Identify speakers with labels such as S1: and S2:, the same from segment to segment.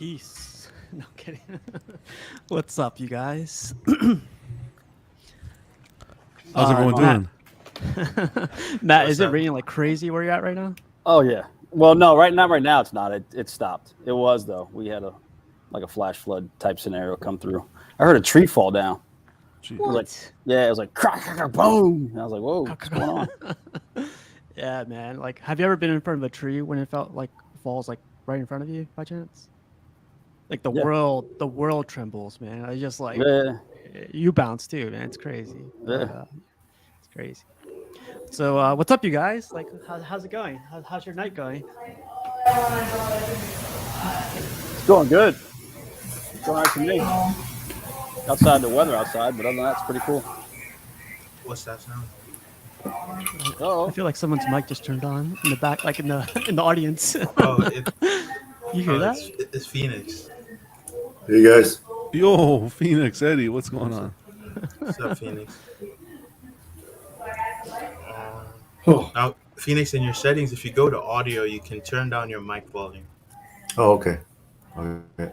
S1: Peace. No kidding. What's up, you guys?
S2: How's everyone
S1: Matt.
S2: doing?
S1: Matt,
S3: What's
S1: is it
S3: up?
S1: raining like crazy where you're at right now?
S4: Oh yeah. Well, no, right now it's not. It stopped. It was though. We had a flash flood type scenario come through. I heard a tree fall down.
S2: Gee.
S4: It was like, yeah, it was like crack, crack, crack, boom. And I was like, whoa, what's going on?
S1: Yeah, man. Like, have you ever been in front of a tree when it felt like falls like right in front of you by chance? Like the
S4: Yeah.
S1: world trembles, man. I just like
S4: Yeah,
S1: you bounce too, man. It's crazy.
S4: yeah.
S1: It's crazy. So, what's up, you guys? Like, how's it going? How's your night going?
S4: It's going good. It's going right to me. Outside the weather outside, but other than that, it's pretty cool.
S3: What's that sound?
S1: I
S4: Oh,
S1: feel like someone's mic just turned on in the back, like in the audience.
S3: Oh,
S1: You hear that?
S3: it's Phoenix.
S5: Hey guys.
S2: Yo, Phoenix Eddie, what's going on?
S3: What's up, Phoenix?
S5: Oh,
S3: Now, Phoenix, in your settings, if you go to audio, you can turn down your mic volume.
S5: okay. Okay.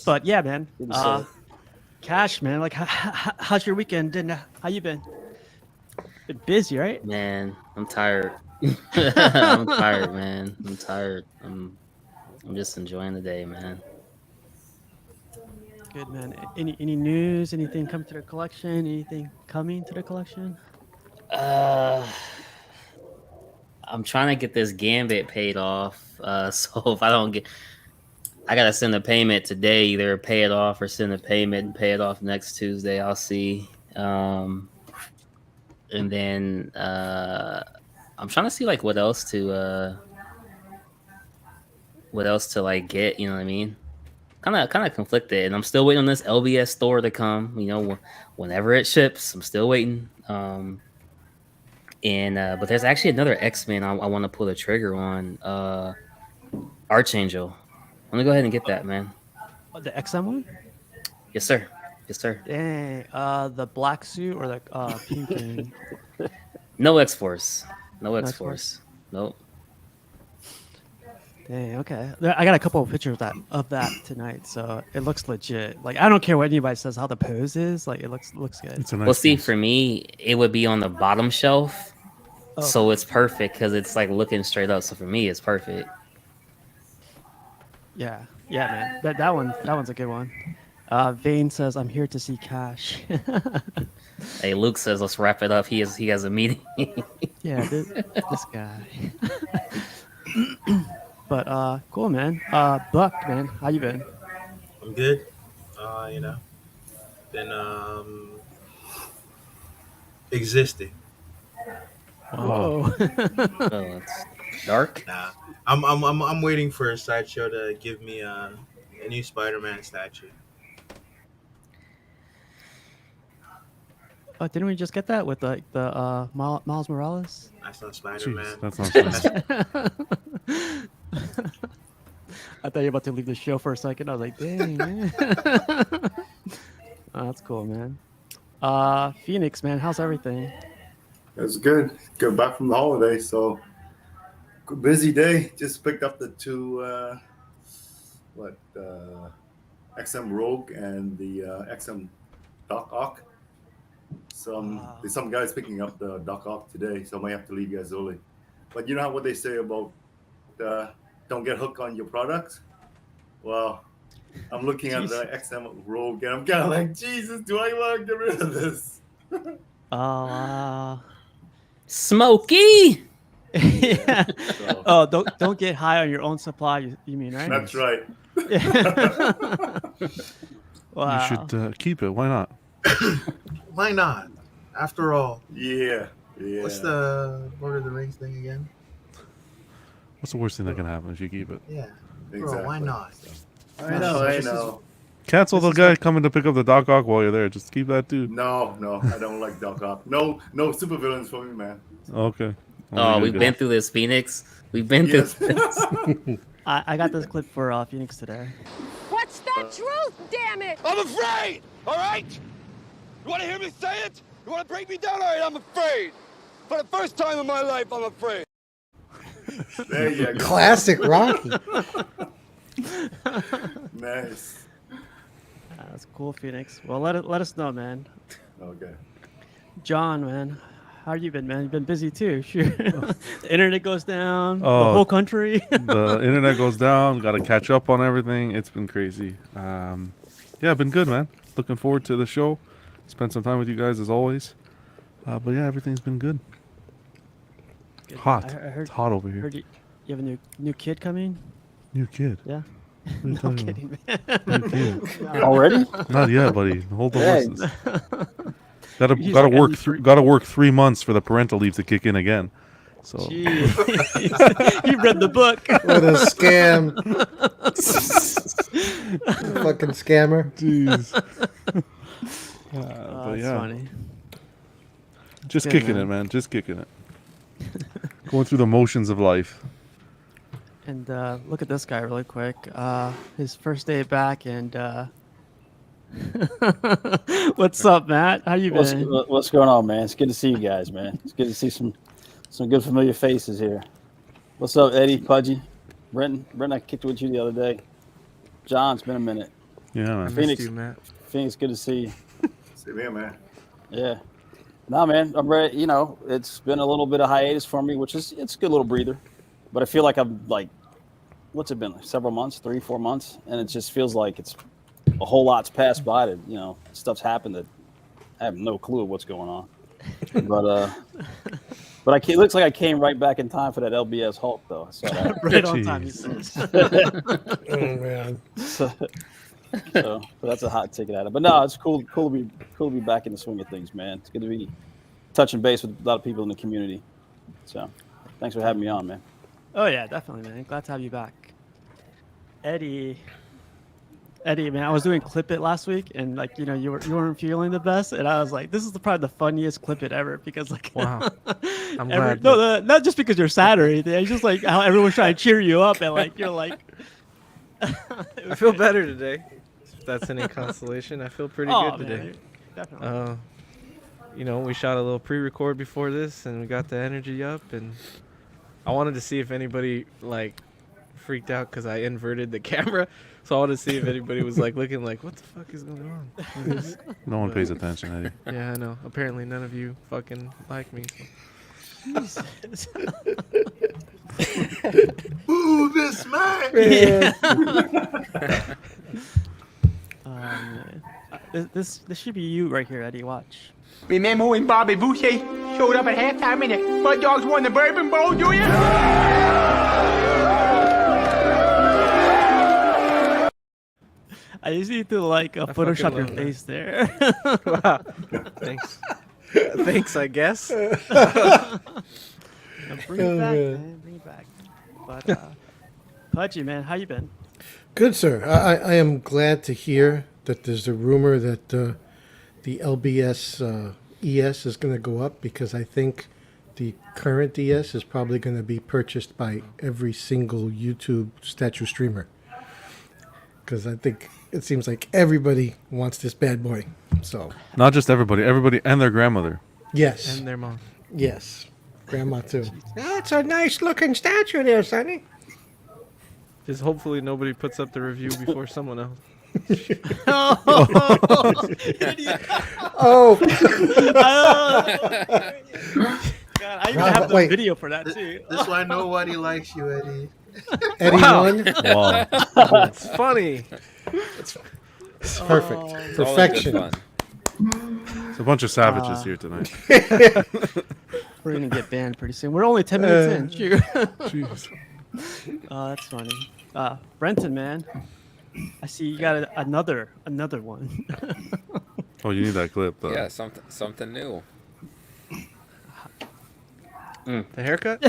S1: But yeah, man.
S4: Didn't say it.
S1: Cash, man. Like, how's your weekend? And how you been? Been busy, right?
S6: Man, I'm tired. I'm tired, man. I'm tired. I'm just enjoying the day, man.
S1: Good, man. Any news? Anything come to the collection? Anything coming to the collection?
S6: I'm trying to get this Gambit paid off. So if I don't get, I gotta send a payment today. Either pay it off or send a payment and pay it off next Tuesday. I'll see. And then I'm trying to see like what else to like get. You know what I mean? Kind of conflicted, and I'm still waiting on this LBS store to come. You know, whenever it ships, I'm still waiting. But there's actually another X-Men I want to pull the trigger on. Archangel. I'm gonna go ahead and get that, man.
S1: Oh, the XM one?
S6: Yes, sir. Yes, sir.
S1: Dang. The black suit or the pink thing?
S6: No X-Force. No
S1: X-Force?
S6: X-Force. Nope.
S1: Dang. Okay. I got a couple of pictures of that tonight, so it looks legit. Like, I don't care what anybody says, how the pose is. Like, it looks good.
S2: It's a nice
S6: Well, see,
S2: piece.
S6: for me, it would be on the bottom shelf,
S1: Oh,
S6: so it's perfect because it's like looking straight up. So for me, it's perfect.
S1: yeah, man. That one's a good one. Vane says, "I'm here to see Cash."
S6: Hey, Luke says, "Let's wrap it up." He has a meeting.
S1: Yeah, this guy. But cool, man. Buck, man, how you been?
S3: I'm good. Been existing.
S1: Whoa.
S6: Oh, it's dark.
S3: Nah, I'm waiting for a sideshow to give me a new Spider-Man statue.
S1: Oh, didn't we just get that with the Miles Morales?
S3: That's not
S2: Jeez,
S3: Spider-Man.
S2: that's not nice.
S1: I thought you were about to leave the show for a second. I was like, dang, man. Oh, that's cool, man. Phoenix, man, how's everything?
S5: It's good. Go back from the holiday, so busy day. Just picked up the two XM Rogue and the XM Doc Ock. There's some guys picking up the Doc Ock today, so I might have to leave you guys early. But you know what they say about don't get hooked on your products? Well, I'm looking at the XM Rogue and I'm kind of like, Jesus, do I want to get rid of this?
S6: Smoky.
S1: Yeah.
S5: So,
S1: Oh, don't get high on your own supply. You mean, right?
S5: that's right.
S1: Wow.
S2: You should keep it. Why not?
S3: Why not? After all,
S5: Yeah.
S3: what's the Lord of the Rings thing again?
S2: What's the worst thing that can happen if you keep it?
S3: Yeah, bro,
S5: Exactly.
S3: why not?
S5: I know.
S2: Cancel the
S1: This is
S2: guy
S1: like-
S2: coming to pick up the Doc Ock while you're there. Just keep that too.
S5: No, I don't like Doc Ock. No supervillains for me, man.
S2: Okay.
S6: Oh, we've been through this, Phoenix. We've been through
S5: Yes.
S6: this.
S1: I got this clip for Phoenix today.
S7: What's the truth, damn it?
S8: I'm afraid, all right? You want to hear me say it? You want to break me down? All right, I'm afraid. For the first time in my life, I'm afraid.
S5: There you go.
S9: Classic Rocky.
S5: Nice.
S1: That's cool, Phoenix. Well, let us know, man.
S5: Okay.
S1: John, man, how you been, man? You've been busy too. Sure. The internet goes down. The
S2: Oh,
S1: whole country.
S2: The internet goes down. Got to catch up on everything. It's been crazy. Yeah, been good, man. Looking forward to the show. Spend some time with you guys as always. But yeah, everything's been good.
S1: Good.
S2: Hot.
S1: I heard,
S2: It's hot over here.
S1: heard you have a new kid coming.
S2: New kid.
S1: Yeah.
S2: What are you
S1: No
S2: talking
S1: kidding,
S2: about?
S1: man.
S2: New kid.
S4: Already?
S2: Not yet, buddy. Hold the
S4: Hey.
S2: horses. Gotta
S1: He's
S2: gotta
S1: like
S2: work
S1: every
S2: gotta work 3 months for the parental leave to kick in again. So
S1: Jeez. You read the book.
S9: What a scam. Fucking scammer.
S2: jeez.
S1: Oh,
S2: But
S1: that's
S2: yeah,
S1: funny.
S2: just
S1: Good,
S2: kicking
S1: man.
S2: it, man. Just kicking it. Going through the motions of life.
S1: And look at this guy really quick. His first day back, and what's up, Matt? How you been?
S4: What's going on, man? It's good to see you guys, man. It's good to see some good familiar faces here. What's up, Eddie, Pudgy, Brenton? Brenton, I kicked it with you the other day. John, it's been a minute.
S2: Yeah, man.
S4: Phoenix,
S10: you, Matt.
S4: Phoenix, good to see you.
S5: Same here, man.
S4: Yeah. No, man, I'm ready. You know, it's been a little bit of hiatus for me, it's a good little breather. But I feel like I'm like, what's it been? Like several months, 3-4 months, and it just feels like it's a whole lot's passed by. That stuff's happened that I have no clue what's going on. But it looks like I came right back in time for that LBS Hulk, though. So
S1: Right on time, he says.
S9: Oh, man.
S4: so that's a hot ticket at it. But no, it's cool to be back in the swing of things, man. It's good to be touching base with a lot of people in the community. So thanks for having me on, man.
S1: Oh yeah, definitely, man. Glad to have you back. Eddie, man, I was doing Clip It last week, and like you weren't feeling the best, and I was like, this is probably the funniest Clip It ever because like
S10: Wow. I'm
S1: every,
S10: glad.
S1: no, not just because you're sad or anything. It's just like how everyone's trying to cheer you up, and like you're like.
S10: I feel better today. If that's any consolation, I feel pretty
S1: Oh,
S10: good today.
S1: man, definitely.
S10: We shot a little pre-record before this, and we got the energy up, and I wanted to see if anybody like freaked out because I inverted the camera. So I wanted to see if anybody was like looking like, what the fuck is going on?
S2: No one pays attention, Eddie.
S10: Yeah, I know. Apparently none of you fucking like me. So.
S3: Boo this man!
S1: Yeah. Man. This should be you right here, Eddie. Watch.
S8: Remember when Bobby Boucher showed up at halftime and the Mud Dogs won the Bourbon Bowl, do you?
S1: I just need to like Photoshop your
S10: love that.
S1: face there.
S10: Wow. Thanks. Thanks, I guess.
S1: Bring it back, man. Bring it back. But Pudgy, man, how you been?
S9: Good, sir. I am glad to hear that there's a rumor that the LBS ES is going to go up because I think the current ES is probably going to be purchased by every single YouTube statue streamer. Because I think it seems like everybody wants this bad boy. So,
S2: Not just everybody and their grandmother.
S9: yes.
S10: And their mom.
S9: Yes. Grandma, too. That's a nice looking statue there, Sonny.
S10: Just hopefully nobody puts up the review before someone else.
S9: Oh,
S1: God, I even have the
S9: Wait.
S1: video for that too.
S3: This why nobody likes you, Eddie.
S9: Eddie
S10: Wow.
S9: won.
S2: Wow.
S10: It's funny.
S9: It's perfect. Perfection.
S2: It's a bunch of savages here tonight.
S1: We're gonna get banned pretty soon. We're only 10 minutes in. Shoot.
S2: Jeez.
S1: Oh, that's funny. Brenton, man, I see you got another one.
S2: Oh, you need that clip, though.
S11: Yeah, something new.
S10: The haircut?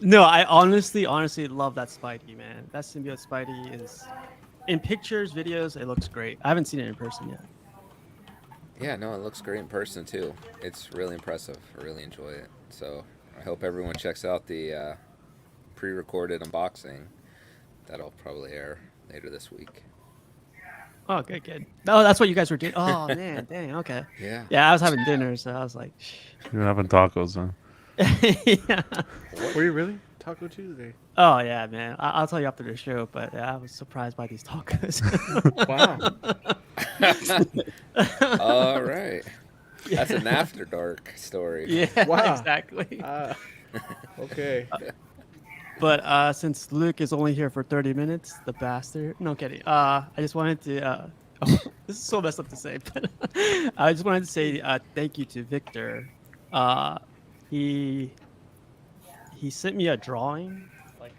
S1: No, I honestly love that Spidey, man. That symbiote Spidey is in pictures, videos. It looks great. I haven't seen it in person yet.
S11: Yeah, no, it looks great in person too. It's really impressive. I really enjoy it. So I hope everyone checks out the pre-recorded unboxing. That'll probably air later this week.
S1: Oh, good, good. Oh, that's what you guys were doing. Oh man, dang. Okay.
S11: Yeah.
S1: Yeah, I was having dinner, so I was like,
S2: You're having tacos, huh?
S1: yeah.
S10: Were you really? Taco Tuesday.
S1: Oh yeah, man. I'll tell you after the show, but yeah, I was surprised by these tacos.
S10: Wow.
S11: All right. That's an after dark story.
S1: Yeah,
S10: Wow.
S1: exactly.
S10: Okay.
S1: But since Luke is only here for 30 minutes, the bastard. No kidding. I just wanted to. This is so messed up to say, but I just wanted to say thank you to Victor. He sent me a drawing. Like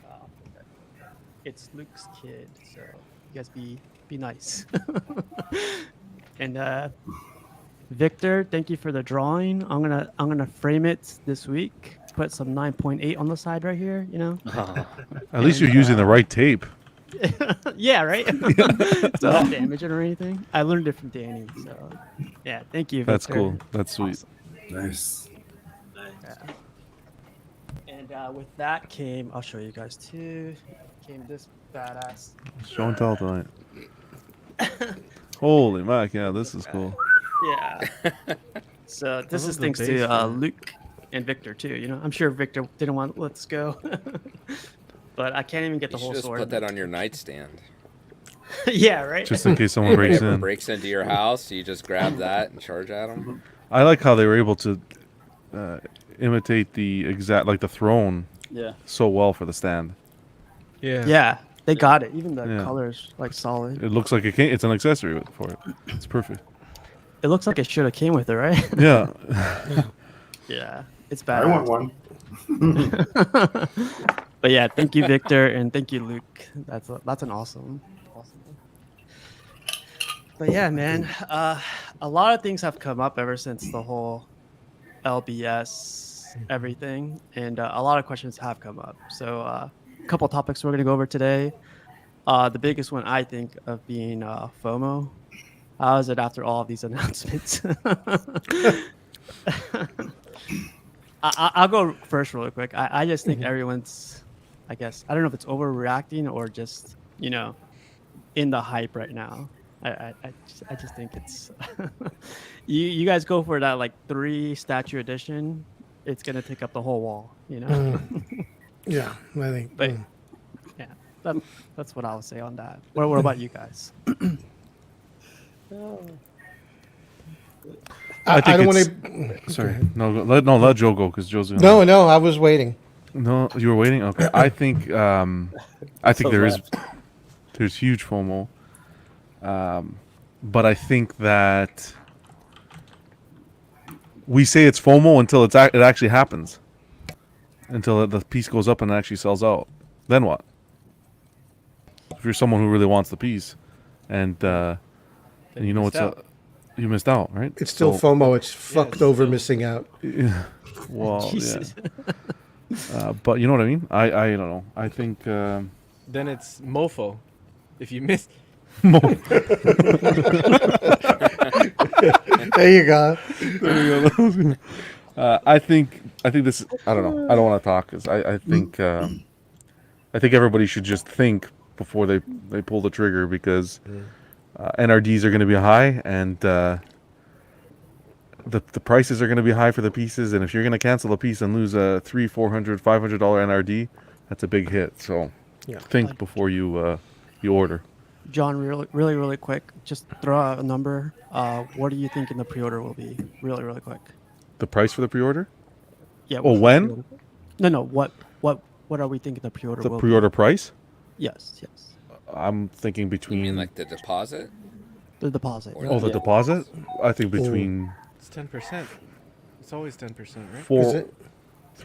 S1: it's Luke's kid, so you guys be nice. And Victor, thank you for the drawing. I'm gonna frame it this week. Put some 9.8 on the side right here. You know.
S2: At least you're using the right tape.
S1: Yeah, right. So not damage it or anything. I learned it from Danny. So yeah, thank you.
S2: That's
S1: Victor.
S2: cool. That's sweet.
S1: Awesome.
S5: Nice.
S1: Yeah. And with that came, I'll show you guys too. Came this badass.
S2: Show and tell tonight. Holy mac, yeah, this is cool.
S1: Yeah. So this
S10: love
S1: is
S10: the
S1: thanks
S10: base
S1: to
S10: for it.
S1: Luke and Victor too. You know, I'm sure Victor didn't want let's go, but I can't even get
S11: You
S1: the
S11: should
S1: whole
S11: just
S1: sword.
S11: put that on your nightstand.
S1: Yeah, right.
S2: Just in case someone breaks
S11: Whoever
S2: in.
S11: breaks into your house, you just grab that and charge at them.
S2: I like how they were able to imitate the exact, like the throne,
S4: Yeah.
S2: so well for the stand.
S10: Yeah.
S1: Yeah, they got it. Even the
S2: Yeah.
S1: colors like solid.
S2: It looks like it's an accessory for it. It's perfect.
S1: It looks like it should have came with it, right?
S2: Yeah.
S1: Yeah, it's bad.
S5: I want one.
S1: But yeah, thank you, Victor, and thank you, Luke. That's an awesome. But yeah, man, a lot of things have come up ever since the whole LBS everything, and a lot of questions have come up. So a couple topics we're gonna go over today. The biggest one I think of being FOMO. How is it after all of these announcements? I'll go first really quick. I just think everyone's, I guess, I don't know if it's overreacting or just, you know, in the hype right now. I just think it's, you guys go for that like 3 statue edition, it's going to take up the whole wall, you know?
S9: Yeah, I think.
S1: But yeah, that's what I would say on that. What about you guys?
S9: I
S2: think
S9: don't want
S2: it's-
S9: to.
S2: Sorry. Let Joe go because Joe's gonna.
S9: No, I was waiting.
S2: No, you were waiting. Okay, I think
S4: So
S2: there's huge FOMO, but I think that we say it's FOMO until it actually happens, until the piece goes up and actually sells out. Then what? If you're someone who really wants the piece, and you know
S10: missed out.
S2: you missed out, right?
S9: It's still
S2: So-
S9: FOMO. It's fucked
S10: it's
S9: over
S10: still-
S9: missing out.
S2: Well, yeah.
S1: Jesus.
S2: But you know what I mean? I don't know. I think
S10: Then it's mofo. If you miss,
S9: There you go.
S2: I think this. I don't know. I don't want to talk because I think everybody should just think before they pull the trigger because NRDs are going to be high and the prices are going to be high for the pieces, and if you're going to cancel a piece and lose a $300, $400, $500 NRD, that's a big hit. So think before you order.
S1: John, really quick, just throw out a number. What do you think in the pre-order will be? Really quick.
S2: The price for the pre-order?
S1: Yeah.
S2: Oh,
S1: what's the
S2: when?
S1: pre-order? No. What are we thinking the pre-order
S2: The
S1: will
S2: pre-order price?
S1: be? Yes.
S2: I'm thinking
S11: You
S2: between.
S11: mean like the deposit?
S1: The deposit.
S11: Or
S2: Oh, the
S4: Yeah.
S2: deposit? I think between
S10: it's 10%. It's always 10%, right?
S9: Is
S2: four,
S9: it?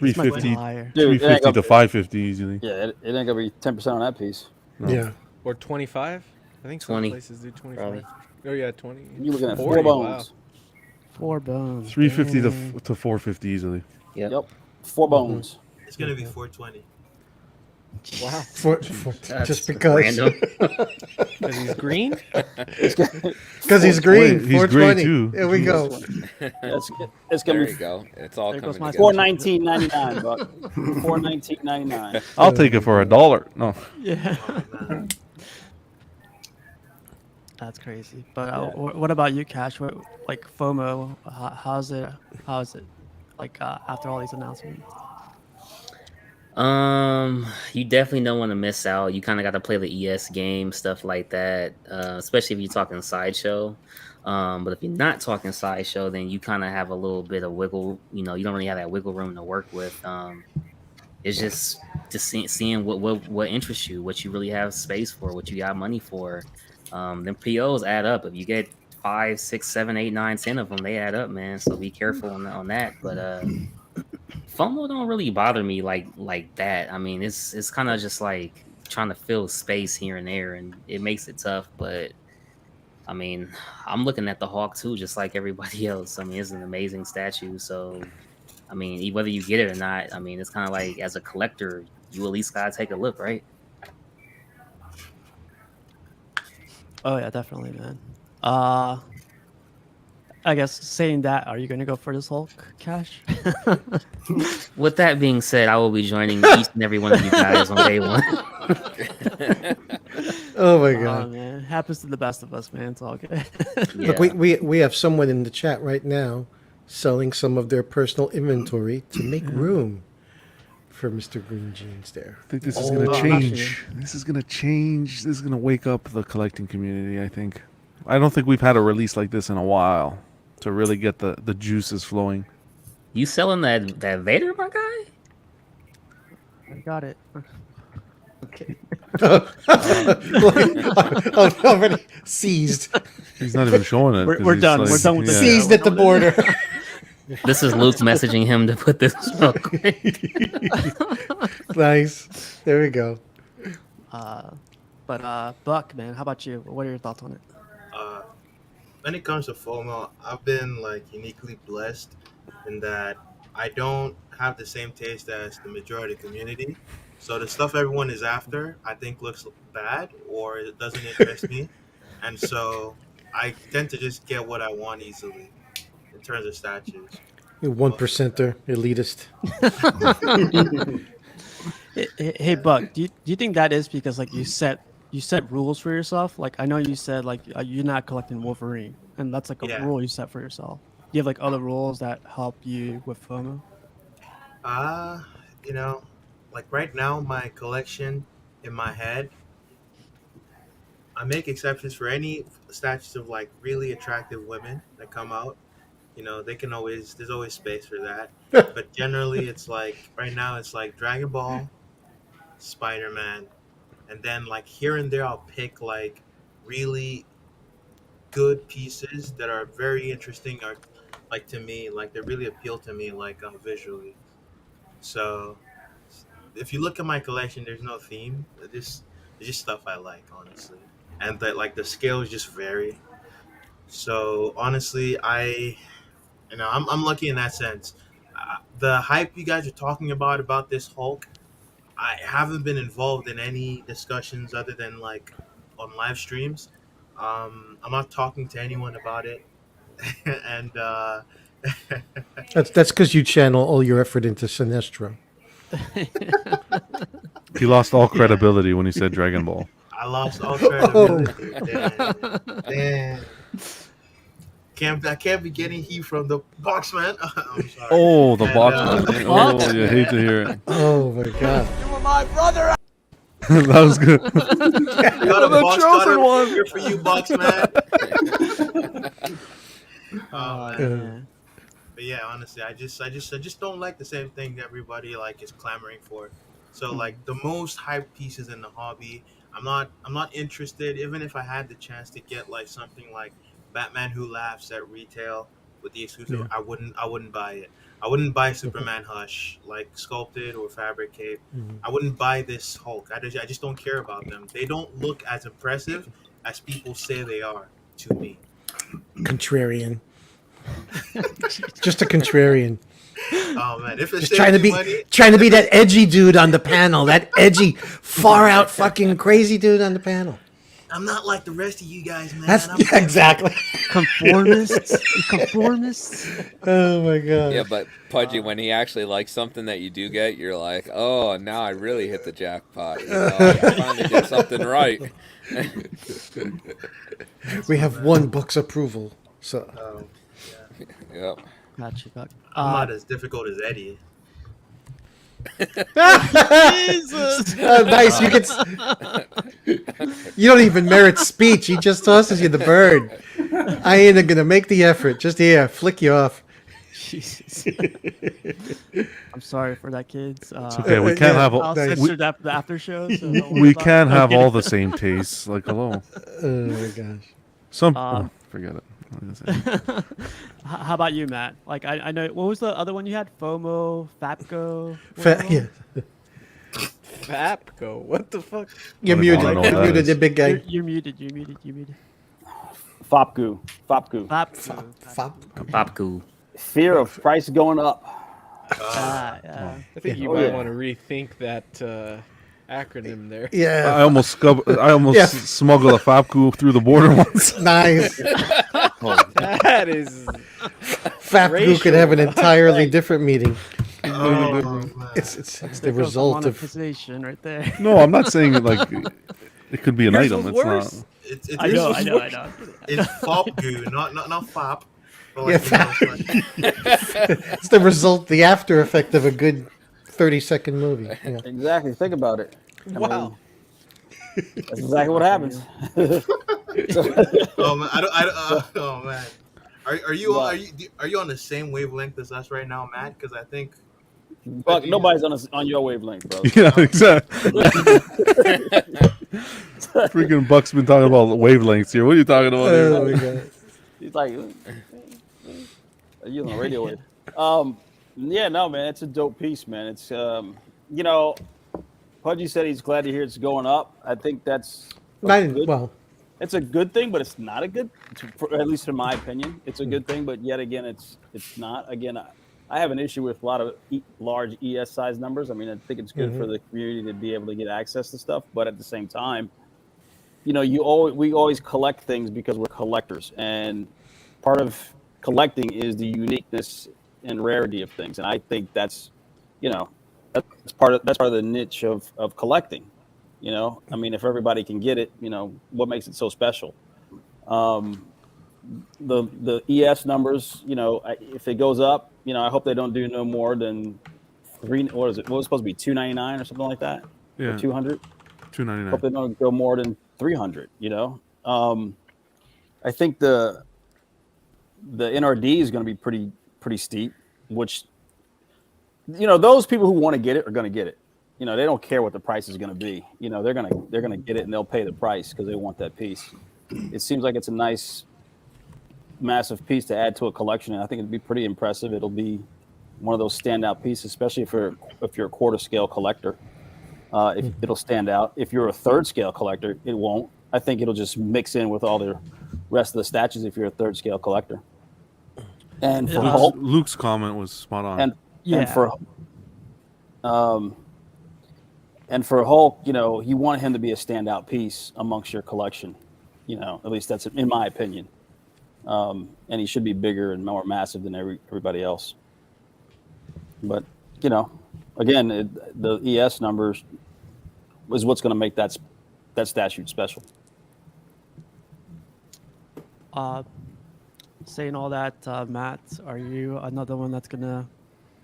S1: This might be
S2: 350,
S1: higher.
S4: Dude, it ain't
S2: 350 to
S4: gonna-
S2: 550 easily.
S4: Yeah, it ain't gonna be 10% on that piece.
S2: No.
S9: Yeah.
S10: Or 25? I think
S6: 20,
S10: some places do 25.
S6: probably.
S10: Oh yeah, 20.
S4: You looking at
S10: 40,
S4: 4
S10: wow.
S4: bones.
S1: 4 bones.
S2: 350
S1: dang.
S2: to 450 easily.
S6: Yep.
S4: Yep. 4 bones.
S3: It's gonna be 420.
S10: Wow.
S9: Just because.
S6: Random.
S10: Because he's green?
S9: Because he's green.
S2: Wait, he's green
S9: 420.
S2: too.
S9: There we go.
S4: It's gonna
S11: There
S4: be
S11: you go. It's all
S1: There goes
S11: coming
S1: my
S11: together.
S4: $419.99, buck. $419.99.
S2: I'll take it for $1. No.
S1: Yeah. That's crazy. But
S4: Yeah.
S1: what about you, Cash? What, like FOMO? How's it? How is it? Like after all these announcements?
S6: You definitely don't want to miss out. You kind of got to play the ES game, stuff like that. Especially if you're talking sideshow. But if you're not talking sideshow, then you kind of have a little bit of wiggle. You don't really have that wiggle room to work with. It's just seeing what interests you, what you really have space for, what you got money for. Then POs add up. If you get 5, 6, 7, 8, 9, 10 of them, they add up, man. So be careful on that. But FOMO don't really bother me like that. I mean, it's kind of just like trying to fill space here and there, and it makes it tough. But I mean, I'm looking at the Hawk too, just like everybody else. I mean, it's an amazing statue. So I mean, whether you get it or not, I mean, it's kind of like as a collector, you at least gotta take a look, right?
S1: Oh yeah, definitely, man. I guess saying that, are you gonna go for this Hulk, Cash?
S6: With that being said, I will be joining each and every one of you guys on day one.
S9: Oh my
S1: Oh
S9: god!
S1: man, happens to the best of us, man. It's all good.
S9: Look, we have someone in the chat right now selling some of their personal inventory to make room for Mr. Green Jeans there.
S2: I think this is going to change. This is going to change. This is going to wake up the collecting community, I think. I don't think we've had a release like this in a while to really get the juices flowing.
S6: You selling that Vader, my guy?
S1: I got it. Okay.
S9: Already seized.
S2: He's not even showing it.
S1: We're done.
S2: Like,
S1: We're done with the
S9: Seized at the border.
S6: This is Luke messaging him to put this real quick.
S9: Nice. There we go.
S1: But Buck, man, how about you? What are your thoughts on it?
S3: When it comes to FOMO, I've been like uniquely blessed in that I don't have the same taste as the majority of the community. So the stuff everyone is after, I think looks bad or it doesn't interest me. And so I tend to just get what I want easily in terms of statues.
S9: You 1%er, elitist.
S1: Hey Buck, do you think that is because like you set rules for yourself? Like I know you said like you're not collecting Wolverine, and that's like a rule you set for yourself. Do you have like other rules that help you with FOMO?
S3: You know, like right now my collection in my head, I make exceptions for any statues of like really attractive women that come out. You know, there's always space for that. But generally it's like right now it's like Dragon Ball, Spider-Man, and then like here and there I'll pick like really good pieces that are very interesting or like to me, like they really appeal to me like visually. So if you look at my collection, there's no theme. It's just stuff I like, honestly, and that like the scales just vary. So honestly, I'm lucky in that sense. The hype you guys are talking about this Hulk, I haven't been involved in any discussions other than like on live streams. I'm not talking to anyone about it, and
S9: That's because you channel all your effort into Sinestro.
S2: He lost all credibility when he said Dragon Ball.
S3: I lost all credibility. Damn. I can't be getting heat from the box man. I'm sorry.
S2: Oh, the
S3: And,
S2: box.
S1: box?
S2: Oh, you hate to hear it.
S9: Oh my god.
S8: You were my brother.
S2: That was good.
S3: You got a
S2: The
S3: box
S2: chosen
S3: cutter
S2: one.
S3: here for you, box man. Oh man.
S1: Man.
S3: But yeah, honestly, I just don't like the same thing that everybody like is clamoring for. So like the most hyped pieces in the hobby, I'm not interested. Even if I had the chance to get like something like Batman Who Laughs at retail with the exclusive,
S9: Yeah.
S3: I wouldn't buy it. I wouldn't buy Superman Hush like sculpted or fabric cape. I wouldn't buy this Hulk. I just don't care about them. They don't look as impressive as people say they are to me.
S9: Contrarian. Just a contrarian.
S3: Oh man, if it's
S9: Just trying to be that edgy dude on the panel, that edgy, far out fucking crazy dude on the panel.
S3: I'm not like the rest of you guys, man.
S9: That's
S3: I'm
S9: yeah, exactly.
S1: Conformists. You conformists.
S9: Oh my god.
S11: Yeah, but Pudgy, when he actually likes something that you do get, you're like, oh, now I really hit the jackpot. You know, I finally did something right.
S9: We have one Buck's approval. So
S11: Yep.
S1: Gotcha.
S3: I'm not as difficult as Eddie.
S1: Jesus.
S9: nice. You get. You don't even merit speech. He just tosses you the bird. I ain't gonna make the effort. Just here, flick you off.
S1: Jesus. I'm sorry for that, kids.
S2: It's okay. We can't have all.
S1: I'll
S9: Nice.
S1: censor that the after show. So don't worry
S2: We
S1: about
S2: can't
S1: it.
S2: have all the same tastes. Like hello.
S9: Oh my gosh.
S2: Some. Forget it. What was I gonna say?
S1: How about you, Matt? Like I know what was the other one you had? FOMO, FAPCO. What was the
S9: Yeah.
S10: Fapco. What the fuck?
S9: You're
S2: I don't
S9: muted.
S2: even know what
S9: You're
S2: that
S9: muted,
S2: is.
S9: the big guy.
S1: You're muted. You're muted. You're muted.
S4: Fopku.
S1: FAPCO.
S6: Popcool.
S4: Fear of price going up.
S1: Yeah.
S10: I think you
S4: Oh,
S10: might
S4: yeah.
S10: want to rethink that acronym there.
S9: Yeah.
S2: I almost
S9: Yeah.
S2: smuggled a Fapku through the border once.
S9: Nice.
S10: That is.
S9: Fapku could have an
S10: Racial.
S9: entirely different meeting.
S3: Oh, man.
S9: It's
S1: There
S9: the
S1: goes
S9: result of.
S1: monetization right there.
S2: No, I'm not saying it like it could be an
S10: Yours
S2: item.
S10: was
S2: It's
S10: worse.
S2: not.
S3: It's
S1: I know.
S3: It's FOPGoo, not FOP. But
S9: Yeah,
S3: like, you know, it's like-
S9: It's the result, the after effect of a good 30-second movie. Yeah.
S4: Exactly. Think about it. I
S10: Wow.
S4: mean, that's exactly what happens.
S3: oh man, oh man. Are you on the same wavelength as us right now, Matt? Because I think
S4: Buck, nobody's on your wavelength, bro.
S2: Yeah, exactly. Freaking Buck's been talking about wavelengths here. What are you talking about?
S9: Oh
S2: here?
S9: my god.
S4: He's like, are you on the radio wave? Yeah, no, man, it's a dope piece, man. It's Pudgy said he's glad to hear it's going up. I think that's it's a good thing, but it's not a good, at least in my opinion, it's a good thing. But yet again, it's not. Again, I have an issue with a lot of large ES size numbers. I mean, I think it's good for the community to be able to get access to stuff, but at the same time, we always collect things because we're collectors, and part of collecting is the uniqueness and rarity of things, and I think that's part of the niche of collecting. I mean, if everybody can get it, what makes it so special? The ES numbers, if it goes up, I hope they don't do no more than what is it? What was supposed to be $299 or something like that?
S2: Yeah.
S4: Or 200.
S2: $299.
S4: Hope they don't go more than 300. I think the NRD is going to be pretty steep, which those people who want to get it are going to get it. They don't care what the price is going to be. They're going to get it and they'll pay the price because they want that piece. It seems like it's a nice, massive piece to add to a collection, and I think it'd be pretty impressive. It'll be one of those standout pieces, especially if you're a quarter scale collector. It'll stand out. If you're a third scale collector, it won't. I think it'll just mix in with all the rest of the statues if you're a third scale collector. And for Hulk,
S2: Luke's comment was spot on.
S4: And for Hulk, you want him to be a standout piece amongst your collection. At least that's in my opinion. And he should be bigger and more massive than everybody else. But again, the ES numbers is what's going to make that statue special.
S1: Saying all that, Matt, are you another one that's gonna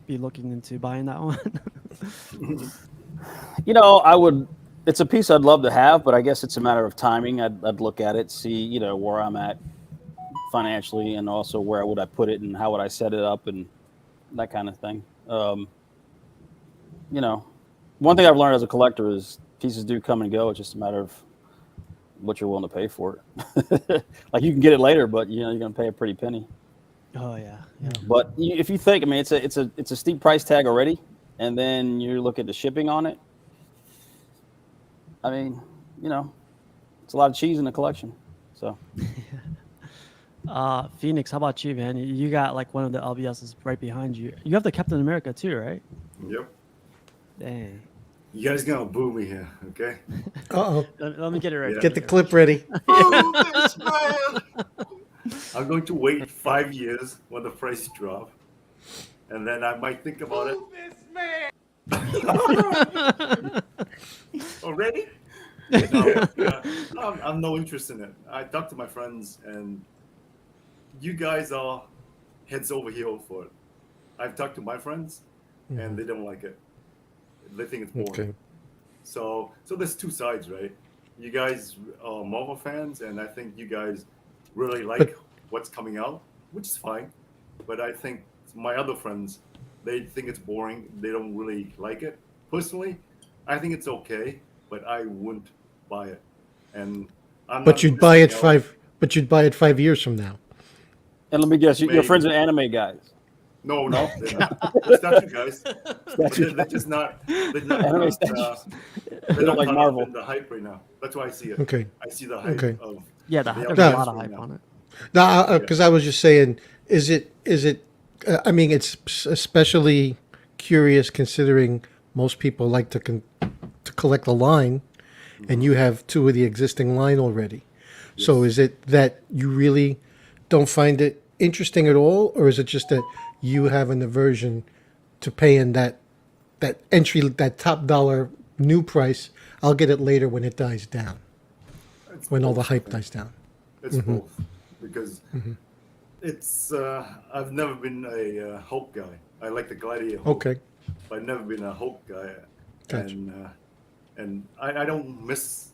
S1: be looking into buying that one?
S4: I would. It's a piece I'd love to have, but I guess it's a matter of timing. I'd look at it, see where I'm at financially, and also where would I put it, and how would I set it up, and that kind of thing. One thing I've learned as a collector is pieces do come and go. It's just a matter of what you're willing to pay for it. Like you can get it later, but you're going to pay a pretty penny.
S1: Oh yeah.
S4: But if you think, I mean, it's a steep price tag already, and then you look at the shipping on it. I mean, it's a lot of cheese in the collection. So.
S1: Phoenix, how about you, man? You got like one of the LBSs right behind you. You have the Captain America too, right?
S5: Yep.
S1: Dang.
S5: You guys gonna boo me here, okay?
S9: Uh-oh.
S1: Let me get it right.
S5: Yeah.
S9: Get the clip ready.
S3: Boo this man!
S5: I'm going to wait 5 years when the price drop, and then I might think about it. Already? No, I'm no interest in it. I talked to my friends, and you guys are heads over heels for it. I've talked to my friends, and they don't like it. They think it's boring.
S9: Okay.
S5: So there's two sides, right? You guys are Marvel fans, and I think you guys really like what's coming out, which is fine. But I think my other friends, they think it's boring. They don't really like it. Personally, I think it's okay, but I wouldn't buy it. And I'm
S9: But
S5: not
S9: you'd buy it
S5: missing out.
S9: But you'd buy it 5 years from now.
S4: And let me guess, your
S5: Maybe.
S4: friends are anime guys.
S5: No, they're not. They're statue guys. But
S4: Statue
S5: they're just not. They're not.
S4: Anime statues.
S5: They're not
S4: like
S5: caught
S4: Marvel.
S5: up in the hype right now. That's why I see it.
S9: Okay.
S5: I see the hype
S9: Okay.
S5: of.
S1: Yeah,
S5: the
S1: there's a
S5: LBS
S1: lot of
S5: right
S1: hype
S5: now.
S1: on it.
S9: No, because I was just saying, is it? I mean, it's especially curious considering most people like to collect a line, and you have two of the existing line already. So is it that you really don't find it interesting at all, or is it just that you have an aversion to paying that that top dollar new price? I'll get it later when it dies down, when all the hype dies down.
S5: It's both because it's. I've never been a Hulk guy. I like the Gladiator Hulk,
S9: Okay.
S5: but I've never been a Hulk guy.
S9: Gotcha.
S5: And I don't miss.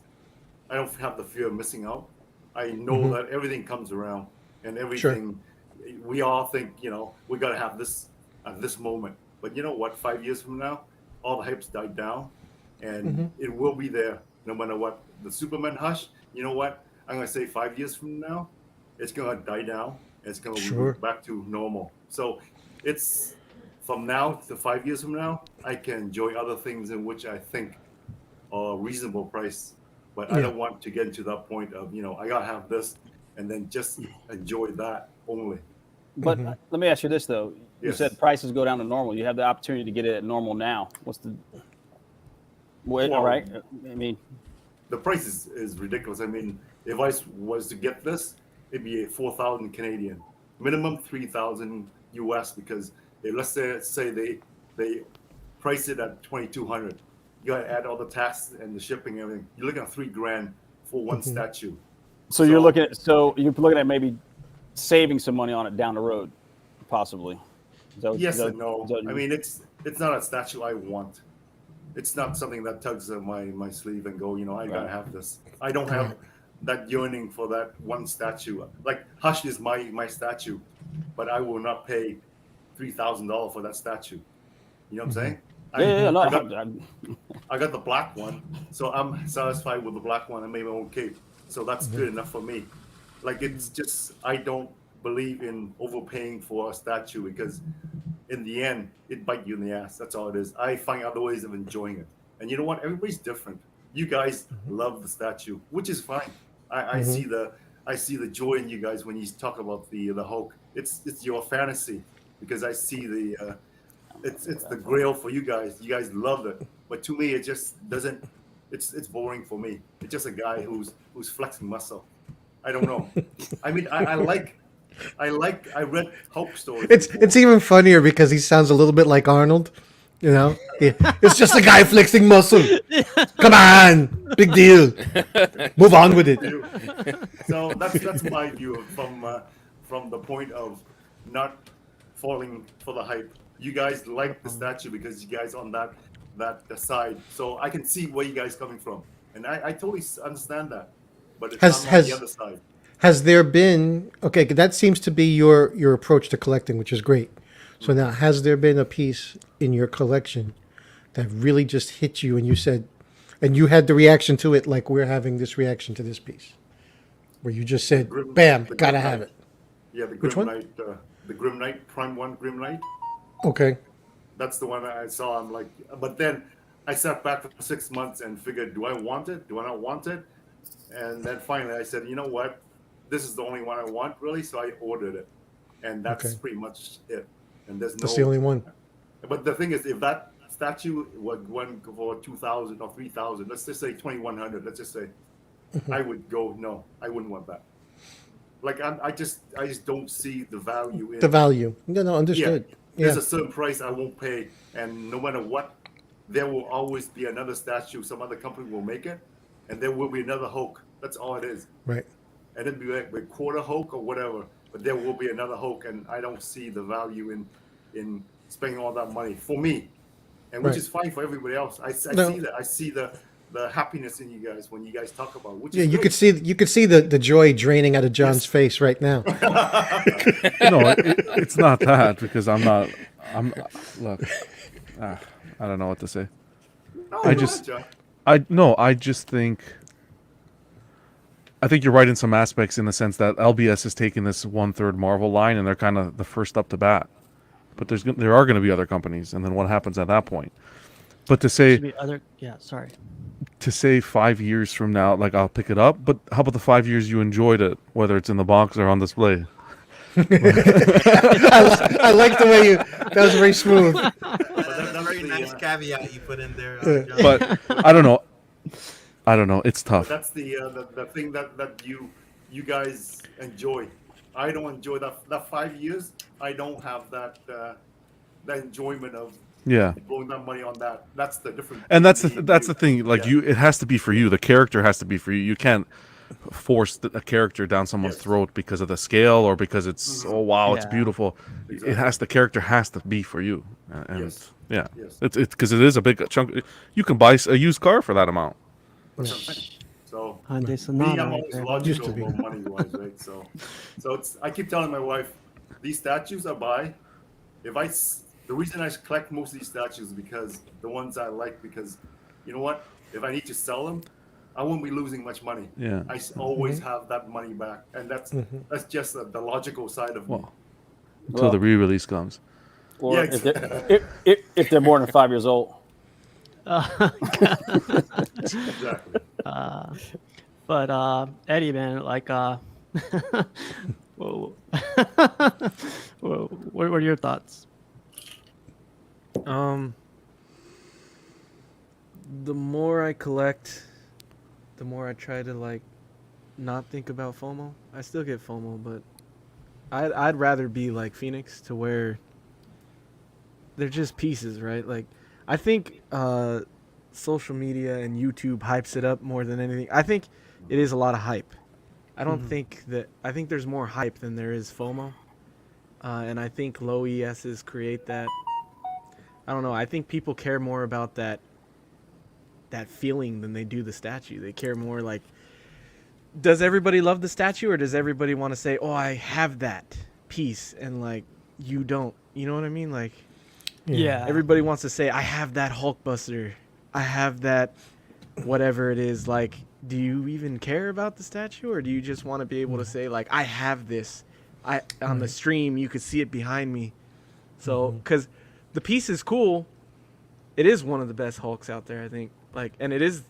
S5: I don't have the fear of missing out. I know that everything comes around, and everything. We all think we got to have this at this moment, but you know what? 5 years from now, all the hype's died down, and it will be there no matter what. The Superman hush. You know what? I'm gonna say 5 years from now, it's gonna die down. It's gonna
S9: Sure.
S5: go back to normal. So it's from now to 5 years from now, I can enjoy other things in which I think are reasonable price. But I
S9: Yeah.
S5: don't want to get into that point of I gotta have this and then just enjoy that only.
S4: But let me ask you this though: you
S5: Yes.
S4: said prices go down to normal. You have the opportunity to get it at normal now. What's the? Wait,
S5: Well,
S4: right? I mean,
S5: The price is ridiculous. I mean, if I was to get this, it'd be 4,000 Canadian, minimum 3,000 US because let's say they price it at 2,200. You gotta add all the tax and the shipping and everything. You're looking at $3,000 for one statue.
S4: so you're looking at maybe saving some money on it down the road, possibly.
S5: Yes and no.
S4: is that-
S5: I mean, it's not a statue I want. It's not something that tugs at my sleeve and go, I gotta have this. I don't have that yearning for that one statue. Like Hush is my statue, but I will not pay $3,000 for that statue. You know what I'm saying?
S4: Yeah, no,
S5: I got the black one, so I'm satisfied with the black one. I made my own cape, so that's good enough for me. Like it's just I don't believe in overpaying for a statue because in the end it bites you in the ass. That's all it is. I find other ways of enjoying it, and you know what? Everybody's different. You guys love the statue, which is fine. I see the joy in you guys when you talk about the Hulk. It's your fantasy because I see the. It's the grail for you guys. You guys love it, but to me, it just doesn't. It's boring for me. It's just a guy who's flexing muscle. I don't know. I mean, I read Hulk stories.
S9: It's even funnier because he sounds a little bit like Arnold. It's just a guy flexing muscle. Come on, big deal. Move on with it.
S5: So that's my view from the point of not falling for the hype. You guys like the statue because you guys on that side. So I can see where you guys coming from, and I totally understand that. But it's not on the other side.
S9: Has there been that seems to be your approach to collecting, which is great. So now, has there been a piece in your collection that really just hit you, and you said, and you had the reaction to it like we're having this reaction to this piece, where you just said, "Bam, gotta have it."
S5: Yeah, the
S9: Which
S5: Grim
S9: one?
S5: Knight, the Grim Knight Prime One Grim Knight.
S9: Okay.
S5: That's the one I saw. I'm like, but then I sat back for 6 months and figured, do I want it? Do I not want it? And then finally I said, you know what? This is the only one I want, really. So I ordered it, and that's pretty much it. And
S9: That's the only one.
S5: But the thing is, if that statue would went for 2,000 or 3,000. Let's just say 2,100. Let's just say, I would go. No, I wouldn't want that. Like I just don't see the value in
S9: The value. No, understood.
S5: There's
S9: Yeah.
S5: a certain price I won't pay, and no matter what, there will always be another statue. Some other company will make it, and there will be another Hulk. That's all it is.
S9: Right.
S5: And it'd be like a quarter Hulk or whatever, but there will be another Hulk, and I don't see the value in spending all that money for me, and which
S9: Right.
S5: is fine for everybody else. I
S9: No.
S5: see that. I see the happiness in you guys when you guys talk about it, which
S9: Yeah,
S5: is
S9: you
S5: great.
S9: could see the joy draining out of John's face right now.
S2: No, it's not that because I'm look. I don't know what to say.
S5: No,
S2: I
S5: go
S2: just-
S5: ahead, John.
S2: I just think you're right in some aspects in the sense that LBS is taking this 1/3 Marvel line and they're kind of the first up to bat. But there are going to be other companies, and then what happens at that point? But to say
S1: Should be other. Yeah, sorry.
S2: 5 years from now, like I'll pick it up. But how about the 5 years you enjoyed it, whether it's in the box or on display?
S9: I like the way you. That was very smooth.
S3: But that's a very nice caveat you put in there. John.
S2: But I don't know. It's
S5: But
S2: tough.
S5: that's the thing that you guys enjoy. I don't enjoy that 5 years. I don't have that enjoyment of
S2: Yeah.
S5: blowing that money on that. That's the difference.
S2: And that's
S5: between
S2: the thing. Like
S5: yeah.
S2: it has to be for you. The character has to be for you. You can't force a character down someone's
S5: Yes.
S2: throat because of the scale or because it's oh wow it's
S1: Yeah.
S2: beautiful.
S5: Exactly.
S2: The character has to be for you. And
S5: Yes.
S2: yeah,
S5: Yes.
S2: it's because it is a big chunk. You can buy a used car for that amount.
S5: That's what I'm saying. So
S1: Hyundai
S5: me,
S1: Sonata.
S5: I'm
S1: right
S5: always
S1: there.
S9: Used to
S5: logical
S9: be.
S5: about money wise, right? So it's I keep telling my wife these statues I buy. The reason I collect most of these statues is because the ones I like, because you know what? If I need to sell them, I won't be losing much money.
S2: Yeah.
S5: I always have that money back, and that's just the logical side of me.
S2: Well, until the re-release comes.
S4: Or
S5: Yeah,
S4: if they're more than 5 years old.
S5: Exactly.
S1: But Eddie, man, like, whoa. What are your thoughts?
S10: The more I collect, the more I try to like not think about FOMO. I still get FOMO, but I'd rather be like Phoenix, to where they're just pieces, right? Like I think social media and YouTube hypes it up more than anything. I think it is a lot of hype. I don't think that. I think there's more hype than there is FOMO, and I think low ESs create that. I don't know. I think people care more about that feeling than they do the statue. They care more like, does everybody love the statue, or does everybody want to say, oh, I have that piece, and like you don't? You know what I mean? Like,
S1: Yeah.
S10: everybody wants to say, I have that Hulkbuster. I have that whatever it is. Like, do you even care about the statue, or do you just want to be able to say, like, I have this? On the stream, you could see it behind me. So, because the piece is cool. It is one of the best Hulks out there, I think. Like, and it is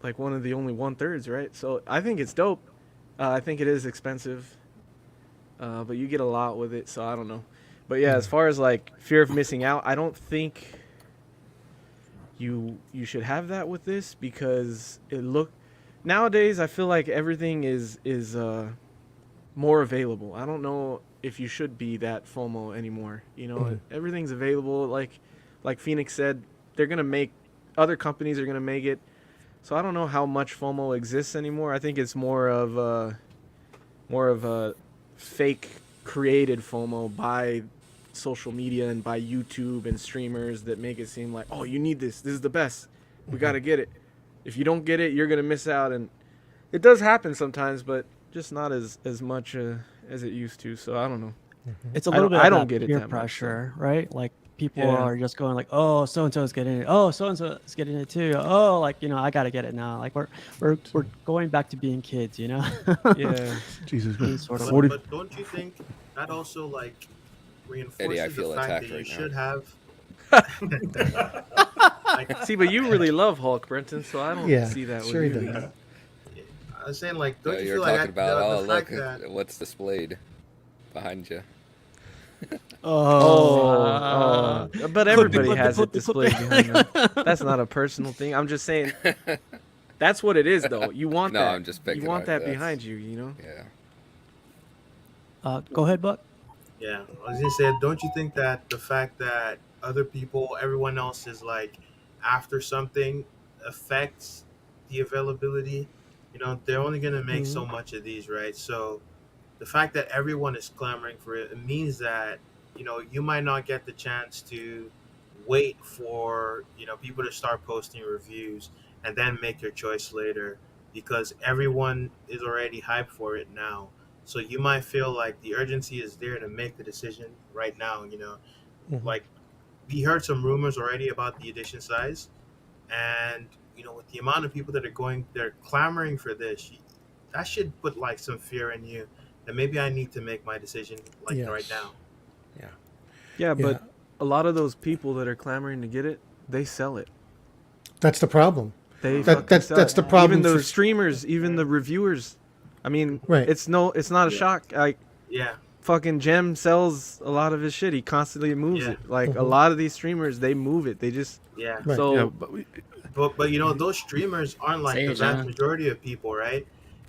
S10: like one of the only 1/3s, right? So I think it's dope. I think it is expensive, but you get a lot with it. So I don't know. But yeah, as far as like fear of missing out, I don't think you should have that with this, because nowadays I feel like everything is more available. I don't know if you should be that FOMO anymore. You know, everything's available. Like Phoenix said, other companies are gonna make it. So I don't know how much FOMO exists anymore. I think it's more of a fake created FOMO by social media and by YouTube and streamers that make it seem like, oh, you need this. This is the best. We got to get it. If you don't get it, you're going to miss out. And it does happen sometimes, but just not as much as it used to. So I don't know.
S1: It's a little bit.
S10: I
S1: of
S10: don't
S1: that
S10: get it
S1: peer
S10: that much, so.
S1: pressure, right? Like people
S10: Yeah.
S1: are just going like, "Oh, so and so is getting it. Oh, so and so is getting it too. Oh, like I got to get it now." Like we're going back to being kids, you know?
S10: Yeah.
S2: Jesus
S1: Being
S2: Christ.
S1: sort of
S2: 40
S3: But don't you think that also like reinforces
S11: Eddie, I feel
S3: the fact
S11: attacked
S3: that you
S11: right now.
S3: should have?
S10: See, but you really love Hulk, Brenton, so I don't
S9: Yeah,
S10: see that
S9: sure
S10: with
S9: he
S10: you.
S9: does.
S3: I was saying like,
S11: So
S3: don't you
S11: you're
S3: feel
S11: talking
S3: like
S11: about,
S3: the
S11: look
S3: fact that
S11: at what's displayed behind you.
S10: But everybody has it displayed behind them. That's not a personal thing. I'm just saying. That's what it is, though. You want
S11: No,
S10: that.
S11: I'm just
S10: you
S11: picking
S10: want
S11: on-
S10: that
S11: that's-
S10: behind you, you know.
S11: Yeah.
S1: Go ahead, Buck.
S3: Yeah, I was gonna say, don't you think that the fact that other people, everyone else is like after something affects the availability? You know, they're only gonna make so much of these, right? So the fact that everyone is clamoring for it, it means that, you know, you might not get the chance to wait for, you know, people to start posting reviews and then make your choice later, because everyone is already hyped for it now. So you might feel like the urgency is there to make the decision right now, you know. Like, we heard some rumors already about the edition size, and you know, with the amount of people that are going, they're clamoring for this, that should put like some fear in you that maybe I need to make my decision like right now.
S10: Yeah, but a lot of those people that are clamoring to get it, they sell it.
S9: That's the problem.
S10: They
S9: that's the problem.
S10: Even the
S9: for
S10: streamers, even the reviewers. I mean,
S9: Right.
S10: it's not a shock. Like, fucking Gem sells a lot of his shit. He constantly moves it. Like a lot of these streamers, they move it. They just So,
S3: but you know, those streamers aren't like
S6: Say
S3: the
S6: it,
S3: vast
S6: John.
S3: majority of people, right?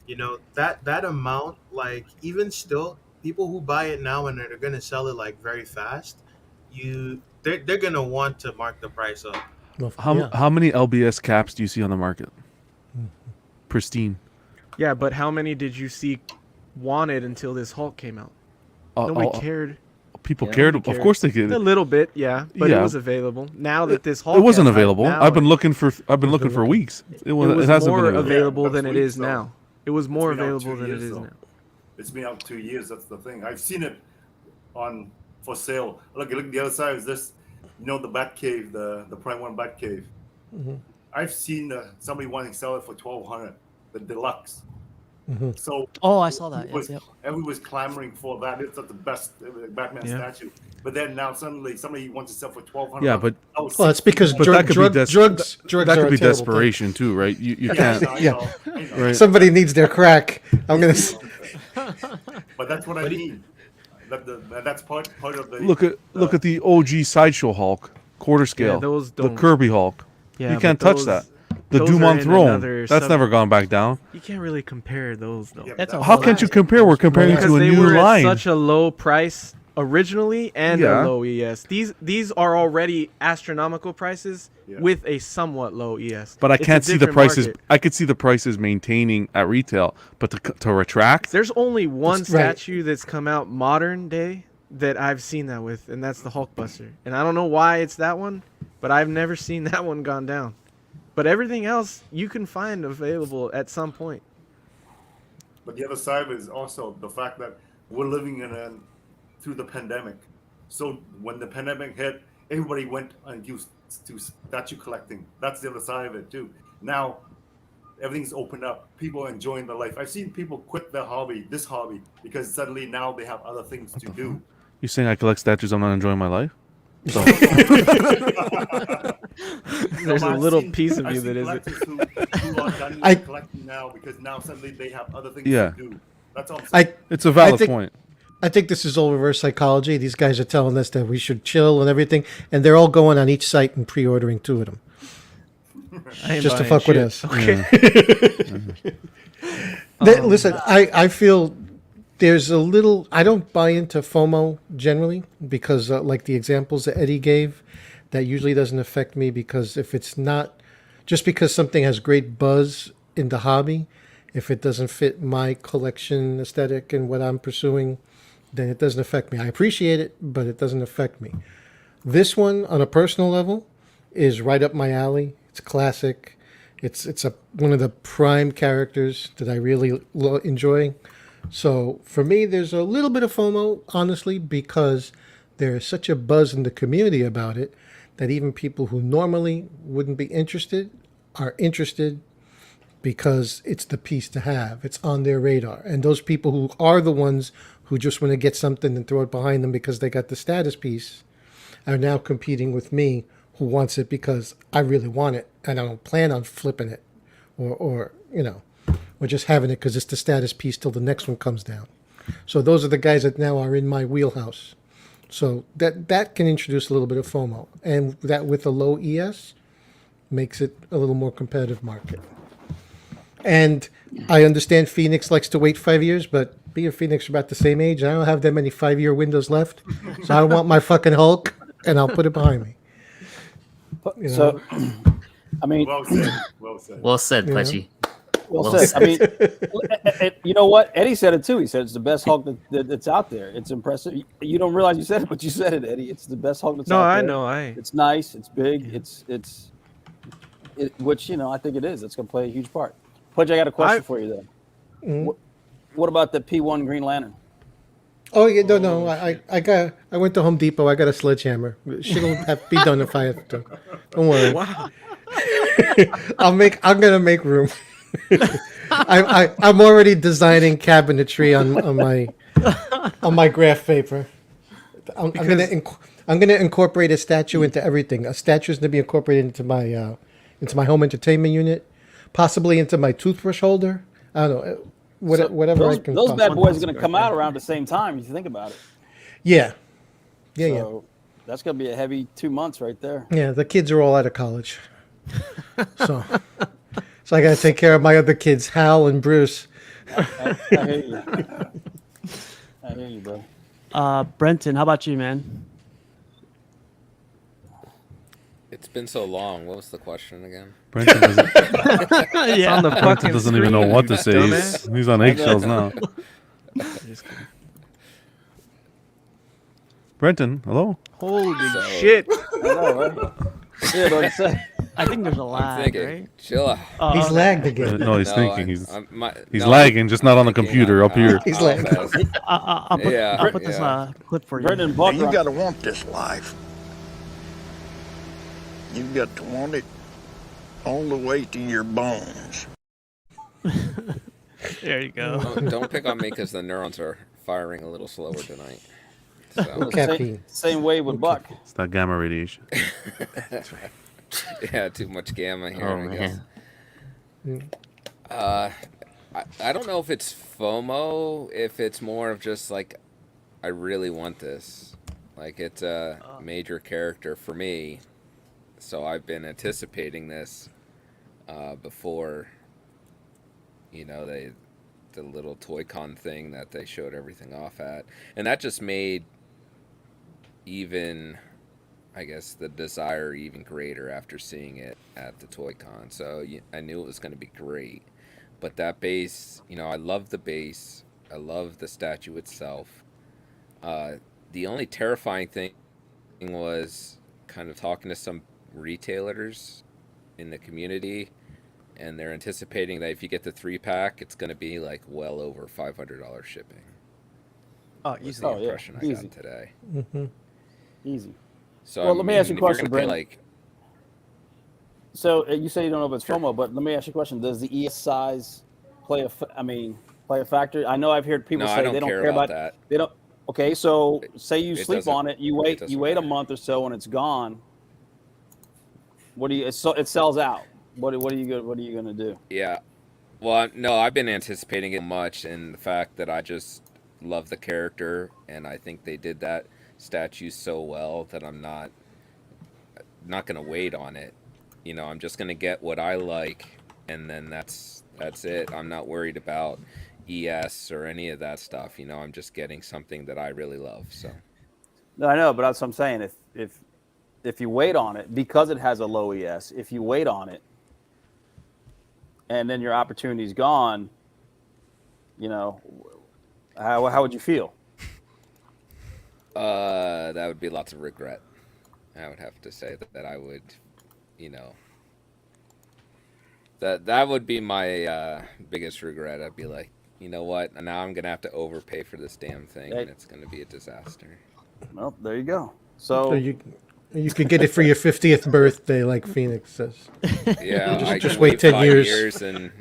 S3: You know, that amount, like, even still, people who buy it now and they're gonna sell it like very fast, they're gonna want to mark the price up.
S2: How many LBS caps do you see on the market? Pristine.
S10: yeah, but how many did you see wanted until this Hulk came out? Nobody cared.
S2: People cared. Of course they did.
S10: A little bit, yeah, but
S2: Yeah.
S10: it was available. Now that this Hulk
S2: It wasn't
S10: has-
S2: available.
S10: now
S2: I've been looking for weeks. It
S10: was
S2: hasn't
S10: more
S2: been available.
S10: than it is now. It was more
S5: It's been out
S10: available
S5: 2
S10: than it
S5: years,
S10: is
S5: though.
S10: now.
S5: It's been out 2 years. That's the thing. I've seen it on for sale. Look, the other side is this. You know, the Batcave, the Prime One Batcave. I've seen somebody wanting to sell it for $1,200, the deluxe. So
S1: I saw that.
S5: Everyone was clamoring for that. It's not the best Batman statue. But then now suddenly somebody wants to sell for $1,200.
S2: Yeah, but
S5: Oh,
S9: Well, it's because
S2: but that could be
S9: drugs
S2: that
S9: are
S2: could
S9: a
S2: be
S9: terrible
S2: desperation too, right? You can't.
S5: I know.
S2: Right.
S9: Somebody needs their crack. I'm gonna.
S5: But that's what I mean. That's part of the.
S2: Look at the OG Sideshow Hulk, quarter scale.
S10: those
S2: the
S10: don't-
S2: Kirby Hulk.
S10: Yeah,
S2: you can't
S10: but
S2: touch
S10: those-
S2: that. The
S10: those
S2: Doom
S10: are
S2: on
S10: in
S2: Throne.
S10: another
S2: That's never gone back down.
S10: You can't really compare those though.
S2: How can't you compare? We're comparing
S10: Because
S2: to a
S10: they
S2: new
S10: were
S2: line.
S10: at such a low price originally and
S2: Yeah.
S10: a low ES. These are already astronomical prices with a somewhat low ES.
S2: But I
S10: It's a
S2: can't see the
S10: different
S2: prices.
S10: market.
S2: I could see the prices maintaining at retail, but to retract.
S10: There's only one
S2: That's right.
S10: statue that's come out modern day that I've seen that with, and that's the Hulkbuster. And I don't know why it's that one, but I've never seen that one gone down. But everything else you can find available at some point.
S5: But the other side is also the fact that we're living through the pandemic. So when the pandemic hit, everybody went and used to statue collecting. That's the other side of it too. Now everything's opened up. People are enjoying their life. I've seen people quit their hobby, this hobby, because suddenly now they have other things to do.
S2: You saying I collect statues? I'm not enjoying my life. So.
S10: There's a little piece of
S5: I've
S10: you
S5: seen
S10: that
S5: collectors
S10: isn't.
S5: who are done with collecting now because now suddenly they have other things
S2: Yeah.
S5: to do. That's all I'm saying.
S2: It's a valid point.
S9: I think this is all reverse psychology. These guys are telling us that we should chill and everything, and they're all going on each site and pre-ordering 2 of them.
S10: I ain't
S9: Just to
S10: buying
S9: fuck with
S10: shit.
S9: us.
S10: Okay.
S9: Listen, I feel there's a little. I don't buy into FOMO generally because, like the examples that Eddie gave, that usually doesn't affect me because if it's not, just because something has great buzz in the hobby, if it doesn't fit my collection aesthetic and what I'm pursuing, then it doesn't affect me. I appreciate it, but it doesn't affect me. This one, on a personal level, is right up my alley. It's classic. It's one of the prime characters that I really enjoy. So for me, there's a little bit of FOMO, honestly, because there is such a buzz in the community about it that even people who normally wouldn't be interested are interested because it's the piece to have. It's on their radar. And those people who are the ones who just want to get something and throw it behind them because they got the status piece are now competing with me who wants it because I really want it and I don't plan on flipping it or just having it because it's the status piece till the next one comes down. So those are the guys that now are in my wheelhouse. So that can introduce a little bit of FOMO, and that with a low ES makes it a little more competitive market. And I understand Phoenix likes to wait 5 years, but me and Phoenix are about the same age. And I don't have that many 5-year windows left, so I want my fucking Hulk, and I'll put it behind me. You know?
S4: So, I mean,
S5: Well said. Well said.
S6: Well said,
S9: Yeah.
S6: Pudgy.
S4: well said. I mean, you know what? Eddie said it too. He said it's the best Hulk that's out there. It's impressive. You don't realize you said it, but you said it, Eddie. It's the best Hulk that's
S10: No,
S4: out there.
S10: I know.
S4: It's nice. It's big. Which I think it is. It's going to play a huge part. Pudge, I got a question for you though.
S9: Mhm.
S4: What about the P1 Green Lantern?
S9: Oh yeah, no. I went to Home Depot. I got a sledgehammer. Shit'll have be done if I have to. Don't worry.
S10: Wow.
S9: I'm gonna make room. I'm already designing cabinetry on my graph paper. I'm gonna incorporate a statue into everything. A statue is gonna be incorporated into my home entertainment unit, possibly into my toothbrush holder. I don't know. Whatever I can.
S4: Those bad
S9: possibly-
S4: boys are going to come out around the same time. If you think about it.
S9: Yeah.
S4: So that's going to be a heavy 2 months right there.
S9: Yeah, the kids are all out of college. So I got to take care of my other kids, Hal and Bruce.
S4: I hear you. I hear you, bro.
S1: Brenton, how about you, man?
S11: It's been so long. What was the question again?
S2: Brenton doesn't,
S10: It's on the
S2: Brenton
S10: fucking
S2: doesn't even know
S10: screen,
S2: what to
S10: you
S2: say.
S10: dumbass.
S2: He's on eggshells now. Brenton, hello?
S10: Holy
S11: So-
S10: shit.
S4: I know, right? Yeah, what to say?
S1: I think there's a
S11: I'm
S1: lag,
S11: thinking.
S1: right?
S11: Chill out.
S9: He's lagged again.
S2: No, he's
S11: No,
S2: thinking. He's
S11: no,
S2: lagging, just not on the
S11: thinking
S2: computer up here.
S9: He's
S11: I'll
S9: lagging.
S11: pass.
S1: I'll put this
S11: Yeah.
S1: clip for you.
S4: Brendan
S12: Now,
S4: Buck.
S12: you got to want this life. You got to want it all the way to your bones.
S1: There you go.
S11: Don't pick on me because the neurons are firing a little slower tonight. So,
S9: Caffeine.
S4: Same way with Buck.
S2: It's that gamma radiation.
S11: yeah, too much gamma here.
S6: Oh,
S11: I guess.
S6: man.
S11: I don't know if it's FOMO, if it's more of just like, I really want this. Like, it's a major character for me. So I've been anticipating this before, the little Toy-Con thing that they showed everything off at. And that just made even, I guess, the desire even greater after seeing it at the Toy-Con. So I knew it was going to be great. But that base, I love the base. I love the statue itself. The only terrifying thing was kind of talking to some retailers in the community, and they're anticipating that if you get the 3-pack, it's going to be like well over $500 shipping.
S1: Oh,
S11: Was
S1: easy.
S11: the
S4: Oh, yeah.
S11: impression I
S4: Easy.
S11: got today.
S9: Mm-hmm.
S4: Easy.
S11: So
S4: Well, let me ask you a
S11: if you're
S4: question,
S11: gonna pay,
S4: Brandon. So you say you don't know if it's FOMO, but let me ask you a question: does the ES size play a factor? I know I've heard people
S11: No,
S4: say
S11: I don't
S4: they don't
S11: care
S4: care
S11: about
S4: about
S11: that.
S4: They don't. Okay, so say you
S11: It
S4: sleep
S11: doesn't-
S4: on it, you
S11: it
S4: wait
S11: doesn't
S4: a
S11: matter.
S4: month or so, and it's gone. What do you? It sells out. What are you gonna do?
S11: Yeah. Well, no, I've been anticipating it much, and the fact that I just love the character, and I think they did that statue so well that I'm not gonna wait on it. I'm just gonna get what I like, and then that's it. I'm not worried about ES or any of that stuff. I'm just getting something that I really love. So
S4: No, I know, but that's what I'm saying. If you wait on it because it has a low ES, if you wait on it, and then your opportunity's gone, how would you feel?
S11: that would be lots of regret. I would have to say that I would, that would be my biggest regret. I'd be like, you know what? Now I'm gonna have to overpay for this damn thing, and it's gonna be a disaster.
S4: Well, there you go.
S9: So
S4: So
S9: you could get it for your 50th birthday, like Phoenix says.
S11: Yeah, I
S9: just
S11: can
S9: wait
S11: wait
S9: 10
S11: 5
S9: years.
S11: years and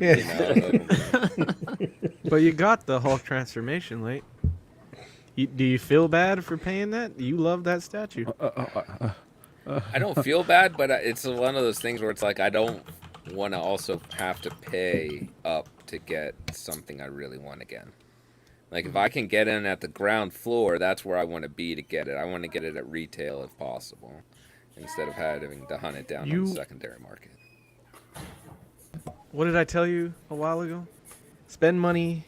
S10: But you got the Hulk transformation, late. Do you feel bad for paying that? You love that statue.
S11: I don't feel bad, but it's one of those things where it's like I don't want to also have to pay up to get something I really want again. Like if I can get in at the ground floor, that's where I want to be to get it. I want to get it at retail if possible, instead of having to hunt it down on the secondary market.
S10: What did I tell you a while ago? Spend money.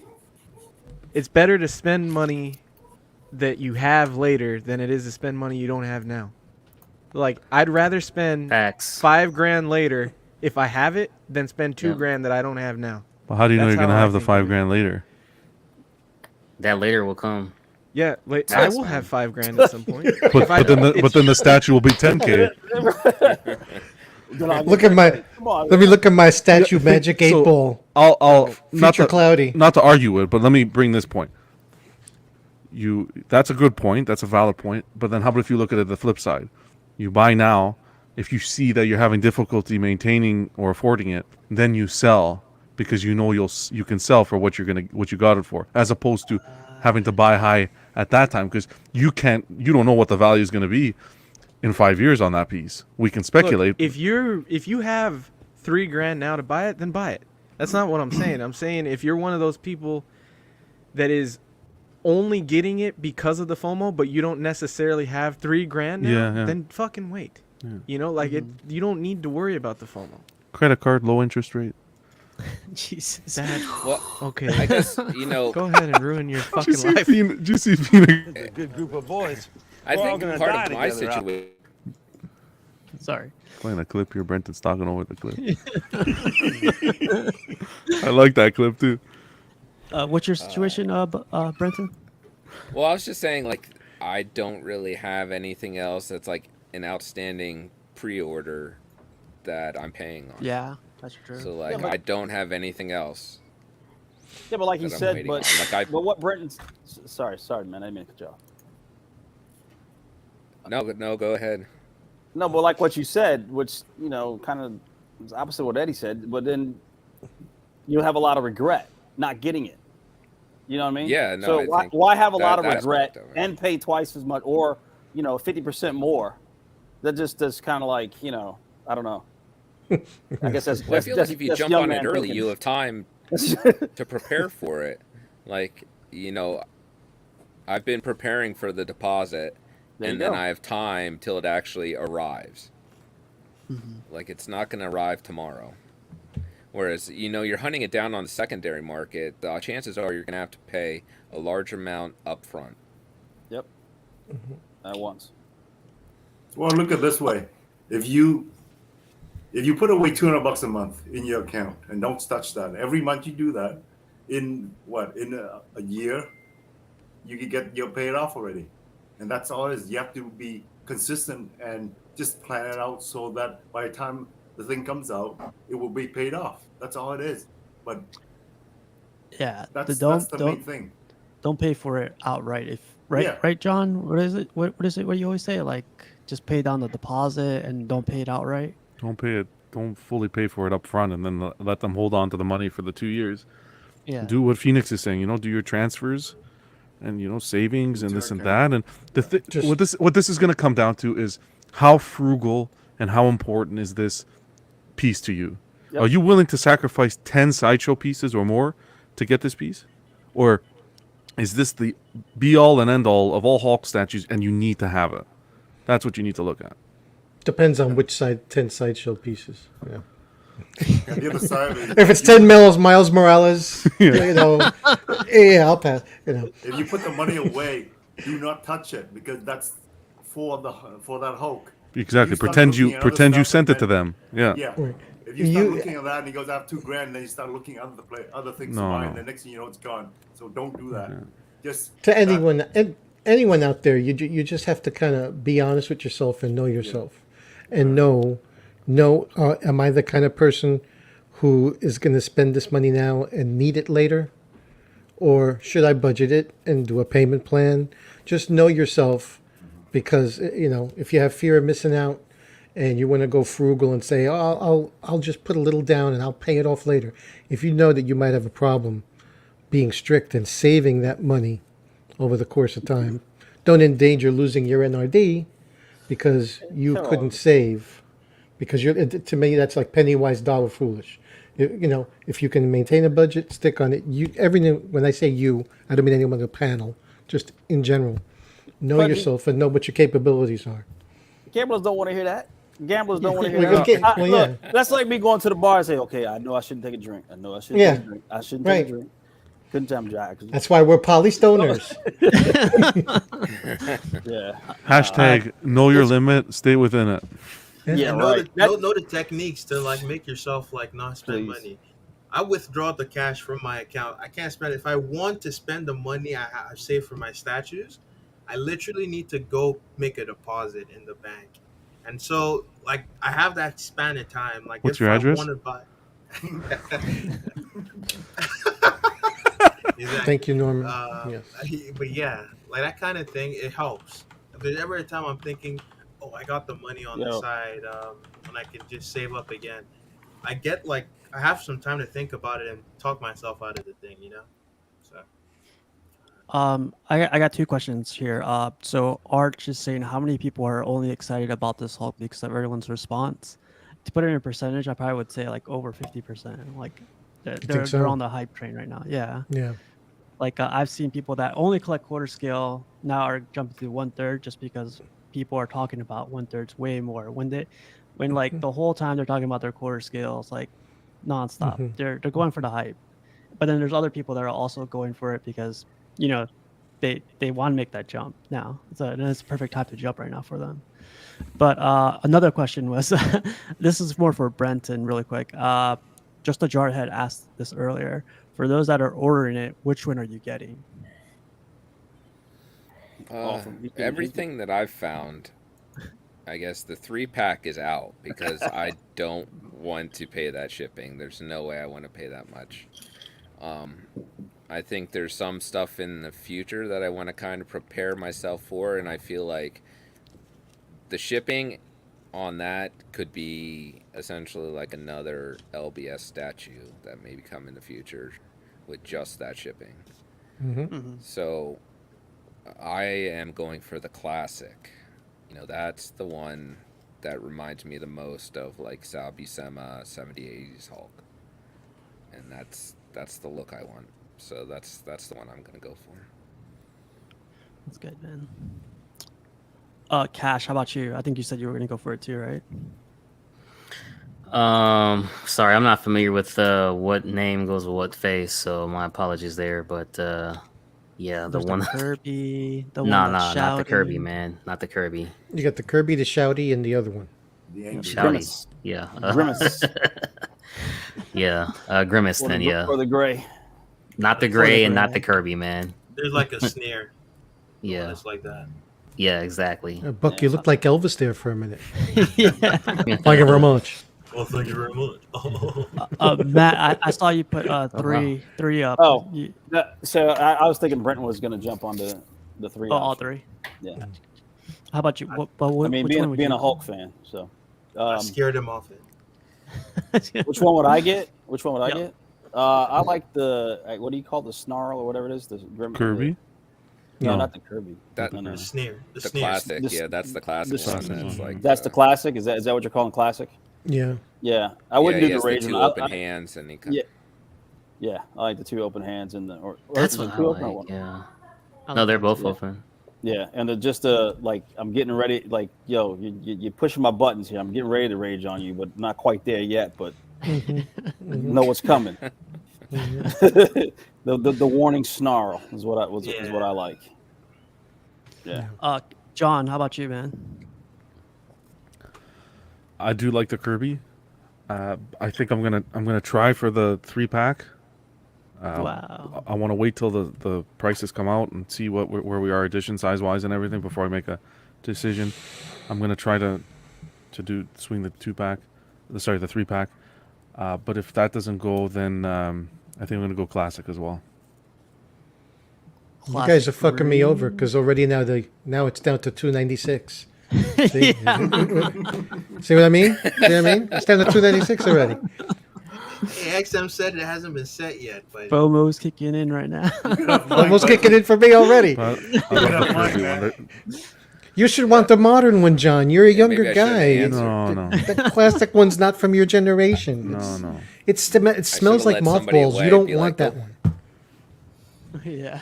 S10: It's better to spend money that you have later than it is to spend money you don't have now. Like, I'd rather spend $5,000 later if I have it than spend $2,000 that I don't have now.
S2: But how do you know you're gonna have the $5,000 later?
S6: That later will come.
S10: Yeah, I will have $5,000 at some point.
S2: But then the statue will be $10,000.
S9: Let me look at my statue magic 8 ball.
S2: I'll
S9: future cloudy.
S2: Not to argue it, but let me bring this point. That's a good point. That's a valid point. But then how about if you look at it the flip side? You buy now. If you see that you're having difficulty maintaining or affording it, then you sell because you know you can sell for what you got it for, as opposed to having to buy high at that time because you don't know what the value is going to be in 5 years on that piece. We can speculate.
S10: Look, if you have $3,000 now to buy it, then buy it. That's not what I'm saying. I'm saying if you're one of those people that is only getting it because of the FOMO, but you don't necessarily have $3,000 now, then fucking wait. Yeah. You know, like you don't need to worry about the FOMO.
S2: Credit card, low interest rate.
S1: Jesus.
S10: Okay.
S11: I guess,
S10: go ahead and ruin your fucking life.
S2: Did you see Phoenix?
S13: It's a good group of boys.
S11: I think
S13: gonna
S11: part
S13: die
S11: of my
S13: together,
S11: situation.
S1: Sorry.
S2: Playing a clip here, Brenton's talking over the clip. I like that clip too.
S1: What's your situation, Brenton?
S11: Well, I was just saying, like, I don't really have anything else that's like an outstanding pre-order that I'm paying on.
S1: Yeah, that's true.
S11: So like, I don't have anything else.
S4: Yeah, but like he said, but what Brenton's... Sorry, man, I didn't mean to cut you off.
S11: No, go ahead.
S4: No, but like what you said, which, you know, kind of is opposite of what Eddie said, but then you'll have a lot of regret not getting it. You know what I mean?
S11: Yeah, no,
S4: so why have a lot of regret and pay twice as much or, you know, 50% more? That just is kind of like, you know, I don't know. I guess that's...
S11: Well, I feel like if you jump on it early, you have time to prepare for it. Like, you know, I've been preparing for the deposit, and then I have time till it actually arrives. Like, it's not going to arrive tomorrow. Whereas, you know, you're hunting it down on the secondary market, the chances are you're going to have to pay a large amount up front.
S4: Yep. At once.
S5: Well, look at it this way. If you put away $200 a month in your account and don't touch that, every month you do that, in a year, you can get your paid off already. And that's all it is. You have to be consistent and just plan it out so that by the time the thing comes out, it will be paid off. That's all it is. But
S1: yeah,
S5: that's the main thing.
S1: Don't pay for it outright. Right, John? What is it? What is it? What you always say? Like, just pay down the deposit and don't pay it outright.
S2: Don't pay it. Don't fully pay for it up front, and then let them hold on to the money for the 2 years.
S1: Yeah.
S2: Do what Phoenix is saying. You know, do your transfers, and you know, savings and this and that. And what this is going to come down to is how frugal and how important is this piece to you? Yep. Are you willing to sacrifice 10 sideshow pieces or more to get this piece, or is this the be all and end all of all Hulk statues, and you need to have it? That's what you need to look at.
S9: Depends on which side, 10 sideshow pieces. Yeah.
S5: The other side
S9: if it's 10 Miles Morales, you know, yeah, I'll pass. You know,
S5: if you put the money away, do not touch it because that's for that Hulk.
S2: Exactly. Pretend you sent it to them. Yeah.
S5: Yeah. Right. If you start looking at that and he goes, I have $2,000, then you start looking at other things to buy, and the next thing you know, it's gone. So don't do that. Just
S9: to anyone out there, you just have to kind of be honest with yourself and know yourself, and know, am I the kind of person who is going to spend this money now and need it later, or should I budget it and do a payment plan? Just know yourself, because you know if you have fear of missing out, and you want to go frugal and say, oh, I'll just put a little down and I'll pay it off later. If you know that you might have a problem being strict and saving that money over the course of time, don't endanger losing your NRD because you couldn't save. Because to me, that's like penny wise, dollar foolish. if you can maintain a budget, stick on it. When I say you, I don't mean anyone on the panel, just in general. Know
S4: But
S9: yourself and know what your capabilities are.
S4: Gamblers don't want to hear that. Gamblers don't want to hear
S9: Well,
S4: that.
S9: okay, well, yeah.
S4: Look, that's like me going to the bar and say, okay, I know I shouldn't take a drink. I know I shouldn't
S9: Yeah.
S4: take a drink. I shouldn't
S9: Right.
S4: take a drink. Couldn't tell him Jack.
S9: That's why we're polystoners.
S4: Yeah.
S2: Hashtag know your limit, stay within it.
S4: Yeah,
S3: And know
S4: right.
S3: know the techniques to like make yourself like not spend
S4: Please.
S3: money. I withdraw the cash from my account. I can't spend it. If I want to spend the money I saved for my statues, I literally need to go make a deposit in the bank. And so, like, I have that span of time. Like,
S2: What's
S3: if
S2: your address?
S3: I want to buy. Exactly.
S9: Thank you, Norman.
S3: Uh,
S9: Yes.
S3: But yeah, like that kind of thing, it helps. If there's ever a time I'm thinking, oh, I got the money on the
S4: Yo.
S3: side, and I can just save up again, I have some time to think about it and talk myself out of the thing, So
S1: I got two questions here. So Arch is saying how many people are only excited about this Hulk because of everyone's response. To put it in a percentage, I probably would say like over 50%. Like they're
S9: so?
S1: on the hype train right now. Yeah.
S9: Yeah.
S1: Like I've seen people that only collect quarter scale now are jumping to 1/3 just because people are talking about 1/3 way more. When like the whole time they're talking about their quarter scales like nonstop.
S9: Mhm.
S1: They're going for the hype. But then there's other people that are also going for it because they want to make that jump now. And it's a perfect time to jump right now for them. But another question was, this is more for Brenton, really quick. Just a Jarhead asked this earlier. For those that are ordering it, which one are you getting?
S11: Everything that I've found, I guess the 3-pack is out because I don't want to pay that shipping. There's no way I want to pay that much. I think there's some stuff in the future that I want to kind of prepare myself for, and I feel like the shipping on that could be essentially like another LBS statue that may come in the future with just that shipping. So I am going for the classic. That's the one that reminds me the most of like Sal Buscema 70s Hulk, and that's the look I want. So that's the one I'm gonna go for.
S1: That's good, man. Cash, how about you? I think you said you were gonna go for it too, right?
S6: Sorry, I'm not familiar with what name goes with what face, so my apologies there. But yeah,
S1: There's
S6: the one.
S1: Kirby. The one
S6: Nah,
S1: that's
S6: not the Kirby,
S1: shouting.
S6: man. Not the Kirby.
S9: You got the Kirby, the Shouty, and the other one.
S5: The angry
S6: Shouty.
S4: Grimace.
S6: Yeah.
S4: Grimace.
S6: Yeah. Grimace. Then yeah.
S4: Or the gray.
S6: Not the gray and not the Kirby, man.
S3: there's like a snare.
S6: Yeah.
S3: It's like that.
S6: Yeah. Exactly.
S9: Buck, you looked like Elvis there for a minute.
S1: Yeah.
S9: Thank you very much.
S3: Well, thank you very much.
S1: Matt, I saw you put three up.
S4: Oh,
S1: You-
S4: so I was thinking Brenton was going to jump onto the 3.
S1: all
S4: option.
S1: 3.
S4: Yeah.
S1: How about you? Which one would
S4: being
S1: you
S4: a Hulk fan, so
S3: I scared him off it.
S4: which one would I get? Which one would I
S1: Yeah.
S4: get? I like the what do you call the snarl or whatever it is? The
S2: Kirby?
S4: No,
S2: No.
S4: not the Kirby.
S11: That-
S4: no, no.
S3: The snare. The
S11: The
S3: snare.
S11: classic,
S4: This-
S11: yeah, that's the classic
S4: this-
S11: one. That's like
S4: That's the classic. Is that what you're calling classic?
S9: Yeah.
S4: Yeah, I wouldn't
S11: he
S4: do
S11: has
S4: the rage
S11: two
S4: one.
S11: open hands, and he
S4: Yeah. Yeah, I like the 2 open hands and or
S6: That's
S4: is it
S6: what I
S4: 2 open or
S6: like.
S4: one?
S6: Yeah.
S1: I
S6: No,
S1: like
S6: they're
S1: that
S6: both
S1: too.
S6: open.
S4: Yeah, and like I'm getting ready. Like, yo, you're pushing my buttons here. I'm getting ready to rage on you, but not quite there yet. But know what's coming. the warning snarl is what I like. Yeah.
S1: John, how about you, man?
S2: I do like the Kirby. I think I'm gonna try for the 3-pack.
S1: Wow.
S2: I want to wait till the prices come out and see where we are edition size wise and everything before I make a decision. I'm gonna try to swing the 2-pack, the 3-pack. But if that doesn't go, then I think I'm gonna go classic as well.
S9: You guys are fucking me over because already now it's down to $296. See? See what I mean? See what I mean? It's down to $296 already.
S3: Hey, XM said it hasn't been set yet, but
S1: FOMO's kicking in right now.
S9: Almost kicking in for me already.
S2: But I love the Kirby one.
S9: You should want the modern one, John. You're a younger
S11: maybe I shouldn't
S9: guy.
S11: answer.
S2: No.
S9: That plastic one's not from your generation.
S2: No.
S9: It smells like
S11: let somebody
S9: mothballs.
S11: away,
S9: You don't
S11: be
S9: want
S11: like,
S9: that one.
S1: Yeah.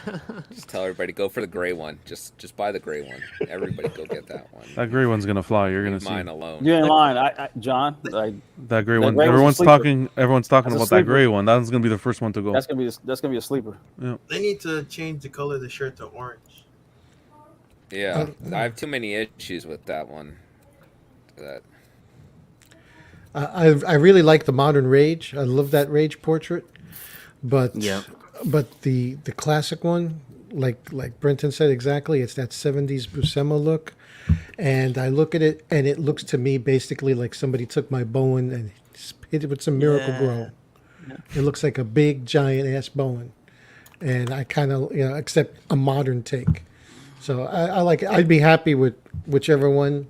S11: Just tell everybody go for the gray one. Just buy the gray one. Everybody go get that one.
S2: That gray one's gonna fly. You're gonna
S11: Leave
S2: see.
S11: mine alone.
S4: You ain't lying, John.
S2: That gray one.
S4: gray one's a
S2: Everyone's
S4: sleeper.
S2: talking. Everyone's talking
S4: That's a
S2: about that
S4: sleeper.
S2: gray one. That's gonna be the first one to go.
S4: That's gonna be a sleeper.
S2: Yeah.
S3: They need to change the color of the shirt to orange.
S11: Yeah, I have too many issues with that one. That
S9: I really like the modern Rage. I love that Rage portrait, but the classic one, like Brenton said exactly, it's that 70s Buscema look, and I look at it and it looks to me basically like somebody took my Bowen and hit it with some Miracle Grow.
S1: Yeah.
S9: It looks like a big giant ass Bowen, and I kind of accept a modern take. So I like it. I'd be happy with whichever one,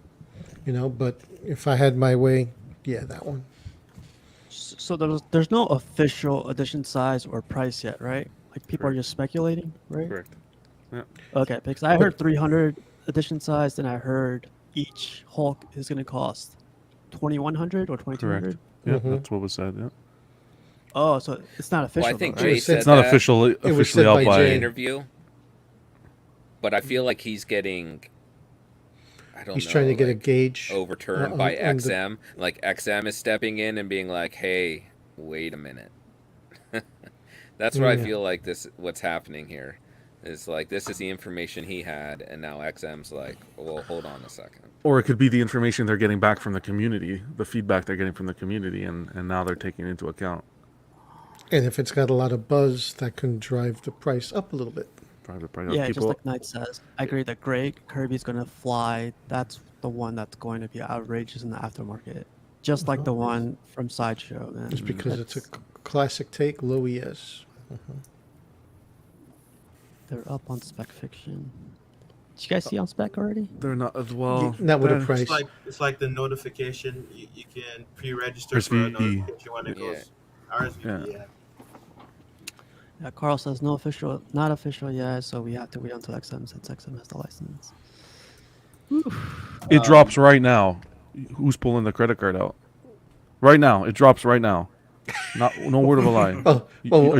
S9: but if I had my way, yeah, that one.
S1: So there's no official edition size or price yet, right? Like people are just speculating, right?
S2: Correct. Yeah.
S1: Okay, because I heard 300 edition size, then I heard each Hulk is going to cost 2,100 or 2,200.
S2: Correct. Yeah, that's what was said. Yeah.
S1: Oh, so it's not official.
S11: Well, I think
S1: though, right?
S11: Jay said
S2: It's not
S11: that
S2: officially
S9: said
S2: out
S9: by
S2: by.
S9: Jay.
S11: interview, but I feel like he's getting. I don't
S9: He's
S11: know,
S9: trying to get a
S11: like,
S9: gauge
S11: overturned
S9: on-
S11: by
S9: on the-
S11: XM. Like XM is stepping in and being like, "Hey, wait a minute." That's what I feel like what's happening here is like this is the information he had, and now XM's like, "Well, hold on a second."
S2: Or it could be the information they're getting back from the community, the feedback they're getting from the community, and now they're taking it into account.
S9: And if it's got a lot of buzz, that can drive the price up a little bit.
S1: Yeah, just like Knight says. I agree that Greg Kirby's going to fly. That's the one that's going to be outrageous in the aftermarket. Just like the one from Sideshow, man.
S9: Just because it's a classic take, low ES.
S1: They're up on Spec Fiction. Did you guys see on Spec already?
S2: They're not as well.
S9: Not with a
S2: they're-
S9: price.
S3: It's like the notification. You can pre-register
S2: There's
S3: for a
S2: VE.
S3: notification when it goes. RSVP, yeah.
S1: Yeah, Carl says not official yet, so we have to wait until XM since XM has the license.
S2: It drops right now. Who's pulling the credit card out? Right now, it drops right now. No word of a lie. Are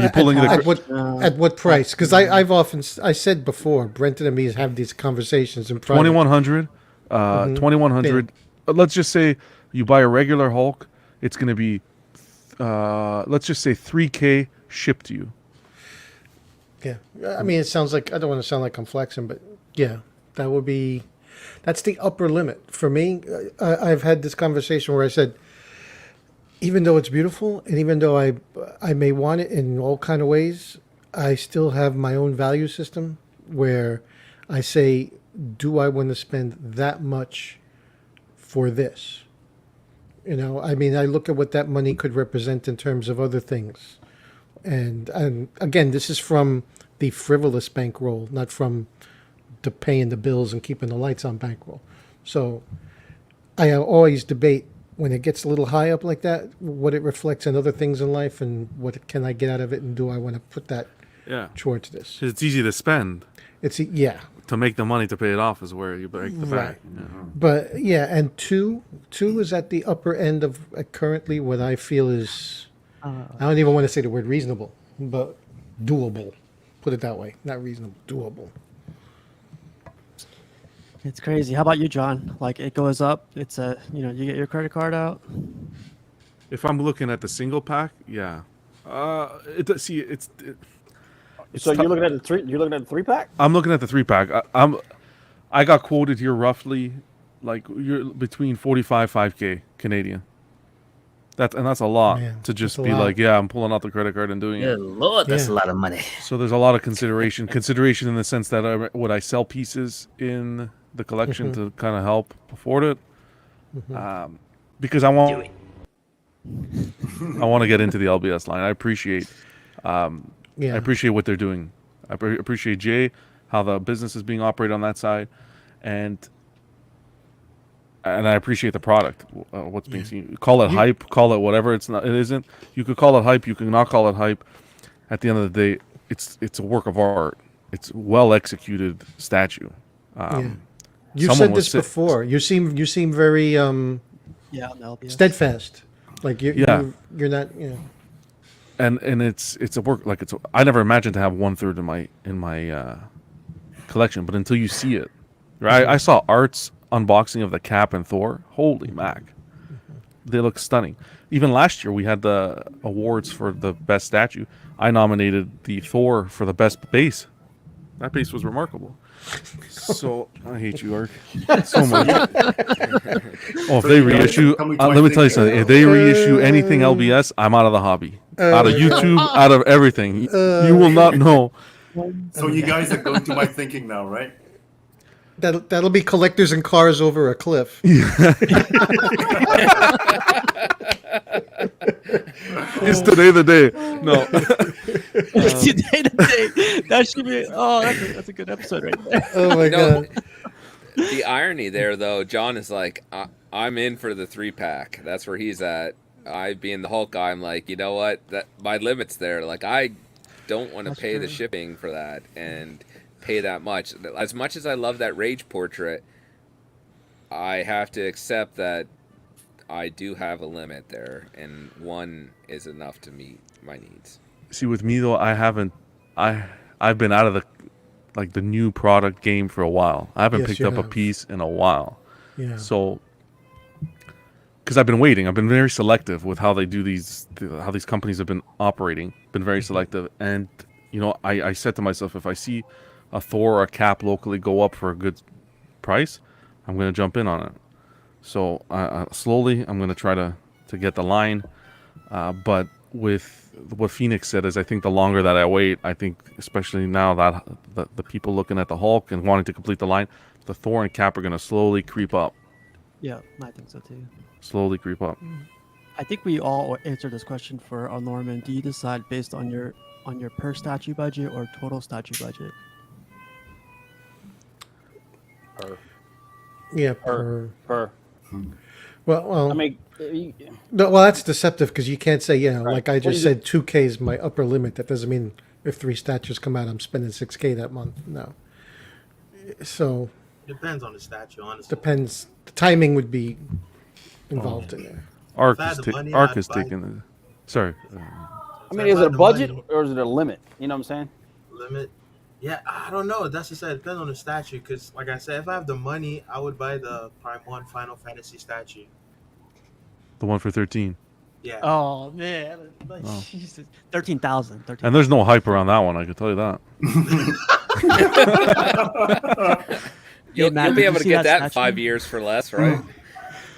S2: you pulling the?
S9: At what price? Because I said before, Brenton and me have these conversations in private.
S2: 2,100. 2,100. Let's just say you buy a regular Hulk. It's going to be, let's just say 3K shipped to you.
S9: Yeah, I mean, it sounds like I don't want to sound like I'm flexing, but yeah, that's the upper limit for me. I've had this conversation where I said, even though it's beautiful and even though I may want it in all kind of ways, I still have my own value system where I say, do I want to spend that much for this? I mean, I look at what that money could represent in terms of other things. And again, this is from the frivolous bankroll, not from the paying the bills and keeping the lights on bankroll. So I always debate when it gets a little high up like that, what it reflects on other things in life and what can I get out of it, and do I want to put that towards this?
S2: It's easy to spend.
S9: To
S2: make the money to pay it off is where you break the bank.
S9: But yeah, and two is at the upper end of currently what I feel is, I don't even want to say the word reasonable, but doable. Put it that way. Not reasonable, doable.
S1: It's crazy. How about you, John? Like it goes up. It's you get your credit card out.
S2: If I'm looking at the single pack, yeah.
S4: So you're looking at the three? You're looking at the 3-pack?
S2: I'm looking at the 3-pack. I got quoted here roughly, like you're between 5K Canadian. That's a lot to just be like, yeah, I'm pulling out the credit card and doing it.
S6: Good Lord, that's a lot of money.
S2: So there's a lot of consideration. Consideration in the sense that would I sell pieces in the collection to kind of help afford it? Because I want to get into the LBS line. I appreciate what they're doing. I appreciate Jay, how the business is being operated on that side, and I appreciate the product. What's being seen. Call it hype. Call it whatever. It's not. It isn't. You could call it hype. You can not call it hype. At the end of the day, it's a work of art. It's well executed statue.
S9: You
S2: someone
S9: said
S2: was
S9: this
S2: sit-
S9: before. You seem very
S1: Yeah, on the LBS.
S9: steadfast. Like
S2: Yeah.
S9: you're not. Yeah.
S2: and it's a work like it's. I never imagined to have 1/3 in my collection, but until you see it, right? I saw Art's unboxing of the Cap and Thor. Holy mac, they look stunning. Even last year, we had the awards for the best statue. I nominated the Thor for the best base. That base was remarkable. So I hate you, Art, so much. Oh, if they reissue, let me tell you something. If they reissue anything LBS, I'm out of the hobby, out of YouTube, out of everything. You will not know.
S5: So you guys are going to my thinking now, right?
S9: That'll be collectors and cars over a cliff.
S2: Is today the day? No.
S1: Today the day. That should be. Oh, that's a good episode right there.
S9: Oh my god.
S11: The irony there, though, John is like, I'm in for the 3-pack. That's where he's at. I, being the Hulk guy, I'm like, you know what? That my limit's there. Like, I don't want to pay the shipping for that and pay that much. As much as I love that Rage portrait, I have to accept that I do have a limit there, and one is enough to meet my needs.
S2: See, with me though, I've been out of the new product game for a while. I haven't
S9: Yes,
S2: picked
S9: you
S2: up a
S9: have.
S2: piece in a while.
S9: Yeah.
S2: So, because I've been waiting, I've been very selective with how they do how these companies have been operating. Been very selective, and I said to myself, if I see a Thor or a Cap locally go up for a good price, I'm going to jump in on it. So slowly, I'm going to try to get the line. But with what Phoenix said is, I think the longer that I wait, I think especially now that the people looking at the Hulk and wanting to complete the line, the Thor and Cap are going to slowly creep up.
S1: Yeah, I think so too.
S2: Slowly creep up.
S1: I think we all answered this question for Norman. Do you decide based on your per statue budget or total statue budget?
S9: Yeah.
S4: Per.
S9: Well.
S4: I mean,
S9: No, well, that's deceptive because you can't say,
S4: Right.
S9: like I
S4: What
S9: just
S4: do you
S9: said, 2K is my upper limit. That doesn't mean if 3 statues come out, I'm spending 6K that month. No. So
S3: Depends on the statue, honestly.
S9: depends. The timing would be involved in there.
S2: Arc
S3: If I had
S2: is
S3: the money,
S2: Arc
S3: I'd
S2: is
S3: buy-
S2: taking the. Sorry.
S4: I mean, is it a budget or is it a limit? You know what I'm saying?
S3: Limit? Yeah, I don't know. That's just it depends on the statue. Because, like I said, if I have the money, I would buy the Prime 1 Final Fantasy statue.
S2: The one for 13.
S3: Yeah.
S1: Oh man,
S2: Oh.
S1: Jesus, 13,000.
S2: And there's no hype around that one, I can tell you that.
S11: You'll
S1: Matt,
S11: be
S1: did you
S11: able to
S1: see
S11: get that in
S1: statue?
S11: 5 years for less, right?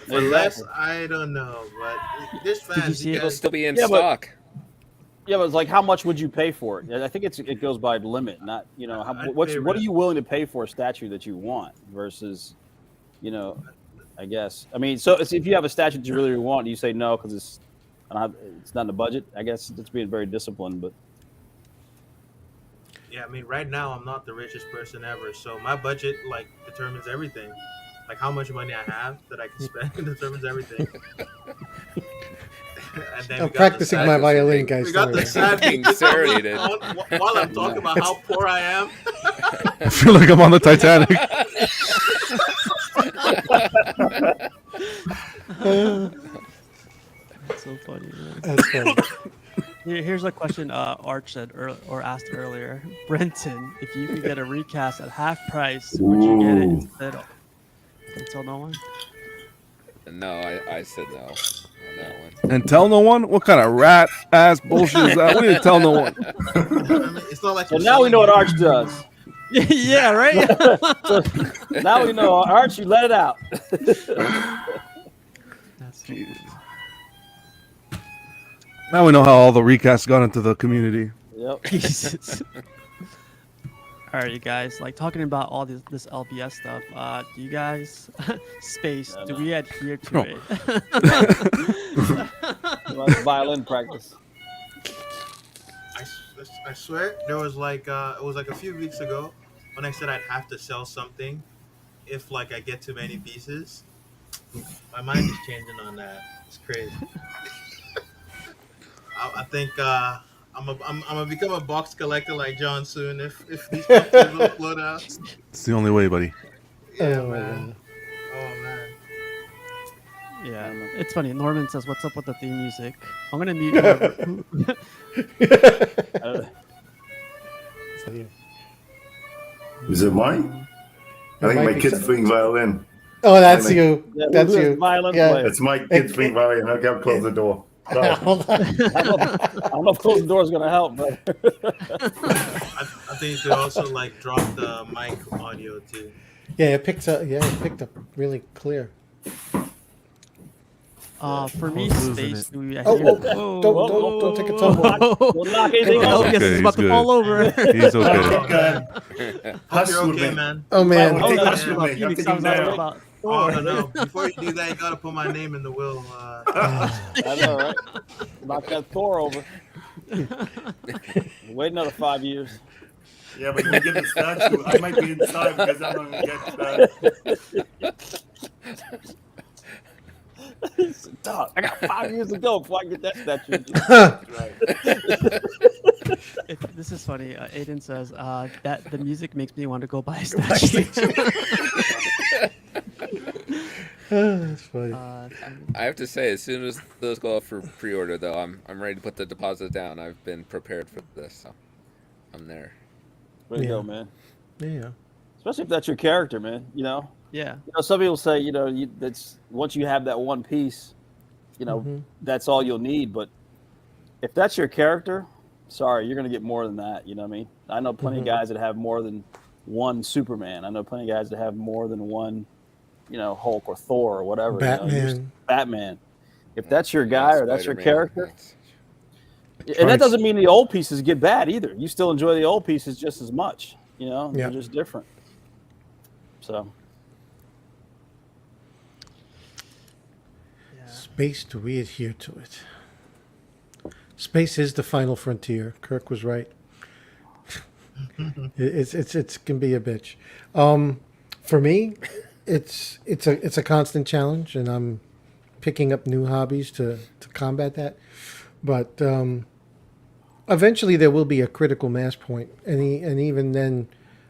S3: For less, I don't know. But there's fans.
S1: see it?
S11: It'll still be in
S4: Yeah, but-
S11: stock.
S4: Yeah, but it's like, how much would you pay for it? I think it goes by limit, not how,
S3: I'd
S4: what
S3: pay
S4: are
S3: around-
S4: you willing to pay for a statue that you want versus, I guess. I mean, so if you have a statue that you really want, do you say no because it's not in the budget? I guess it's being very disciplined, but
S3: Yeah, I mean, right now I'm not the richest person ever, so my budget determines everything. Like how much money I have that I can spend determines everything. And then
S9: I'm
S3: we got the
S9: practicing
S3: sad-
S9: my violin, guys.
S3: We got the
S9: sorry.
S3: sad
S11: Being
S3: thing
S11: serenaded.
S3: while I'm talking about how poor I am.
S2: I feel like I'm on the Titanic.
S1: That's so funny, man.
S9: That's funny.
S1: Here's a question Arch said or asked earlier. Brenton, if you could get a recast at half price, would you get it instead of until no one?
S11: No, I said no on that one.
S2: And tell no one? What kind of rat ass bullshit is that? We didn't tell no one.
S3: I mean, it's not like
S4: so
S3: you're
S4: now we
S3: selling
S4: know what
S3: it.
S4: Arch does.
S1: Yeah, right.
S4: So now we know Arch. You let it out.
S1: That's
S2: Now we know how all the recasts got into the community.
S4: Yep.
S1: Jesus. All right, you guys. Like talking about all this LBS stuff. Do you guys space? Do we adhere to
S2: No.
S1: it?
S4: Violin practice.
S3: I swear there was it was a few weeks ago when I said I'd have to sell something if I get too many pieces. My mind is changing on that. It's crazy. I think I'm gonna become a box collector like John soon if these companies will slow down.
S2: It's the only way, buddy.
S3: Yeah,
S9: Oh,
S3: man. Oh man.
S1: Yeah,
S4: don't know.
S1: it's funny. Norman says, "What's up with the theme music?" I'm gonna mute whoever.
S4: Uh,
S5: Is it mine? I
S9: It
S5: think
S9: might
S5: my
S9: be
S5: kid's
S9: some-
S5: playing violin.
S9: Oh, that's
S5: Mike.
S9: you.
S4: yeah,
S9: That's
S4: who has
S9: you.
S4: the violin
S9: Yeah.
S4: player?
S5: It's my kid's playing violin. I gotta close the door. Sorry.
S9: Hold on.
S4: I don't know if closing the door is going to help, brother.
S3: I think you could also like drop the mic audio too.
S9: Yeah, it picked up. Yeah, it picked up really clear.
S1: For me,
S2: was losing
S1: space.
S2: it.
S1: Do we, I
S9: Oh,
S1: hear,
S9: oh, don't take a tumble.
S4: Don't knock anything
S1: Oh,
S4: over.
S1: yes,
S2: Okay,
S1: it's about
S2: he's
S1: to fall over.
S2: He's okay.
S3: Oh, man. Hope
S5: Hush
S3: you're
S5: with
S3: okay,
S5: me.
S3: man.
S9: Oh man.
S4: Might
S3: Oh,
S4: wanna-
S3: no,
S5: Hush with
S3: man.
S5: me. I'm
S1: Phoenix, I
S5: thinking
S1: was asking
S5: now.
S1: about
S3: Oh
S1: Thor.
S3: no! Before you do that, you gotta put my name in the will.
S4: I know, right? Knock that Thor over. Wait another 5 years.
S5: Yeah, but when you get the statue, I might be inside because I'm gonna get
S4: Dog, I got 5 years to go before I get that statue.
S1: This is funny. Aiden says that the music makes me want to go buy a statue.
S9: That's funny.
S11: I have to say, as soon as those go up for pre-order, though, I'm ready to put the deposit down. I've been prepared for this, so I'm there.
S4: Way to
S9: Yeah.
S4: go, man.
S9: Yeah.
S4: Especially if that's your character, man.
S1: Yeah.
S4: Some people say, that's once you have that one piece, that's all you'll need. But if that's your character, sorry, you're going to get more than that. You know what I mean? I know plenty of guys that have more than one Superman. I know plenty of guys that have more than one, Hulk or Thor or whatever.
S9: Batman.
S4: Batman. If that's your guy or that's your
S11: Spider-Man.
S4: character, and that doesn't mean the old pieces get bad either. You still enjoy the old pieces just as much.
S9: Yeah.
S4: They're just different. So.
S9: Space, do we adhere to it? Space is the final frontier. Kirk was right. It's can be a bitch. For me, it's a constant challenge, and I'm picking up new hobbies to combat that. But eventually, there will be a critical mass point, and even then,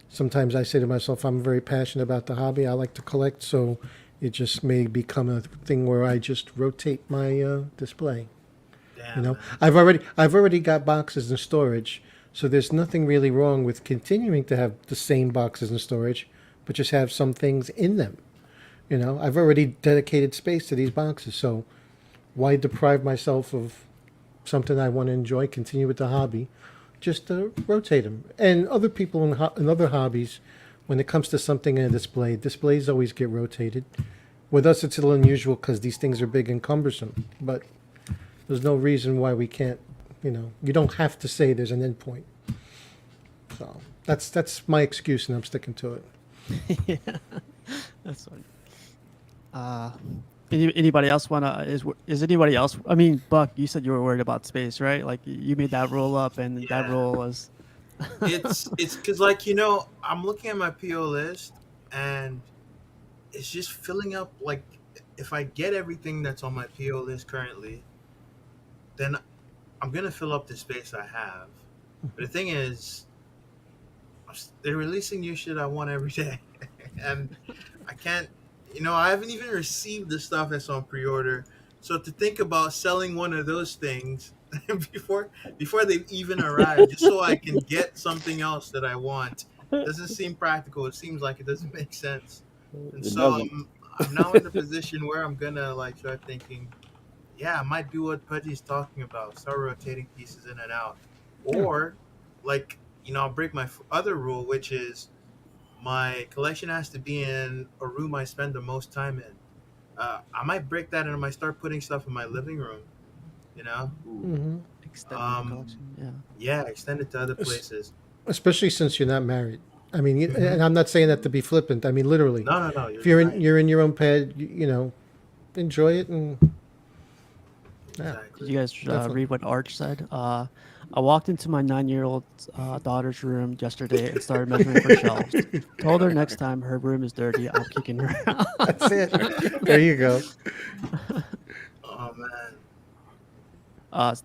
S9: sometimes I say to myself, I'm very passionate about the hobby. I like to collect, so it just may become a thing where I just rotate my display.
S3: Damn, man.
S9: I've already got boxes in storage, so there's nothing really wrong with continuing to have the same boxes in storage, but just have some things in them. I've already dedicated space to these boxes, so why deprive myself of something I want to enjoy, continue with the hobby, just to rotate them. And other people in other hobbies, when it comes to something in a display, displays always get rotated. With us, it's a little unusual because these things are big and cumbersome, but there's no reason why we can't, you don't have to say there's an end point. So that's my excuse, and I'm sticking to it.
S1: Yeah, that's fine. Anybody else wanna? Is anybody else? I mean, Buck, you said you were worried about space, right? Like you made that roll up, and that roll was.
S3: It's because I'm looking at my PO list and it's just filling up. Like if I get everything that's on my PO list currently, then I'm gonna fill up the space I have. But the thing is, they're releasing new shit I want every day, and I can't. I haven't even received the stuff that's on pre-order. So to think about selling one of those things before they even arrive, just so I can get something else that I want, doesn't seem practical. It seems like it doesn't make sense. And
S4: It
S3: so
S4: doesn't.
S3: I'm now in the position where I'm gonna start thinking, yeah, I might do what Pudgy's talking about, start rotating pieces in and out, or I'll break my other rule, which is my collection has to be in a room I spend the most time in. I might break that and I might start putting stuff in my living room.
S9: Mm-hmm.
S1: Extended the collection, yeah.
S3: Yeah, extend it to other places.
S9: Especially since you're not married. I mean, and I'm not saying that to be flippant. I mean, literally.
S3: No.
S9: If you're in your own pad, enjoy it and. Yeah.
S3: Exactly.
S1: Did you guys
S9: Definitely.
S1: read what Arch said? I walked into my 9-year-old daughter's room yesterday and started measuring for shelves. Told her next time her room is dirty, I'm kicking her out.
S9: That's it. There you go.
S3: Oh man.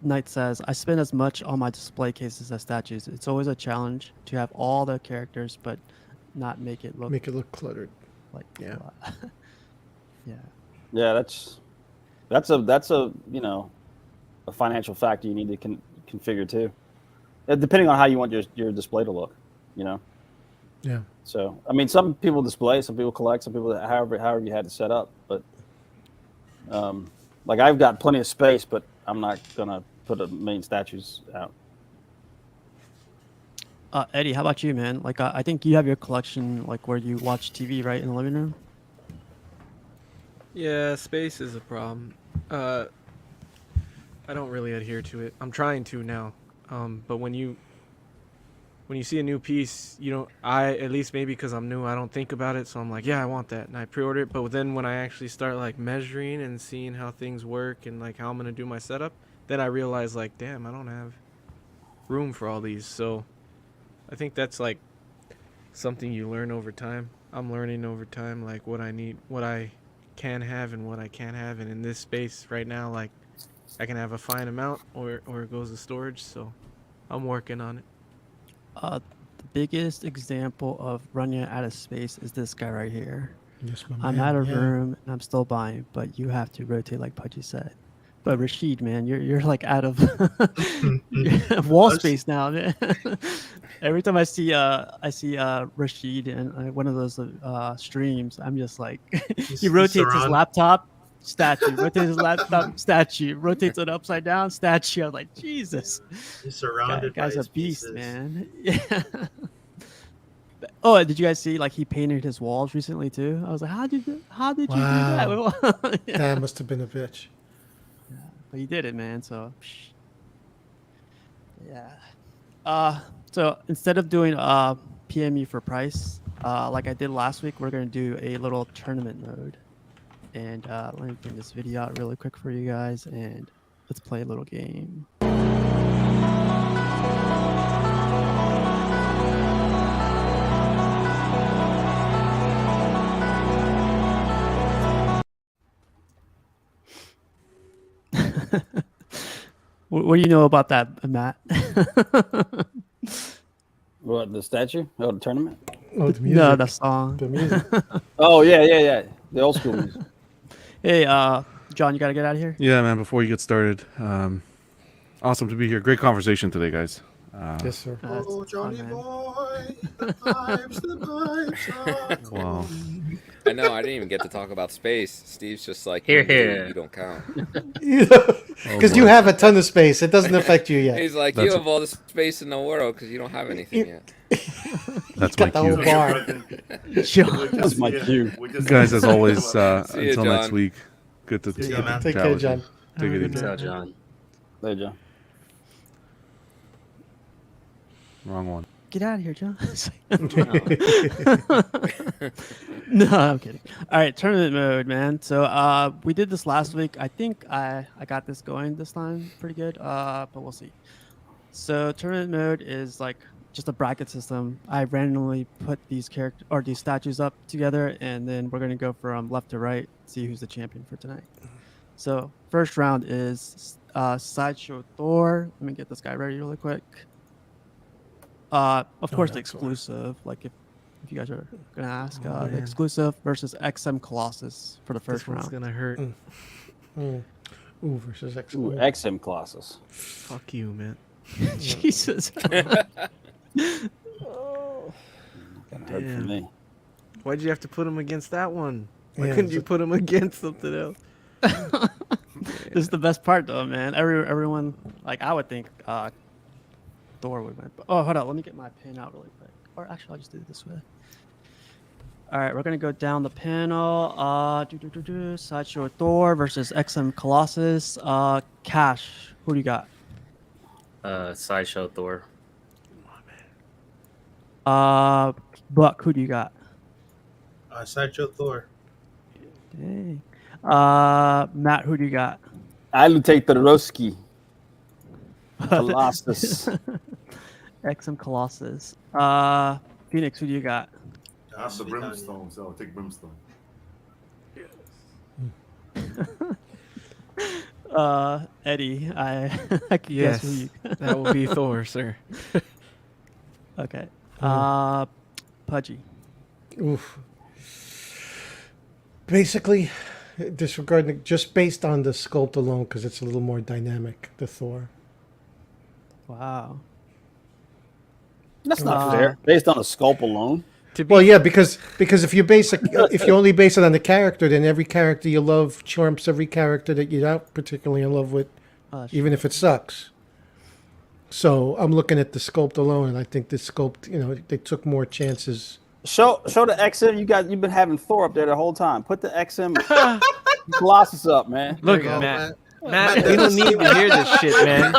S1: Knight says, I spend as much on my display cases as statues. It's always a challenge to have all the characters, but not make it look.
S9: Make it look cluttered.
S1: Like,
S9: Yeah.
S1: yeah.
S4: Yeah, that's a a financial factor you need to configure too, depending on how you want your display to look.
S9: Yeah.
S4: So I mean, some people display, some people collect, some people however you had it set up. But like I've got plenty of space, but I'm not gonna put the main statues out.
S1: Eddie, how about you, man? Like, I think you have your collection, like where you watch TV, right, in the living room.
S10: Yeah, space is a problem. I don't really adhere to it. I'm trying to now. But when you see a new piece, at least maybe because I'm new, I don't think about it. So I'm like, yeah, I want that. And I pre-order it. But then when I actually start like measuring and seeing how things work and like how I'm going to do my setup, then I realize like, damn, I don't have room for all these. So I think that's like something you learn over time. I'm learning over time, like what I need, what I can have and what I can't have. And in this space right now, like I can have a fine amount or it goes to storage. So I'm working on it.
S1: The biggest example of running out of space is this guy right here.
S9: Yes, my
S1: I'm
S9: man,
S1: out of
S9: yeah.
S1: room and I'm still buying, but you have to rotate like Pudgy said. But Rashid, man, you're like out of wall space now, man. Every time I see Rashid in one of those streams, I'm just like, he rotates his laptop statue, rotates his laptop statue, rotates it upside down statue. I was like, Jesus,
S3: He's surrounded by
S1: guy's a
S3: his
S1: beast,
S3: pieces.
S1: man. Yeah. Oh, did you guys see like he painted his walls recently too? I was like, how did you do that? Yeah.
S9: That must have been a bitch.
S1: But he did it, man. So, yeah. So instead of doing PME for price, like I did last week, we're gonna do a little tournament mode. And let me bring this video out really quick for you guys, and let's play a little game. What do you know about that, Matt?
S4: What, the statue? Oh, the tournament?
S9: Oh, the music.
S1: No, the song.
S9: The music.
S4: Oh yeah. The old school music.
S1: Hey, John, you gotta get out of here.
S2: Yeah, man. Before you get started, awesome to be here. Great conversation today, guys.
S9: Yes, sir.
S3: Oh, Johnny
S1: fun,
S3: boy, the pipes are
S2: Wow.
S11: I know. I didn't even get to talk about space. Steve's just like,
S6: Here,
S11: "You
S6: here.
S11: don't count."
S9: Because you have a ton of space. It doesn't affect you yet.
S11: He's like, you have all the space in the world because you don't have anything yet.
S2: That's
S9: Got
S2: my
S9: the whole
S2: cue.
S9: bar.
S4: That's my cue.
S2: Guys, as always,
S11: See ya,
S2: until next
S11: John.
S2: week, good to
S3: See ya, man.
S9: Take
S2: chat
S9: care,
S2: with you.
S9: John.
S2: Take it easy.
S6: So, John.
S4: There, John.
S2: Wrong one.
S1: Get out of here, John. No, I'm kidding. All right, tournament mode, man. So we did this last week. I think I got this going this time pretty good, but we'll see. So tournament mode is like just a bracket system. I randomly put these these statues up together, and then we're gonna go from left to right, see who's the champion for tonight. So first round is Sideshow Thor. Let me get this guy ready really quick. Of course, the
S9: that's
S1: exclusive. Like if you guys are gonna ask, the exclusive versus XM Colossus for the first
S10: This one's
S1: round.
S10: gonna hurt.
S9: Ooh, versus X.
S4: Ooh, XM Colossus.
S10: Fuck you, man.
S1: Jesus.
S4: That hurt for
S10: Damn.
S4: me.
S10: Why'd you have to put him against that one? Why
S9: Yeah,
S10: couldn't you put him against something else?
S1: This is the best part, though, man. Everyone, like I would think, Thor would win. Oh, hold on. Let me get my pin out really quick. Or actually, I'll just do it this way. All right, we're gonna go down the panel. Sideshow Thor versus XM Colossus. Cash, who do you got?
S6: Sideshow Thor.
S1: Buck, who do you got?
S3: Sideshow Thor.
S1: Dang. Matt, who do you got?
S4: I will take the Roski. Colossus.
S1: XM Colossus. Phoenix, who do you got?
S5: I have the brimstone, so I'll take brimstone.
S1: Eddie, I can guess who
S10: Yes,
S1: you.
S10: that will be Thor, sir.
S1: Okay. Pudgy.
S9: Oof. Basically, disregarding just based on the sculpt alone, because it's a little more dynamic. The Thor.
S1: Wow.
S4: That's not fair. Based on a sculpt alone.
S9: Well, yeah, because if you if you only base it on the character, then every character you love trumps every character that you're not particularly in love with, even if it sucks. So I'm looking at the sculpt alone, and I think the sculpt, they took more chances.
S4: Show the XM. You've been having Thor up there the whole time. Put the XM Colossus up, man.
S10: Look at Matt. Matt, we don't need to hear this shit, man.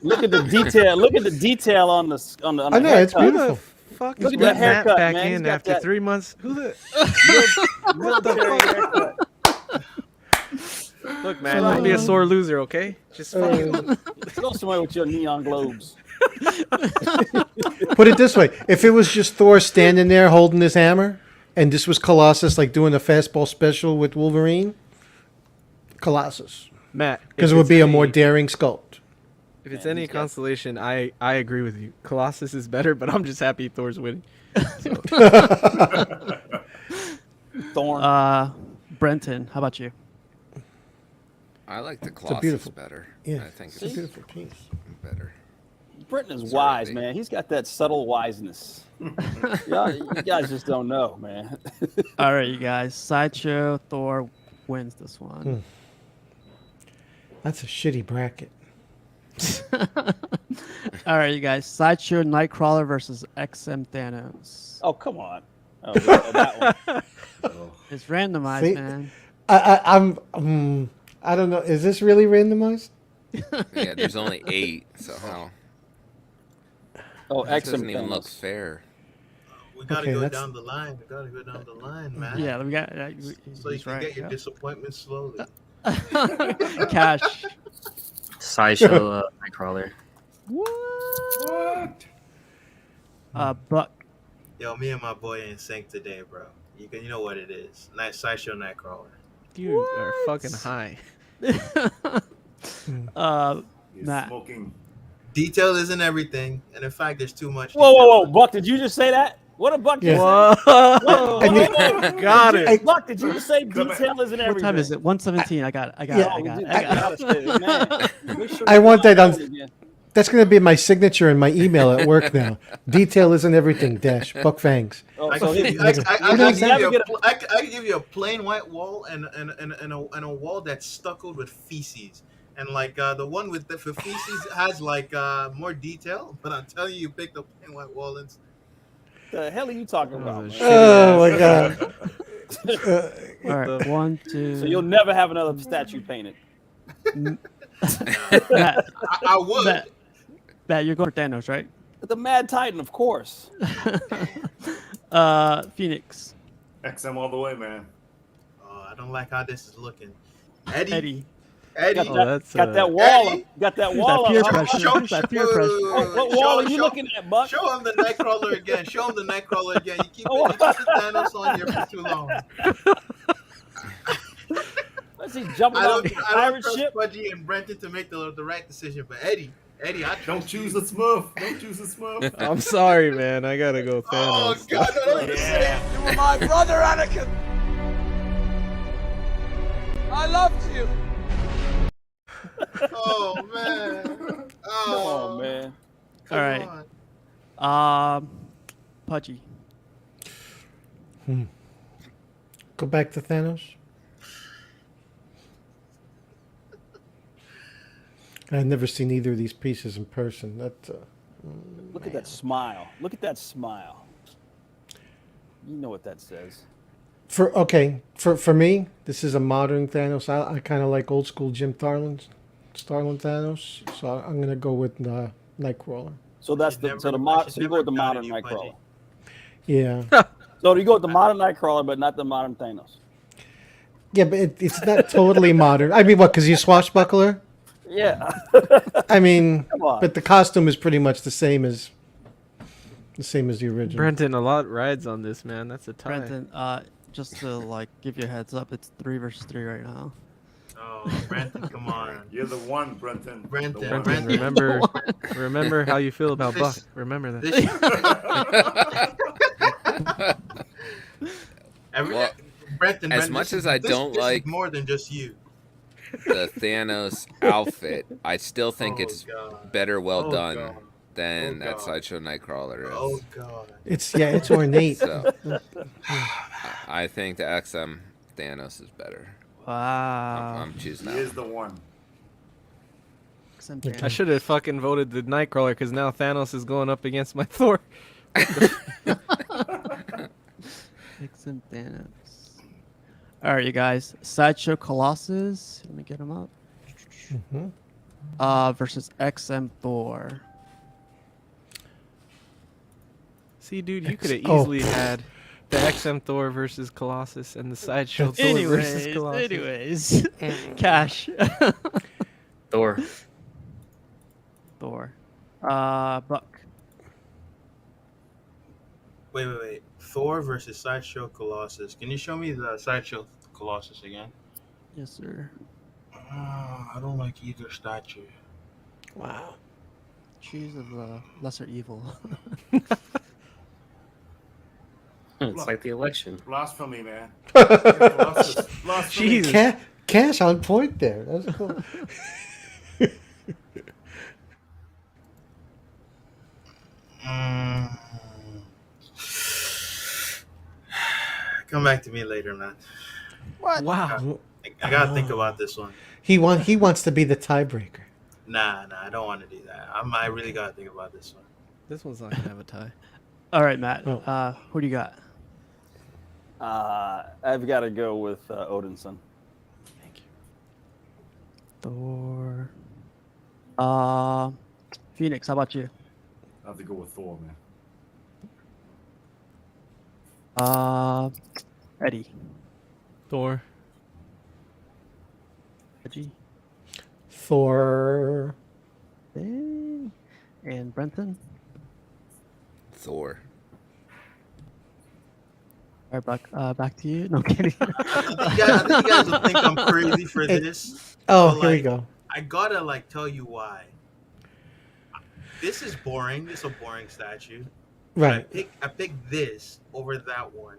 S4: Look at the detail. Look at the detail on the
S9: I know, it's beautiful.
S10: Fuck
S4: Look
S10: is
S4: at that
S10: Matt
S4: haircut,
S10: back
S4: man. He's
S10: in
S4: got
S10: after
S4: that
S10: 3 months? Who the?
S4: military haircut.
S10: Look, man, don't be a sore loser, okay? Just fucking
S4: Go somewhere with your neon globes.
S9: Put it this way: if it was just Thor standing there holding his hammer, and this was Colossus like doing a fastball special with Wolverine, Colossus,
S10: Matt,
S9: because it would be a more daring sculpt.
S10: If it's any consolation, I agree with you. Colossus is better, but I'm just happy Thor's winning.
S4: Thorn.
S1: Brenton, how about you?
S11: I like the
S9: It's a
S11: Colossus
S9: beautiful,
S11: better.
S9: Yeah,
S11: I think
S9: it's a beautiful piece.
S11: better.
S4: Britton is wise, man. He's got that subtle wiseness. You guys just don't know, man.
S1: All right, you guys. Sideshow Thor wins this one.
S9: That's a shitty bracket.
S1: All right, you guys. Sideshow Nightcrawler versus XM Thanos.
S4: Oh, come on. Oh, that one.
S1: It's randomized,
S9: See?
S1: man.
S9: I don't know. Is this really randomized?
S11: Yeah, there's only 8, so how?
S4: Oh,
S11: That
S4: XM
S11: doesn't even look
S4: Thanos.
S11: fair.
S3: We gotta
S9: Okay,
S3: go
S9: that's-
S3: down the line. We gotta go down the line, man.
S1: Yeah, we got.
S3: So you can get your disappointment slowly.
S1: Cash.
S6: Sideshow Nightcrawler.
S3: What?
S1: Buck.
S3: Yo, me and my boy in sync today, bro. You know what it is. Sideshow Nightcrawler.
S10: You are fucking high.
S1: Matt.
S5: Smoking.
S3: Detail isn't everything, and in fact, there's too much.
S4: Whoa, Buck, did you just say that? What a Buck just
S1: Yeah.
S4: said? Whoa,
S10: Got it.
S4: Buck, did you just say detail isn't everything?
S1: What time is it? 1:17. I got it. I got it.
S9: I want that on. That's going to be my signature in my email at work now. Detail isn't everything. Dash Buck Fangs.
S3: I can give you a plain white wall and a wall that's stuccoed with feces. And like the one with the feces has like more detail, but I'm telling you, picked a plain white wall and.
S4: The hell are you talking about? Man?
S9: Oh my god!
S1: All right, 1, 2.
S4: So you'll never have another statue painted.
S1: Matt,
S3: I would.
S1: Matt, you're going for Thanos, right?
S4: The Mad Titan, of course.
S1: Phoenix.
S5: XM all the way, man.
S3: Oh, I don't like how this is looking. Eddie.
S4: Got that wall.
S3: Eddie.
S4: Got that wall.
S1: That peer
S4: up.
S1: pressure. That peer pressure.
S4: What wall are you looking at, Buck?
S3: Show him the Nightcrawler again. Show him the Nightcrawler again. You keep the Thanos on here for too long.
S4: Let's see, jumping
S3: I
S4: off
S3: don't
S4: the pirate
S3: trust
S4: ship.
S3: Pudgy and Brenton to make the right decision, but Eddie, I
S5: Don't choose the Smurf. Don't choose the Smurf.
S10: I'm sorry, man. I gotta go Thanos.
S3: Oh God, no,
S8: You were my brother, Anakin. I loved you.
S3: Oh man.
S4: Oh man.
S1: All right. Pudgy.
S9: Go back to Thanos. I've never seen either of these pieces in person.
S4: Look at that smile. Look at that smile. You know what that says.
S9: For me, this is a modern Thanos. I kind of like old school Jim Starlin Thanos. So I'm gonna go with Nightcrawler.
S4: So that's the so you go with the modern Nightcrawler.
S9: Yeah.
S4: So you go with the modern Nightcrawler, but not the modern Thanos.
S9: Yeah, but it's not totally modern. I mean, what? Because he's swashbuckler.
S4: Yeah.
S9: I mean,
S4: Come on.
S9: but the costume is pretty much the same as the original.
S10: Brenton, a lot rides on this, man. That's a tie.
S1: Brenton, just to like give you a heads up, it's 3 versus 3 right now.
S3: Oh, Brenton, come on.
S5: You're the one, Brenton.
S3: Brenton,
S10: remember how you feel about Buck. Remember that.
S11: Well,
S3: Brenton,
S11: as
S3: Brenton,
S11: much
S3: this
S11: as
S3: is-
S11: I
S3: this-
S11: don't
S3: this is
S11: like
S3: more than just you.
S11: the Thanos outfit, I still think
S3: Oh,
S11: it's
S3: God.
S11: better well
S3: Oh,
S11: done
S3: God.
S11: than
S3: Oh,
S11: that
S3: God.
S11: Sideshow Nightcrawler is.
S3: Oh God.
S9: It's ornate.
S11: So I think the XM Thanos is better.
S1: Wow.
S11: I'm choosing
S5: He
S11: that
S5: is
S11: one.
S5: the one.
S10: I should have fucking voted the Nightcrawler because now Thanos is going up against my Thor.
S1: XM Thanos. All right, you guys. Sideshow Colossus. Let me get him up. Versus XM Thor.
S10: See, dude, you could have
S9: Oh.
S10: easily had the XM Thor versus Colossus and the Sideshow Thor versus Colossus.
S1: Anyways. Cash.
S6: Thor.
S1: Thor. Buck.
S3: Wait. Thor versus Sideshow Colossus. Can you show me the Sideshow Colossus again?
S1: Yes, sir.
S3: I don't like either statue.
S1: Wow. Choose of the lesser evil.
S6: It's like the election.
S5: Blasphemy, man. Colossus. Blasphemy.
S10: Jesus.
S9: Cash on point there. That was cool.
S3: Come back to me later, man.
S1: What?
S10: Wow.
S3: I gotta think about this one.
S9: He wants to be the tiebreaker.
S3: Nah, I don't want to do that. I really gotta think about this one.
S10: This one's not gonna have a tie.
S1: All right, Matt.
S9: Oh.
S1: Who do you got?
S4: I've got to go with Odinson.
S1: Thor. Phoenix, how about you?
S5: I have to go with Thor, man.
S1: Eddie.
S10: Thor.
S1: Reggie.
S9: Thor.
S1: Dang. And Brenton.
S11: Thor.
S1: All right, back to you. No I'm kidding.
S3: I think you guys will think I'm crazy for this.
S9: Oh,
S3: but,
S9: here we
S3: like,
S9: go.
S3: I gotta tell you why. This is boring. This is a boring statue.
S9: Right.
S3: I picked this over that one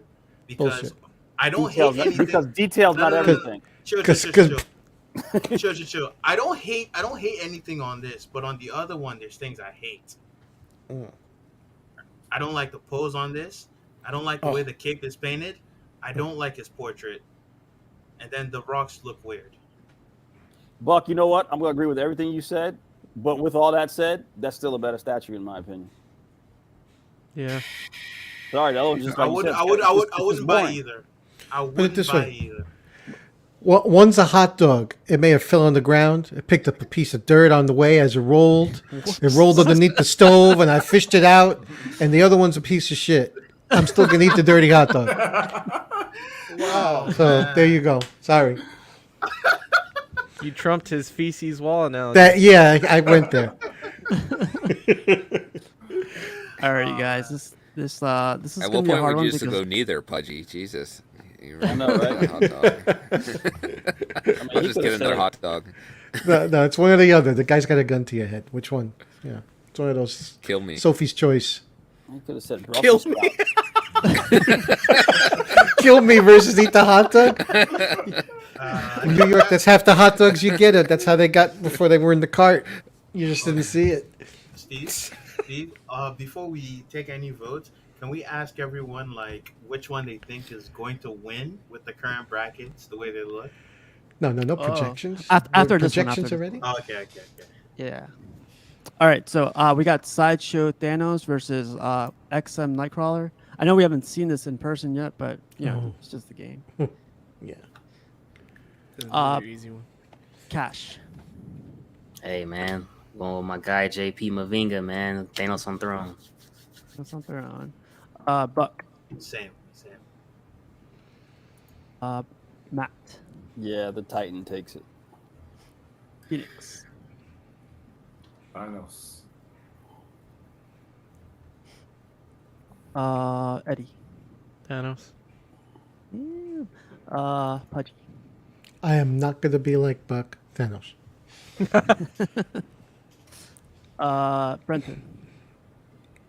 S3: because
S9: Bullshit.
S3: I don't
S4: Details,
S3: hate anything.
S4: because details, not
S3: No.
S4: everything.
S3: Chill. I don't hate anything on this, but on the other one, there's things I hate. I don't like the pose on this. I don't like the way the cape is painted. I don't like his portrait. And then the rocks look weird.
S4: Buck, you know what? I'm going to agree with everything you said. But with all that said, that's still a better statue in my opinion.
S10: Yeah.
S4: Sorry, that was just like
S3: I
S4: you said,
S3: wouldn't buy either. I wouldn't
S9: this
S3: buy
S9: way.
S3: either.
S9: Well, one's a hot dog. It may have fell on the ground. It picked up a piece of dirt on the way as it rolled. It rolled underneath the stove, and I fished it out. And the other one's a piece of shit. I'm still gonna eat the dirty hot dog.
S3: Wow.
S9: So there you go. Sorry.
S10: You trumped his feces wall analogy.
S9: I went there.
S1: All right, you guys. This is
S11: At
S1: gonna
S11: what
S1: be a
S11: point
S1: hard
S11: would
S1: one
S11: you just
S1: because
S11: go neither, Pudgy? Jesus.
S4: I know, right?
S11: Hot dog. I'll just get another hot dog.
S9: No, it's one or the other. The guy's got a gun to your head. Which one? Yeah, it's one of those.
S11: Kill me.
S9: Sophie's choice.
S4: You could have said
S9: Kill
S4: Brussels
S9: me.
S4: sprout.
S9: Kill me versus eat the hot dog. In New York, that's half the hot dogs you get. That's how they got before they were in the cart. You just didn't see it.
S3: Steve, before we take any votes, can we ask everyone which one they think is going to win with the current brackets, the way they look?
S9: No projections.
S1: After this one,
S9: projections
S1: after
S9: already.
S3: Oh, okay.
S1: yeah. All right, so we got Sideshow Thanos versus XM Nightcrawler. I know we haven't seen this in person yet, but it's just the game.
S9: Yeah.
S10: This is another easy one.
S1: Cash.
S6: Hey, man. Going with my guy, JP Mavinga, man. Thanos on throne.
S1: That's not their own. Buck.
S3: Same.
S1: Matt.
S4: Yeah, the Titan takes it.
S1: Phoenix.
S5: Thanos.
S1: Eddie.
S10: Thanos.
S1: Pudgy.
S9: I am not going to be like Buck. Thanos.
S1: Brenton.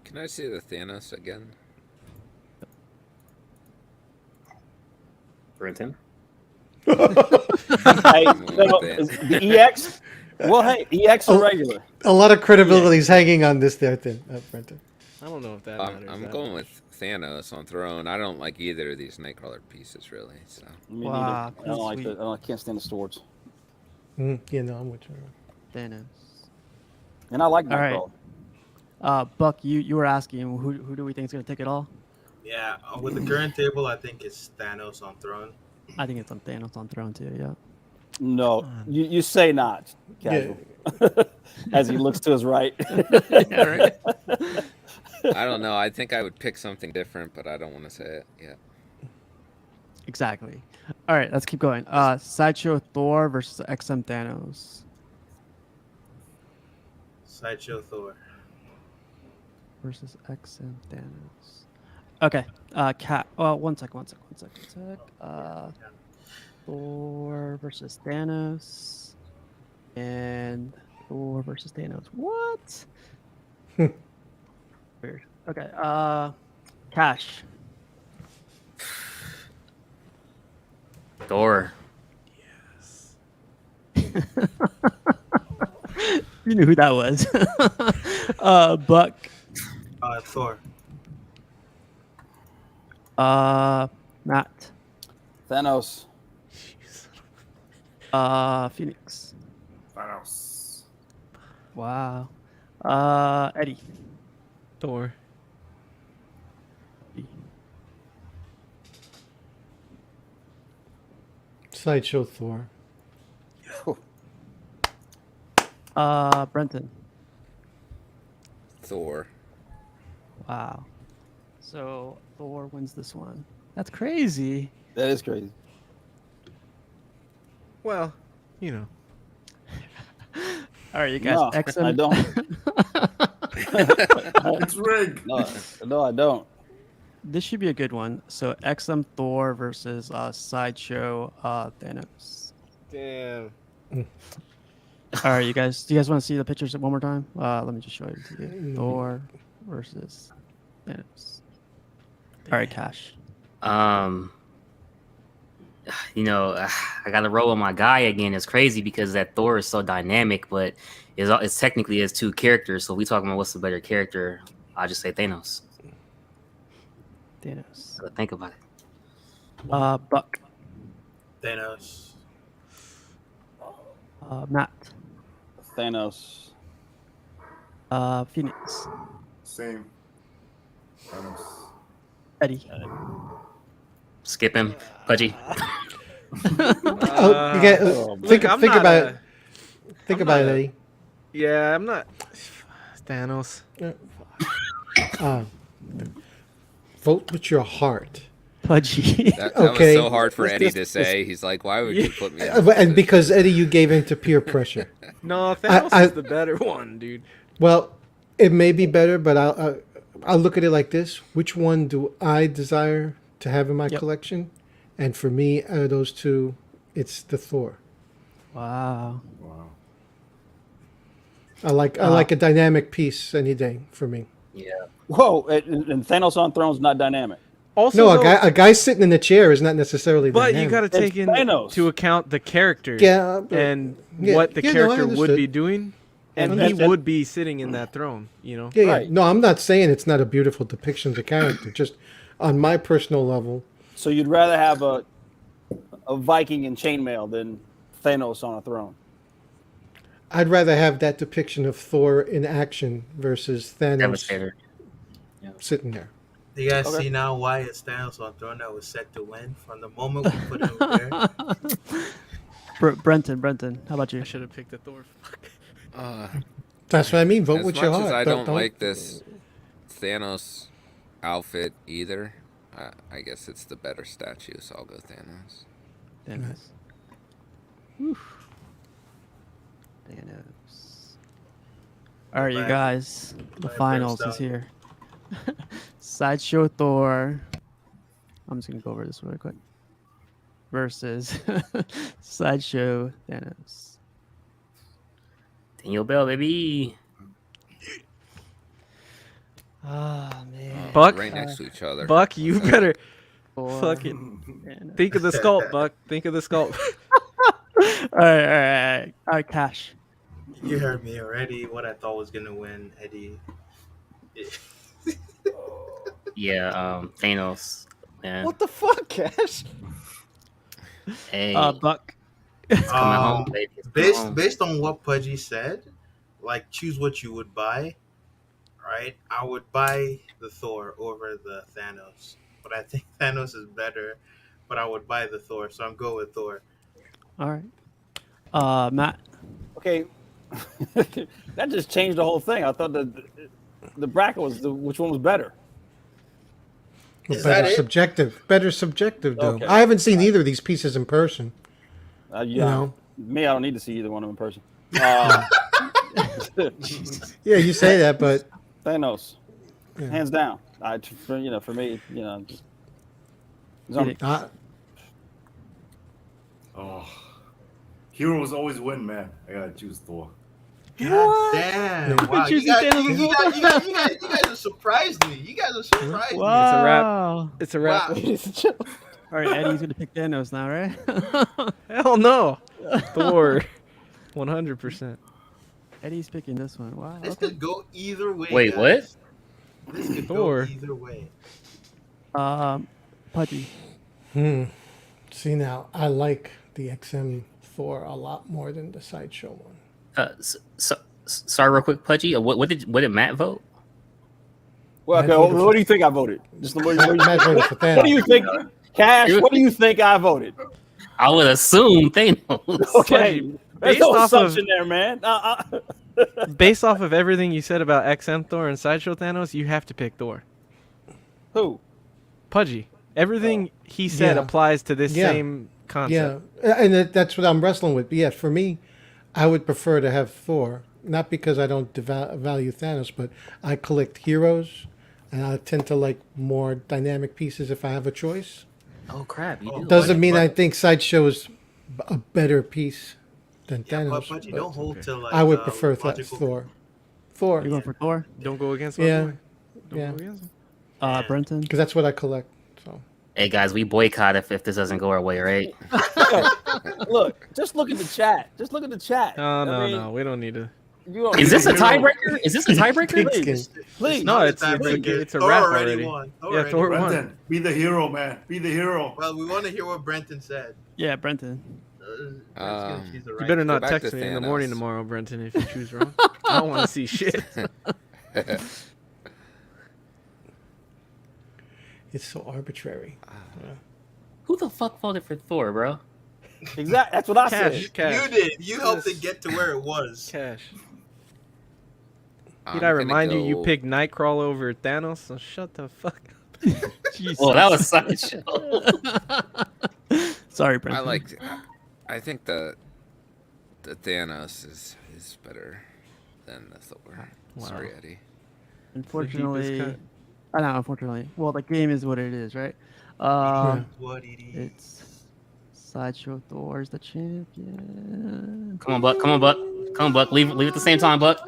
S11: Can I see the Thanos again?
S6: Brenton.
S4: Hey, no, is the EX? Well, hey, EX or regular?
S9: A lot of credibility is hanging on this there, Brenton.
S10: I don't know if that matters.
S11: I'm
S10: that
S11: going
S10: much.
S11: with Thanos on Throne. I don't like either of these Nightcrawler pieces really. So
S4: Me
S1: Wow,
S4: neither. I don't like that. I can't stand the swords.
S9: Yeah, no, I'm with you.
S1: Thanos.
S4: And I like
S1: All right.
S4: Nightcrawler.
S1: Buck, you were asking who do we think is gonna take it all?
S3: Yeah, with the current table, I think it's Thanos on Throne.
S1: I think it's on Thanos on Throne too. Yeah.
S4: No, you say not, casual. As he looks to his right.
S1: Yeah, right.
S11: I don't know. I think I would pick something different, but I don't want to say it yet.
S1: Exactly. All right, let's keep going. Sideshow Thor versus XM Thanos.
S3: Sideshow Thor.
S1: Versus XM Thanos. Okay. Cat. One sec. Thor versus Thanos. And Thor versus Thanos. What? Weird. Okay. Cash.
S6: Thor.
S1: You knew who that was. Buck.
S3: Thor.
S1: Matt.
S4: Thanos.
S1: Phoenix.
S5: Thanos.
S1: Wow. Eddie.
S10: Thor.
S9: Sideshow Thor.
S1: Brenton.
S11: Thor.
S1: Wow. So Thor wins this one. That's crazy.
S4: That is crazy.
S10: Well, you know.
S1: All right, you guys.
S4: No,
S1: XM.
S4: I don't.
S5: It's rigged.
S4: No, I don't.
S1: This should be a good one. So XM Thor versus Sideshow Thanos.
S10: Damn.
S1: All right, you guys. Do you guys want to see the pictures one more time? Let me just show you. To you. Thor versus Thanos. All right, Cash.
S6: You know, I got to roll with my guy again. It's crazy because that Thor is so dynamic, but it's technically has two characters. So we talking about what's the better character. I just say Thanos.
S1: Thanos.
S6: So think about it.
S1: Buck.
S3: Thanos.
S1: Matt.
S4: Thanos.
S1: Phoenix.
S5: Same. Thanos.
S1: Eddie.
S6: Skip him, Pudgy.
S9: Think about it. Think about it, Eddie.
S10: Yeah, I'm not. Thanos.
S9: Vote with your heart.
S1: Pudgy.
S11: That
S9: Okay.
S11: was so hard for Eddie to say. He's like, "Why would you put me?"
S9: And because Eddie, you gave in to peer pressure.
S10: No, Thanos is the better one, dude.
S9: Well, it may be better, but I'll look at it like this: which one do I desire to have in my collection? And for me, out of those two, it's the Thor.
S1: Wow.
S5: Wow.
S9: I like a dynamic piece any day for me.
S6: Yeah.
S4: Whoa, and Thanos on Throne's not dynamic.
S10: Also,
S9: No, a guy sitting in the chair is not necessarily
S10: but
S9: dynamic.
S10: you got to take into account the character and what the character would be doing, and he would be sitting in that throne. You know.
S9: Yeah, yeah. No, I'm not saying it's not a beautiful depiction of the character. Just on my personal level.
S4: So you'd rather have a Viking in chainmail than Thanos on a throne?
S9: I'd rather have that depiction of Thor in action versus Thanos sitting there.
S3: Do you guys see now why it's Thanos on Throne that was set to win from the moment we put him there?
S1: Brenton, how about you?
S10: I should have picked the Thor.
S9: That's what I mean. Vote
S11: as
S9: with your
S11: much
S9: heart.
S11: as I don't like this Thanos outfit either. I guess it's the better statue, so I'll go Thanos.
S1: Thanos. Oof. Thanos. All right, you guys. The finals is here. Sideshow Thor. I'm just gonna go over this really quick. Versus Sideshow Thanos.
S6: Daniel Bell, baby.
S1: Ah, man.
S10: Buck,
S11: right next to each other.
S10: Buck, you better.
S1: Thor.
S10: Fucking
S1: Thanos.
S10: think of the sculpt, Buck. Think of the sculpt.
S1: All right. Cash.
S3: You heard me already. What I thought was gonna win, Eddie.
S6: Yeah, Thanos. Man.
S10: What the fuck, Cash?
S6: Hey,
S1: Buck.
S6: it's coming home, baby. It's coming home.
S3: Based on what Pudgy said, like choose what you would buy. Right, I would buy the Thor over the Thanos, but I think Thanos is better. But I would buy the Thor, so I'm going with Thor.
S1: All right. Matt.
S4: Okay, that just changed the whole thing. I thought the bracket was which one was better.
S3: Is
S9: better
S3: that it?
S9: subjective. Better subjective, though.
S4: Okay.
S9: I haven't seen either of these pieces in person.
S4: Yeah,
S9: You know?
S4: me, I don't need to see either one of them in person.
S9: Yeah, you say that, but
S4: Thanos,
S9: Yeah.
S4: hands down. For me, just, it's on-
S5: Oh, heroes always win, man. I gotta choose Thor.
S3: God damn!
S1: You've been
S3: Wow,
S1: choosing Thanos
S3: you guys have surprised me. You guys have surprised me.
S1: Wow.
S10: It's a wrap.
S3: Wow.
S10: Ladies and gentlemen.
S1: All right, Eddie's gonna pick Thanos now, right?
S10: Hell no. Thor. 100%.
S1: Eddie's picking this one. Wow.
S3: This
S1: Okay.
S3: could go either way.
S6: Wait,
S3: guys. This could
S10: Thor.
S3: go either way.
S1: Pudgy.
S9: see now, I like the XM Thor a lot more than the Sideshow one.
S6: Sorry, real quick, Pudgy. What did Matt vote?
S4: Well, okay,
S9: Matt voted
S4: what do you think I voted? Just what
S9: Matt voted for Thanos.
S4: do you think, Cash? What do you think I voted?
S6: I would assume Thanos.
S4: Okay, there's
S10: Based
S4: no
S10: off of-
S4: assumption there, man.
S10: Based off of everything you said about XM Thor and Sideshow Thanos, you have to pick Thor.
S4: Who?
S10: Pudgy. Everything he said
S9: Yeah.
S10: applies to this
S9: Yeah.
S10: same concept.
S9: Yeah, and that's what I'm wrestling with. But yeah, for me, I would prefer to have Thor, not because I don't value Thanos, but I collect heroes, and I tend to like more dynamic pieces if I have a choice.
S6: Oh crap! You do.
S9: Doesn't mean I think Sideshow is a better piece than
S3: Yeah,
S9: Thanos.
S3: but you
S9: but
S3: don't hold to like.
S9: I would prefer
S3: logical-
S9: Thor. Thor,
S1: You going for Thor?
S10: Don't go against
S9: Yeah.
S10: my boy. Don't
S9: Yeah.
S10: go against him.
S1: Brenton.
S9: because that's what I collect. So
S6: Hey guys, we boycott if this doesn't go our way, right?
S4: Look, just look at the chat. Just look at the chat.
S10: No,
S4: I mean,
S10: no. We don't need to.
S4: You don't
S6: Is this a
S4: you don't-
S6: tiebreaker? Is this a tiebreaker?
S9: Pigskin.
S4: Please.
S10: No, it's
S3: tiebreaker.
S10: a
S3: Thor
S10: wrap
S3: already
S10: already.
S3: won. Thor
S10: Yeah,
S3: already
S10: Thor
S3: won.
S10: won.
S5: Brenton, be the hero, man. Be the hero.
S3: Well, we want to hear what Brenton said.
S1: Yeah, Brenton.
S3: Brenton's gonna choose the
S10: You
S3: right
S10: better
S3: one.
S10: not
S11: back
S10: text
S11: to
S10: me in the morning
S11: Thanos.
S10: tomorrow, Brenton, if you choose wrong. I don't want to see shit.
S9: it's so arbitrary.
S6: Who the fuck voted for Thor, bro?
S4: Exactly. That's what I
S10: Cash,
S4: said.
S10: cash,
S3: You did. You helped it get to where it was.
S10: cash.
S11: I'm
S10: Did I
S11: gonna
S10: remind you
S11: go-
S10: picked Nightcrawler over Thanos? So shut the fuck up.
S1: Jesus.
S6: Oh, that was Sideshow.
S1: Sorry, Brenton.
S11: I think the Thanos is better than the Thor.
S10: Wow.
S11: Sorry, Eddie.
S1: Unfortunately,
S10: cut.
S1: I know. Unfortunately, well, the game is what it is, right?
S3: What it is.
S1: It's Sideshow Thor's the champion.
S6: Come on, Buck. Come on, Buck. Come on, Buck. Leave at the same time, Buck.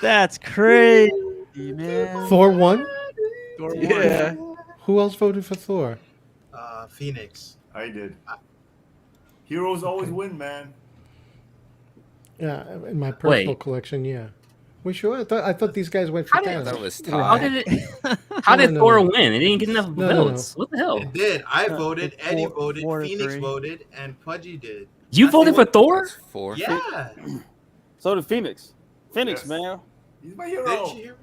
S1: That's crazy, man.
S9: Thor won.
S1: Thor won.
S10: Yeah.
S9: Who else voted for Thor?
S3: Phoenix.
S5: I did. Heroes always win, man.
S9: Yeah, in my personal
S6: Wait.
S9: collection, yeah. We sure? I thought these guys went for
S6: How did-
S9: Thanos.
S11: That was
S6: How
S11: tied.
S6: did it? How did
S9: No.
S6: Thor win? It didn't get enough
S9: No.
S6: votes. What the hell?
S3: It did. I voted. Eddie
S1: four-
S3: voted.
S1: 4 to
S3: Phoenix
S1: 3.
S3: voted, and Pudgy did.
S6: You voted for Thor?
S11: That's 4.
S3: Yeah.
S4: So did Phoenix. Phoenix,
S5: Yes.
S4: man.
S5: He's my
S3: Did
S5: hero.
S3: you?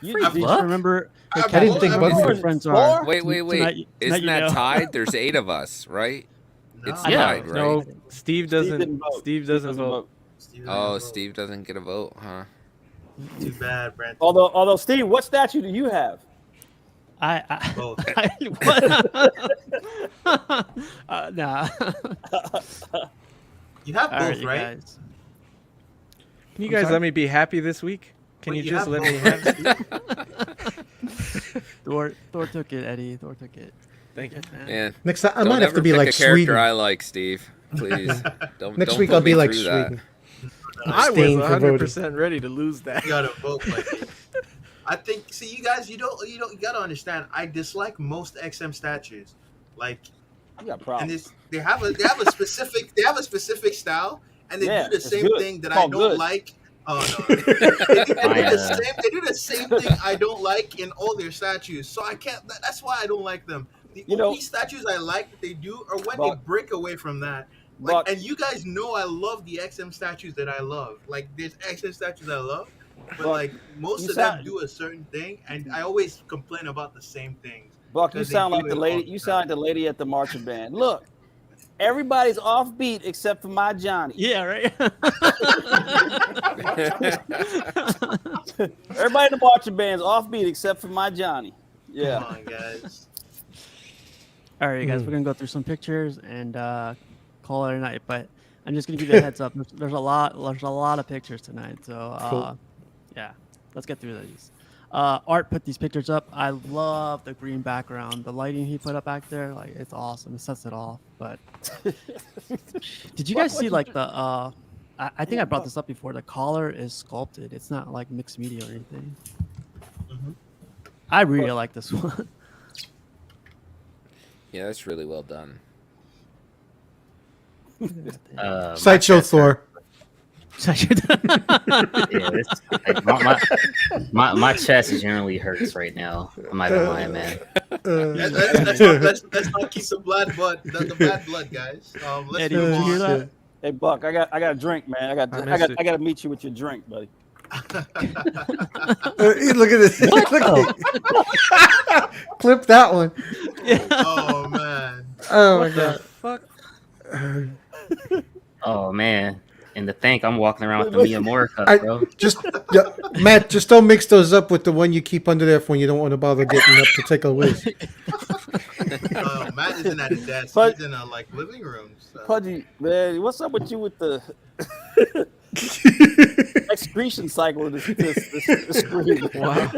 S4: You,
S3: I
S1: Do you
S6: Buck?
S1: remember?
S3: I
S1: Cat,
S9: didn't think
S1: how
S9: Buck
S1: good
S9: was-
S1: your friends
S4: Thor?
S1: are.
S11: Wait.
S1: Tonight
S11: Isn't
S1: you
S11: that
S1: know.
S11: tied? There's 8 of us, right?
S3: No.
S11: It's
S6: Yeah.
S11: tied, right?
S10: No, Steve doesn't.
S4: didn't vote.
S10: Steve doesn't vote.
S3: Steve didn't
S11: Oh,
S3: vote.
S11: Steve doesn't get a vote, huh?
S3: Too bad, Brenton.
S4: Although Steve, what statue do you have?
S1: I
S3: Both.
S1: what? Nah.
S3: You have
S1: All
S3: both,
S1: right, you
S3: right?
S1: guys.
S10: Can you
S1: I'm
S10: guys
S1: sorry?
S10: let me be happy this week? Can
S3: Wait,
S10: you just
S3: have
S10: let me
S3: both,
S10: have?
S3: right?
S1: Thor took it, Eddie. Thor took it.
S10: Thank you.
S11: Man,
S9: Next time, I
S11: don't
S9: might have
S11: ever
S9: to be
S11: pick
S9: like
S11: a character
S9: Sweden.
S11: I like, Steve. Please. Don't.
S9: Next
S11: don't
S9: week
S11: put
S9: I'll be
S11: me
S9: like
S11: through that.
S9: Sweden.
S10: I was
S9: Abstain for voting.
S10: 100% ready to lose that.
S3: You gotta vote, Pudgy. I think. See, you guys, you gotta understand. I dislike most XM statues. Like,
S4: You got
S3: and
S4: problems.
S3: they have a specific style, and they
S4: Yeah,
S3: do the
S4: it's
S3: same
S4: good.
S3: thing that
S4: It's
S3: I
S4: called
S3: don't
S4: good.
S3: like. Oh no, they do
S6: I,
S3: they do the same thing I don't like in all their statues. So I can't. That's why I don't like them. The
S4: You know,
S3: only statues I like that they do are when they
S4: Buck,
S3: break away from that. Like,
S4: Buck,
S3: and you guys know I love the XM statues that I love. Like, there's XM statues I love, but
S4: Buck,
S3: like most
S4: you
S3: of them
S4: sound
S3: do a certain thing, and I always complain about the same things
S4: Buck, you
S3: because they
S4: sound
S3: do
S4: like the
S3: it all
S4: lady.
S3: the
S4: You sound
S3: time.
S4: like the lady at the marching band. Look, everybody's offbeat except for my Johnny.
S1: Yeah, right.
S4: Everybody in the marching band's offbeat except for my Johnny.
S3: Come
S4: Yeah.
S3: on, guys.
S1: All right, guys, we're gonna go through some pictures and call it a night. But I'm just gonna give you a heads up. There's a lot of pictures tonight. So
S9: Cool.
S1: yeah, let's get through these. Art put these pictures up. I love the green background. The lighting he put up back there, like it's awesome. It sets it off. But did you guys see like the? I think I brought this up before. The collar is sculpted. It's not like mixed media or anything.
S3: Mhm.
S1: I really like this one.
S11: Yeah, that's really well done.
S6: my
S9: Sideshow
S6: chest
S9: Thor.
S6: Yeah, my chest generally hurts right now. I'm not gonna lie, man.
S3: Let's not keep the bad blood, guys. Let's
S1: Eddie,
S3: move
S1: did you hear
S3: on.
S1: that?
S4: Hey Buck, I got a drink, man. I
S10: missed it.
S4: got to meet you with your drink, buddy.
S9: Look at this. Look at Clip that one.
S3: Oh man.
S9: Oh
S10: What
S9: my
S10: the
S9: god.
S10: fuck?
S6: Oh man. And to think I'm walking around with the Miyamura cup, bro.
S9: Matt, just don't mix those up with the one you keep under there for when you don't want to bother getting up to take a whiz.
S3: Matt isn't at his desk.
S4: But-
S3: He's in a living room. So.
S4: Pudgy, man, what's up with you with the excretion cycle of this screen?
S10: Wow.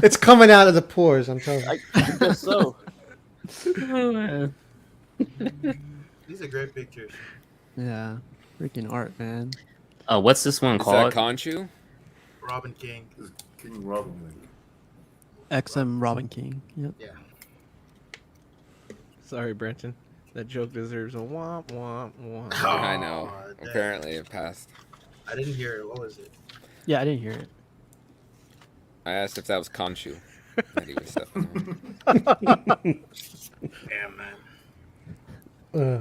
S9: It's coming out of the pores, I'm telling you.
S4: I guess so.
S1: Oh, man.
S3: These are great pictures.
S1: Yeah, freaking art, man.
S6: What's this one
S11: Is
S6: called?
S11: that Conchu?
S3: Robin King.
S5: King Robin.
S1: XM Robin King. Yep.
S3: Yeah.
S10: Sorry, Brenton. That joke deserves a womp womp womp.
S11: I know.
S3: damn.
S11: Apparently it passed.
S3: I didn't hear it. What was it?
S1: Yeah, I didn't hear it.
S11: I asked if that was Conchu. That he was stepping on.
S3: Damn, man.
S9: Uh,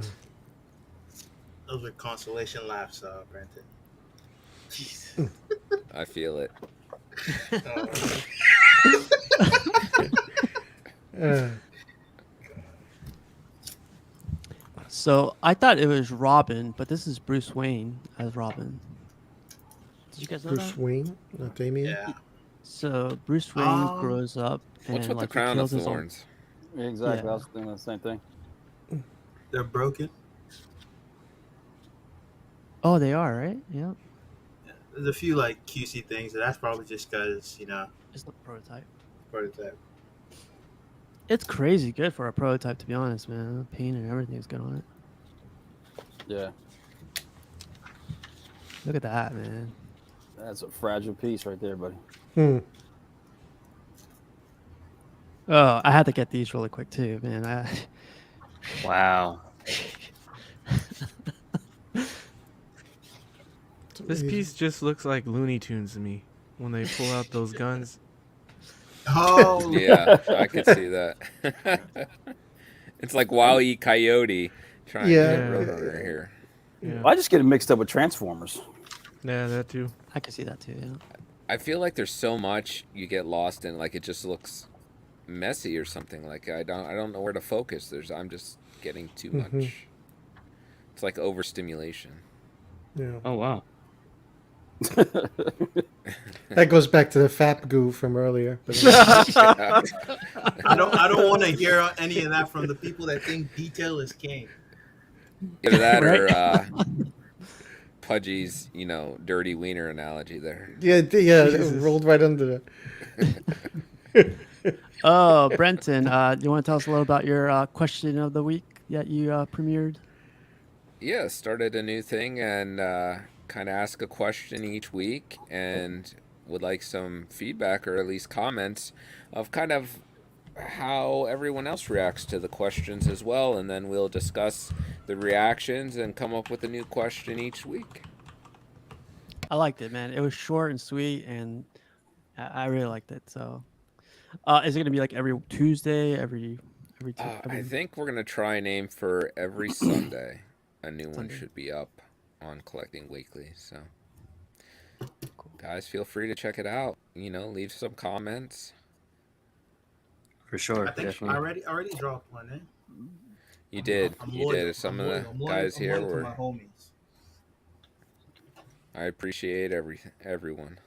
S3: Those were consolation laughs, Brenton.
S11: I feel it.
S9: uh,
S1: So I thought it was Robin, but this is Bruce Wayne as Robin. Did you guys know
S9: Bruce
S1: that?
S9: Wayne, not Damien.
S3: Yeah.
S1: So Bruce Wayne grows up and
S11: What's with
S1: like
S11: the crown
S1: he
S11: of
S1: kills his own.
S11: thorns?
S4: Yeah, exactly.
S1: Yeah.
S4: I was thinking the same thing.
S3: They're broken.
S1: Oh, they are, right? Yeah.
S3: There's a few like QC things, and that's probably just because
S1: It's the prototype.
S3: prototype.
S1: It's crazy good for a prototype, to be honest, man. The paint and everything's good on it.
S4: Yeah,
S1: Look at that, man.
S4: that's a fragile piece right there, buddy.
S1: Oh, I had to get these really quick too, man.
S6: Wow.
S10: This piece just looks like Looney Tunes to me when they pull out those guns.
S3: Oh,
S11: Yeah, I could see that. It's like Wile E. Coyote trying
S9: Yeah.
S11: to get Roadrunner here.
S10: Yeah.
S4: I just get it mixed up with Transformers.
S10: Yeah, that too.
S1: I can see that too, yeah.
S11: I feel like there's so much you get lost in, like it just looks messy or something. Like I don't know where to focus. I'm just getting too much. It's like overstimulation.
S9: Yeah.
S6: Oh wow.
S9: That goes back to the FAP goo from earlier. But
S3: I don't want to hear any of that from the people that think detail is king.
S11: Either that or Pudgy's, dirty wiener analogy there.
S9: yeah, it rolled right under that.
S1: Oh, Brenton, you want to tell us a little about your question of the week that you premiered?
S11: Yeah, started a new thing and kind of ask a question each week, and would like some feedback or at least comments of kind of how everyone else reacts to the questions as well, and then we'll discuss the reactions and come up with a new question each week.
S1: I liked it, man. It was short and sweet, and I really liked it. So, is it gonna be like every Tuesday, every
S11: I think we're gonna try and aim for every Sunday. A new one
S1: Sunday.
S11: should be up on Collecting Weekly. So, guys, feel free to check it out. Leave some comments.
S6: For sure.
S3: I think
S6: Definitely.
S3: I already dropped one, eh?
S11: You did.
S3: I'm
S11: You
S3: loyal.
S11: did. Some
S3: I'm
S11: of
S3: loyal.
S11: the
S3: I'm loyal.
S11: guys
S3: I'm
S11: here
S3: loyal to
S11: were.
S3: my homies.
S11: I appreciate everyone.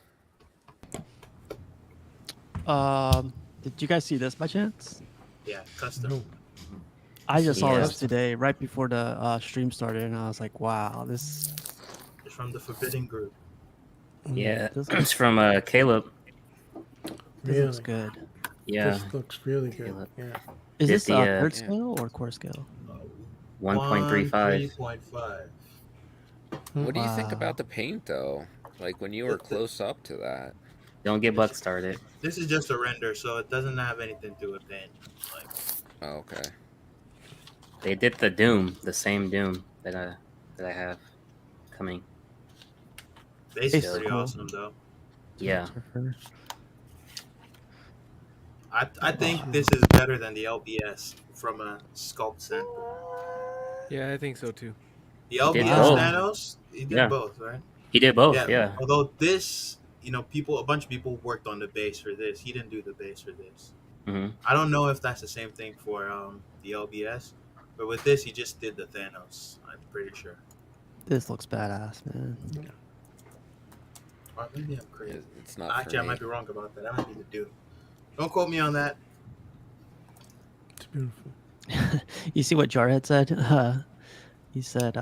S1: Did you guys see this by chance?
S3: Yeah, custom.
S1: I just saw
S6: Yes.
S1: this today, right before the stream started, and I was like, "Wow, this."
S3: It's from the Forbidden Group.
S6: Yeah,
S1: This
S6: it's from Caleb.
S1: This looks
S9: Really?
S1: good.
S6: Yeah.
S9: This looks really good.
S6: Caleb.
S9: Yeah.
S1: Is
S6: Did
S1: this
S6: the,
S1: third
S11: Yeah.
S1: scale or core scale?
S6: 1.35.
S3: 3.5.
S11: What do you think
S1: Wow.
S11: about the paint, though? Like when you were close up to that.
S6: Don't get buck started.
S3: This is just a render, so it doesn't have anything to do with paint. Like,
S11: Oh, okay.
S6: They did the Doom, the same Doom that I have coming.
S3: base
S1: It's
S3: is pretty
S1: cool.
S3: awesome, though.
S6: Yeah.
S3: I think this is better than the LBS from a sculpt sample.
S10: Yeah, I think so too.
S3: The
S6: He did
S3: LBS
S6: both.
S3: Thanos, he did
S6: Yeah.
S3: both, right?
S6: He did both. Yeah.
S3: Although this, a bunch of people worked on the base for this. He didn't do the base for this.
S6: hmm
S3: I don't know if that's the same thing for the LBS, but with this, he just did the Thanos. I'm pretty sure.
S1: This looks badass, man.
S3: Or maybe I'm crazy.
S11: It's not
S3: Actually,
S11: for
S3: I
S11: me.
S3: might be wrong about that. I might be the dude. Don't quote me on that.
S9: It's beautiful.
S1: You see what Jarhead said? He said,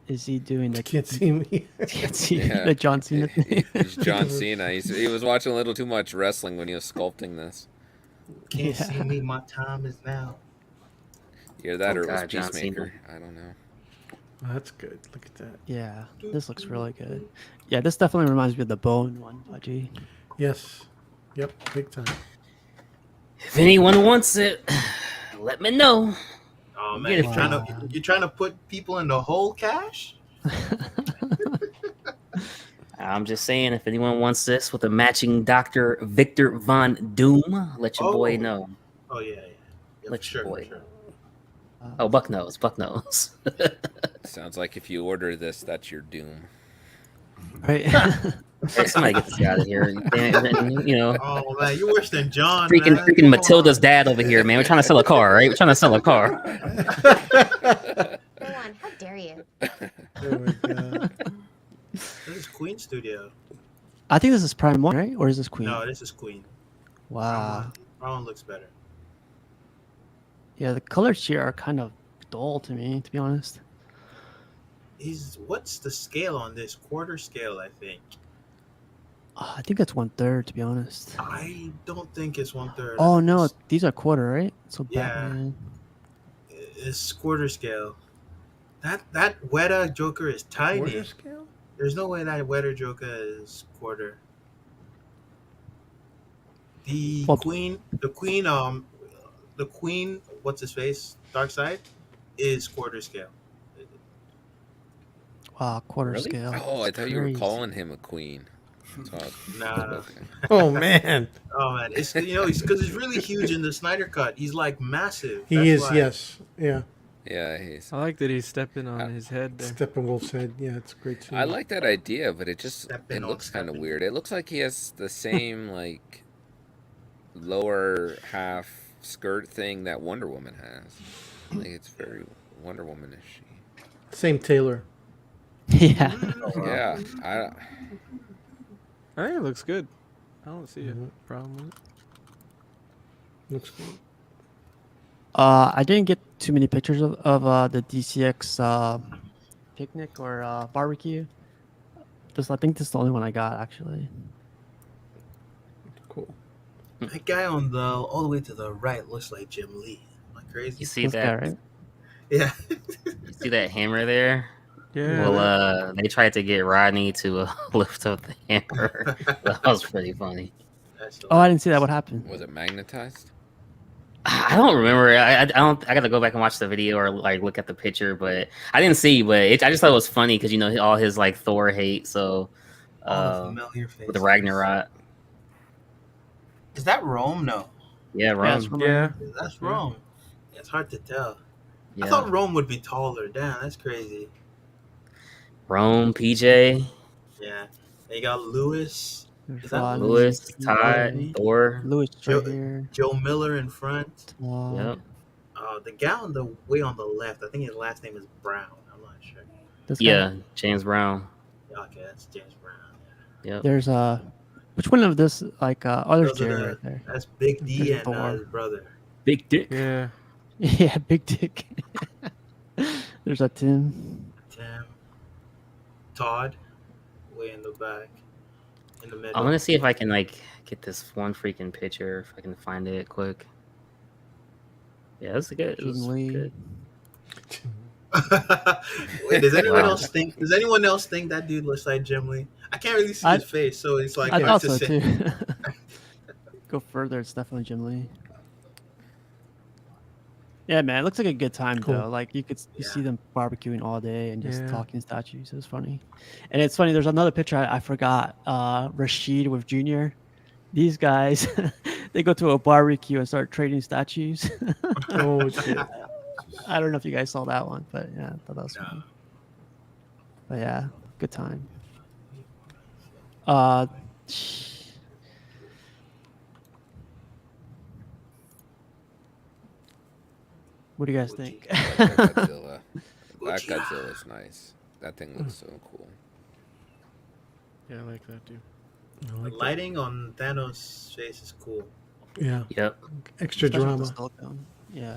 S1: "Is he doing the
S9: You can't see me.
S1: can't see
S11: Yeah.
S1: the John Cena thing?"
S11: He's John Cena. He was watching a little too much wrestling when he was sculpting this.
S3: Can't
S1: Yeah.
S3: see me. My time is now.
S11: Either that
S6: Oh,
S11: or it was
S6: God, John
S11: Peacemaker. I don't know.
S9: Oh, that's good. Look at that.
S1: Yeah, this looks really good. Yeah, this definitely reminds me of the Bone one, Pudgy.
S9: Yes. Yep. Big time.
S6: If anyone wants it, let me know.
S3: Oh
S6: Get
S3: man,
S6: it
S3: you're trying to put people in the whole cache?
S6: I'm just saying, if anyone wants this with a matching Dr. Victor Von Doom, let your boy know.
S3: Oh yeah.
S6: Let
S3: for
S6: your
S3: sure,
S6: boy.
S3: for sure.
S6: Oh, Buck knows. Buck knows.
S11: Sounds like if you order this, that's your doom.
S1: Right?
S6: Hey, somebody get this guy out of here.
S3: Oh man, you're worse than John.
S6: Freaking
S3: man. Come
S6: Matilda's
S3: on.
S6: dad over here, man. We're trying to sell a car, right? We're trying to sell a car.
S13: Go on, how dare you?
S9: Oh my god.
S3: This is Queen Studio.
S1: I think this is Prime 1, right? Or is this Queen?
S3: No, this is Queen.
S1: Wow.
S3: That one looks better.
S1: Yeah, the colors here are kind of dull to me, to be honest.
S3: What's the scale on this? Quarter scale, I think.
S1: I think that's 1/3, to be honest.
S3: I don't think it's 1/3.
S1: Oh no, these are quarter, right? So
S3: Yeah.
S1: Batman.
S3: It's quarter scale. That Weta Joker is tiny.
S9: Quarter scale?
S3: There's no way that Weta Joker is quarter. The
S1: Well,
S3: queen, what's his face? Darkseid is quarter scale.
S1: Wow, quarter
S6: Really?
S1: scale.
S11: Oh, I
S1: That's
S11: thought you were
S1: crazy.
S11: calling him a queen. So
S3: Nah.
S11: okay.
S9: Oh man.
S3: Oh man, it's because he's really huge in the Snyder cut. He's like massive.
S9: He
S3: That's
S9: is.
S3: why.
S9: Yes. Yeah.
S11: Yeah, he's.
S10: I like that he's stepping on his head there.
S9: Steppenwolf's head. Yeah, it's great too.
S11: I like that idea, but it
S3: Stepping on
S11: looks kind of
S3: stepping.
S11: weird. It looks like he has the same like lower half skirt thing that Wonder Woman has. Like it's very Wonder Woman-ish.
S9: Same tailor.
S1: Yeah.
S11: Yeah,
S10: I think it looks good. I don't see a problem with it.
S9: Looks good.
S1: I didn't get too many pictures of the DCX picnic or barbecue. I think this is the only one I got actually.
S9: Cool.
S3: That guy on all the way to the right looks like Jim Lee. Am I crazy?
S6: You see
S1: This guy,
S6: that?
S1: right?
S3: Yeah.
S6: You see that hammer there?
S10: Yeah.
S6: Well, they tried to get Rodney to lift up the hammer. That was pretty funny.
S1: Oh, I didn't see that. What happened?
S11: Was it magnetized?
S6: I don't remember. I don't. I got to go back and watch the video or like look at the picture, but I didn't see. But I just thought it was funny because all his like Thor hate. So
S3: All the familiar faces.
S6: with the Ragnarok.
S3: Is that Rome? No.
S6: Yeah, Rome.
S1: Yeah, it's from
S10: Yeah.
S3: That's Rome. It's hard to tell.
S6: Yeah.
S3: I thought Rome would be taller. Damn, that's crazy.
S6: Rome, PJ,
S3: Yeah. They got Lewis. Is that
S1: Rodney,
S6: Lewis,
S1: PJ,
S6: Todd, Thor.
S1: Lewis
S3: Joe,
S1: right here.
S3: Joe Miller in front.
S6: Yep.
S3: The guy on the way on the left, I think his last name is Brown. I'm not sure.
S1: This guy.
S6: Yeah, James Brown.
S3: Okay, that's James Brown.
S6: Yep.
S1: There's which one of this like there's
S3: Those are
S1: Jerry
S3: the-
S1: right there.
S3: That's Big D
S1: There's
S3: and
S1: Thor.
S3: his brother.
S6: Big dick.
S10: Yeah.
S1: Yeah, big dick. There's a Tim.
S3: Tim. Todd. Way in the back. In the middle.
S6: I'm gonna see if I can like get this one freaking picture if I can find it quick. Yeah, that's good. It was
S1: Jim Lee.
S6: good.
S3: Wait, does anyone
S6: Wow.
S3: else think? Does anyone else think that dude looks like Jim Lee? I can't really see his face, so it's like
S1: I
S3: hard
S1: thought
S3: to
S1: so
S3: say.
S1: too. Go further, it's definitely Jim Lee. Yeah, man, it looks like a good time
S9: Cool.
S1: though. Like you see them barbecuing all day and just
S10: Yeah.
S1: talking statues. It was funny, and it's funny. There's another picture I forgot. Rashid with Junior. These guys, they go to a barbecue and start trading statues.
S9: Oh shit!
S1: I don't know if you guys saw that one, but yeah, I thought that was funny. But yeah, good time. What do you guys think?
S11: That Godzilla. That Godzilla's nice. That thing looks so cool.
S10: Yeah, I like that too.
S3: The lighting on Thanos' face is cool.
S9: Yeah,
S6: Yep.
S9: extra
S1: Especially with
S9: drama.
S1: the silicone. Yeah.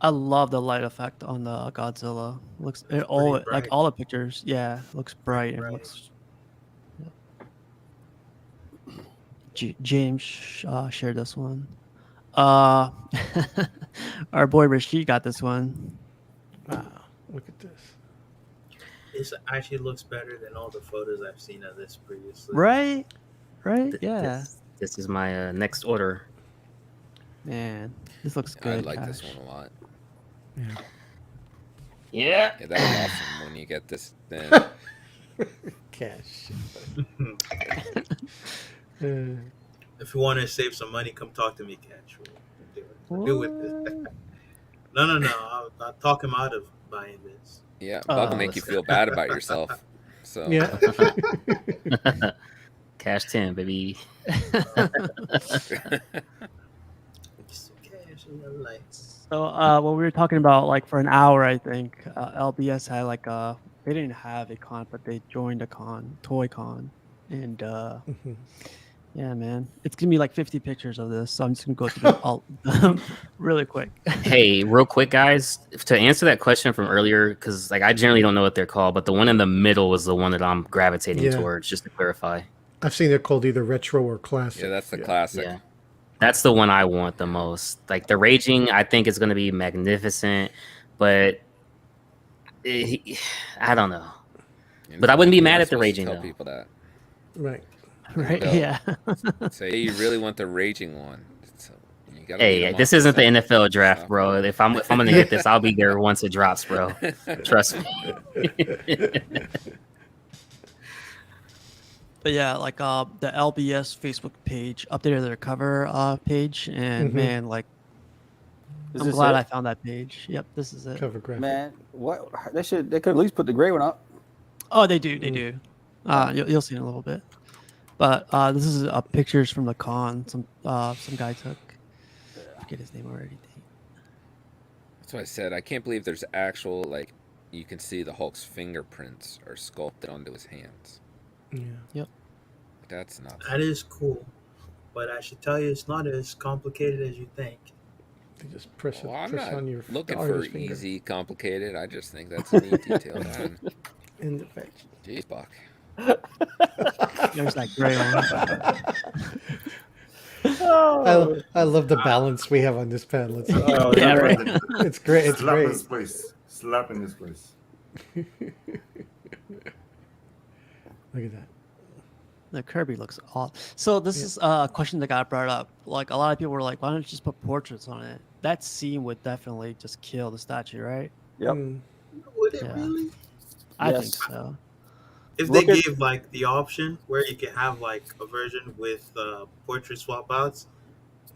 S1: I love the light effect on the Godzilla. Looks all
S3: pretty
S1: like
S3: bright.
S1: all the pictures. Yeah, looks bright and
S3: Bright.
S1: looks. James shared this one. Our boy Rashid got this one.
S9: Wow, look at this.
S3: This actually looks better than all the photos I've seen of this previously.
S1: Right, right, yeah.
S6: This is my next order.
S1: Man, this looks
S11: I
S1: good.
S11: like this
S1: Cash.
S11: one a lot.
S6: Yeah.
S11: Yeah, that's awesome when you get this thing.
S9: Cash.
S3: If you want to save some money, come talk to me, Catch. We'll do with this. No. I'll talk him out of buying this.
S11: Yeah, Bug will make you feel bad about yourself. So
S9: Yeah.
S6: Cash 10, baby.
S1: So when we were talking about like for an hour, I think LBS had like they didn't have a con, but they joined a con, Toy Con, and yeah, man, it's gonna be like 50 pictures of this, so I'm just gonna go through all really quick.
S6: Hey, real quick, guys, to answer that question from earlier, because like I generally don't know what they're called, but the one in the middle was the one that I'm gravitating
S9: Yeah.
S6: towards, just to clarify.
S9: I've seen it called either retro or classic.
S11: yeah, that's the classic.
S6: Yeah. That's the one I want the most. Like the Raging, I think is going to be magnificent, but I don't know. But I wouldn't be
S11: You're
S6: mad
S11: not
S6: at the
S11: supposed to
S6: Raging
S11: tell
S6: though.
S11: people that.
S9: Right.
S1: Right?
S11: No.
S1: Yeah.
S11: Say, hey, you really want the Raging one. So you gotta beat
S6: Hey,
S11: 'em
S6: this
S11: up.
S6: isn't the NFL draft, bro. If I'm gonna get this, I'll be there once it drops, bro. Trust me.
S1: But yeah, like the LBS Facebook page updated their cover page, and
S9: Mhm.
S1: man, like
S4: Is
S1: I'm
S4: this
S1: glad
S4: it?
S1: I found that page. Yep, this is it.
S9: Cover graphic.
S4: Man, what they could at least put the gray one up.
S1: Oh, they do, they do. You'll see in a little bit. But this is pictures from the con. Some guy took. I forget his name already.
S11: That's what I said. I can't believe there's actual like you can see the Hulk's fingerprints are sculpted onto his hands.
S9: Yeah.
S1: Yep.
S11: That's nuts.
S3: That is cool, but I should tell you, it's not as complicated as you think.
S9: They just press
S11: Well, I'm
S9: press
S11: not
S9: on your
S11: looking
S9: on
S11: for
S9: his finger.
S11: easy, complicated. I just think that's a neat detail, man.
S9: In the face.
S11: Jeez, Buck.
S1: There's that gray one.
S9: I love the balance we have on this panel. It's,
S5: Oh,
S1: Yeah,
S5: yeah,
S1: right.
S5: right.
S9: it's great. It's
S5: Slap
S9: great.
S5: his face. Slapping this place.
S9: Look at that.
S1: The Kirby looks awesome. So this is a question that got brought up. Like a lot of people were like, "Why don't you just put portraits on it?" That scene would definitely just kill the statue, right?
S4: Yep.
S3: Would it
S1: Yeah.
S3: really?
S1: I
S4: Yes.
S1: think so.
S3: If
S4: Look
S3: they
S4: at-
S3: gave like the option where you can have like a version with portrait swap outs,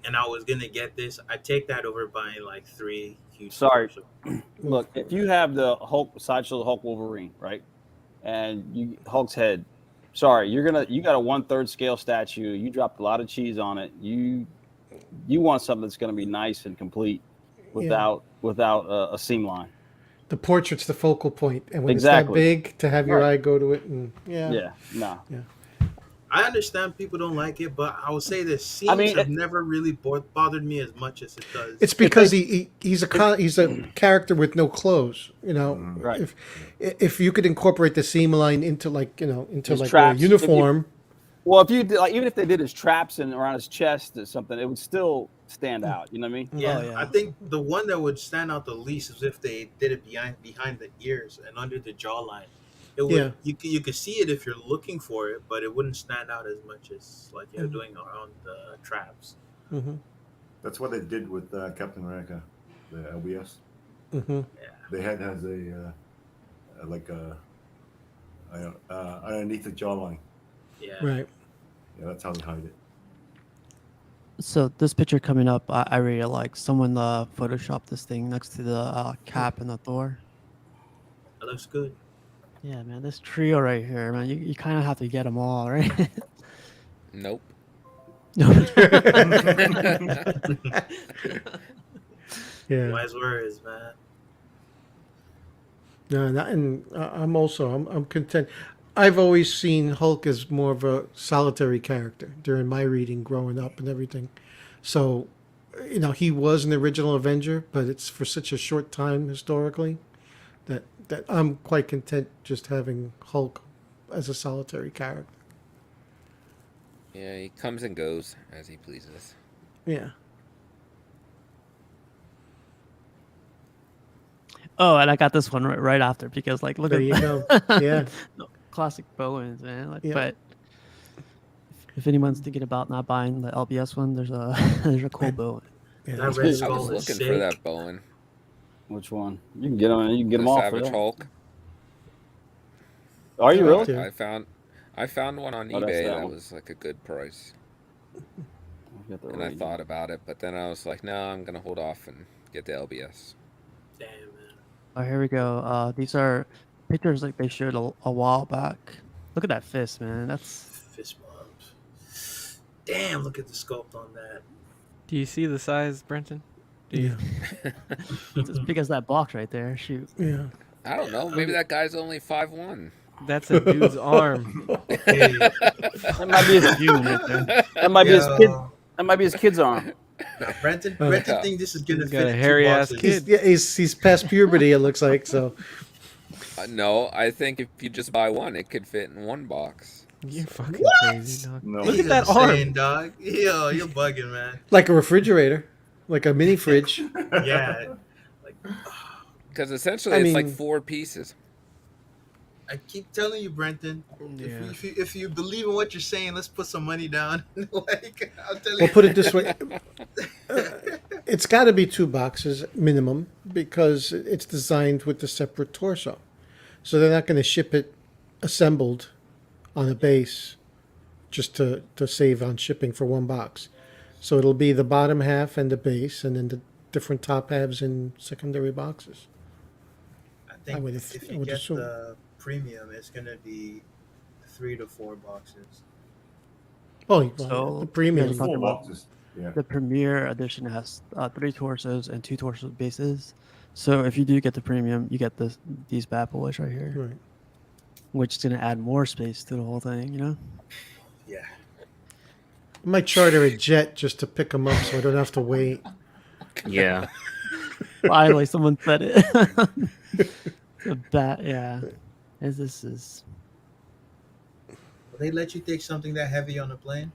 S3: and I was gonna get this, I'd take that over buying like 3 huge.
S4: Sorry.
S3: portraits.
S4: Look, if you have the Hulk sideshow, the Hulk Wolverine, right, and you Hulk's head, sorry, you got a 1/3 scale statue. You dropped a lot of cheese on it. You want something that's going to be nice and complete without a seam line.
S9: The portrait's the focal point, and when
S4: Exactly.
S9: it's that big, to have your
S4: Right.
S9: eye go to it, and
S4: Yeah, no.
S3: I understand people don't like it, but I would say the scenes
S4: I mean,
S3: have never really bothered me as much as it does.
S9: it's because he's a character with no clothes. You know,
S4: Right.
S9: If you could incorporate the seam line into
S4: His
S9: like
S4: traps.
S9: a uniform.
S4: Well, if you did, like, even if they did his traps and around his chest or something, it would still stand out. You know what I mean?
S3: Yeah,
S1: Oh, yeah.
S3: I think the one that would stand out the least is if they did it behind the ears and under the jawline. It would
S9: Yeah.
S3: you could see it if you're looking for it, but it wouldn't stand out as much as like you're doing around the traps.
S9: Mm-hmm.
S5: That's what they did with Captain America, the LBS.
S9: Mm-hmm.
S5: They had has a underneath the jawline.
S3: Yeah.
S9: Right.
S5: Yeah, that's how they hide it.
S1: So this picture coming up, I really like. Someone photoshopped this thing next to the cap and the Thor.
S3: That looks good.
S1: Yeah, man, this trio right here, man, you kind of have to get them all, right?
S11: Nope.
S9: Yeah.
S3: Wise words, man.
S9: No, and I'm content. I've always seen Hulk as more of a solitary character during my reading growing up and everything. So, he was an original Avenger, but it's for such a short time historically that I'm quite content just having Hulk as a solitary character.
S11: Yeah, he comes and goes as he pleases.
S9: Yeah.
S1: Oh, and I got this one right after because, like, look
S9: There
S1: at
S9: you go. Yeah.
S1: No, classic Bowens, man. Like,
S9: Yeah.
S1: But if anyone's thinking about not buying the LBS one, there's a cool Bowen.
S9: Yeah.
S3: That Red
S11: I
S3: Skull
S11: was
S3: is
S11: looking
S3: sick.
S11: for that Bowen.
S4: Which one? You can get them. You can get
S11: The
S4: them all.
S11: Savage Hulk.
S4: Are you really?
S9: Yeah.
S11: I found one on
S4: Oh, that's
S11: eBay
S4: that
S11: that
S4: one.
S11: was like a good price.
S4: Got the
S11: And I
S4: rage.
S11: thought about it, but then I was like, no, I'm gonna hold off and get the LBS.
S3: Damn, man.
S1: Oh, here we go. These are pictures like they showed a while back. Look at that fist, man. That's
S3: Fist bumps. Damn, look at the sculpt on that.
S10: Do you see the size, Brenton? Do you?
S9: Yeah.
S1: it's as big as that box right there. Shoot.
S9: Yeah.
S11: I don't know. Maybe that guy's only 5'1".
S10: That's a dude's arm.
S3: Hey,
S4: That might be his.
S1: Human right there.
S4: That might be his kid.
S3: yo,
S4: That might be his kid's arm.
S3: Brenton
S11: Yeah.
S3: think this is gonna
S10: He's
S3: fit
S10: got a
S3: in 2
S10: hairy-ass
S3: boxes.
S10: kid.
S9: He's past puberty, it looks like, so.
S11: No, I think if you just buy one, it could fit in one box.
S10: You're fucking crazy, dog.
S5: No.
S10: Look
S3: He's
S10: at that
S3: insane,
S10: arm.
S3: dog. Yo, you're bugging, man.
S9: Like a refrigerator. Like a mini fridge.
S3: Yeah, like
S11: Because essentially,
S9: I
S11: it's like
S9: mean-
S11: 4 pieces.
S3: I keep telling you, Brenton.
S10: Yeah.
S3: If you believe in what you're saying, let's put some money down. Like I'll tell you.
S9: Well, put it this way. It's got to be 2 boxes minimum because it's designed with the separate torso. So they're not going to ship it assembled on a base just to save on shipping for 1 box. So it'll be the bottom half and the base, and then the different top halves in secondary boxes.
S3: I think
S9: I would-
S3: if
S9: I
S3: you
S9: would
S3: get
S9: assume.
S3: the premium, it's gonna be 3 to 4 boxes.
S9: Oh,
S1: So,
S9: well, the
S1: you
S9: premium.
S1: guys talking
S5: 4
S1: about
S5: boxes. Yeah.
S1: the Premier Edition has 3 torsos and 2 torso bases. So if you do get the premium, you get these bad boys right here,
S9: Right.
S1: which is gonna add more space to the whole thing. You know.
S3: Yeah.
S9: I might charter a jet just to pick them up so I don't have to wait.
S6: Yeah.
S1: Finally, someone said it. The bat, yeah. This is.
S3: Will they let you take something that heavy on a plane?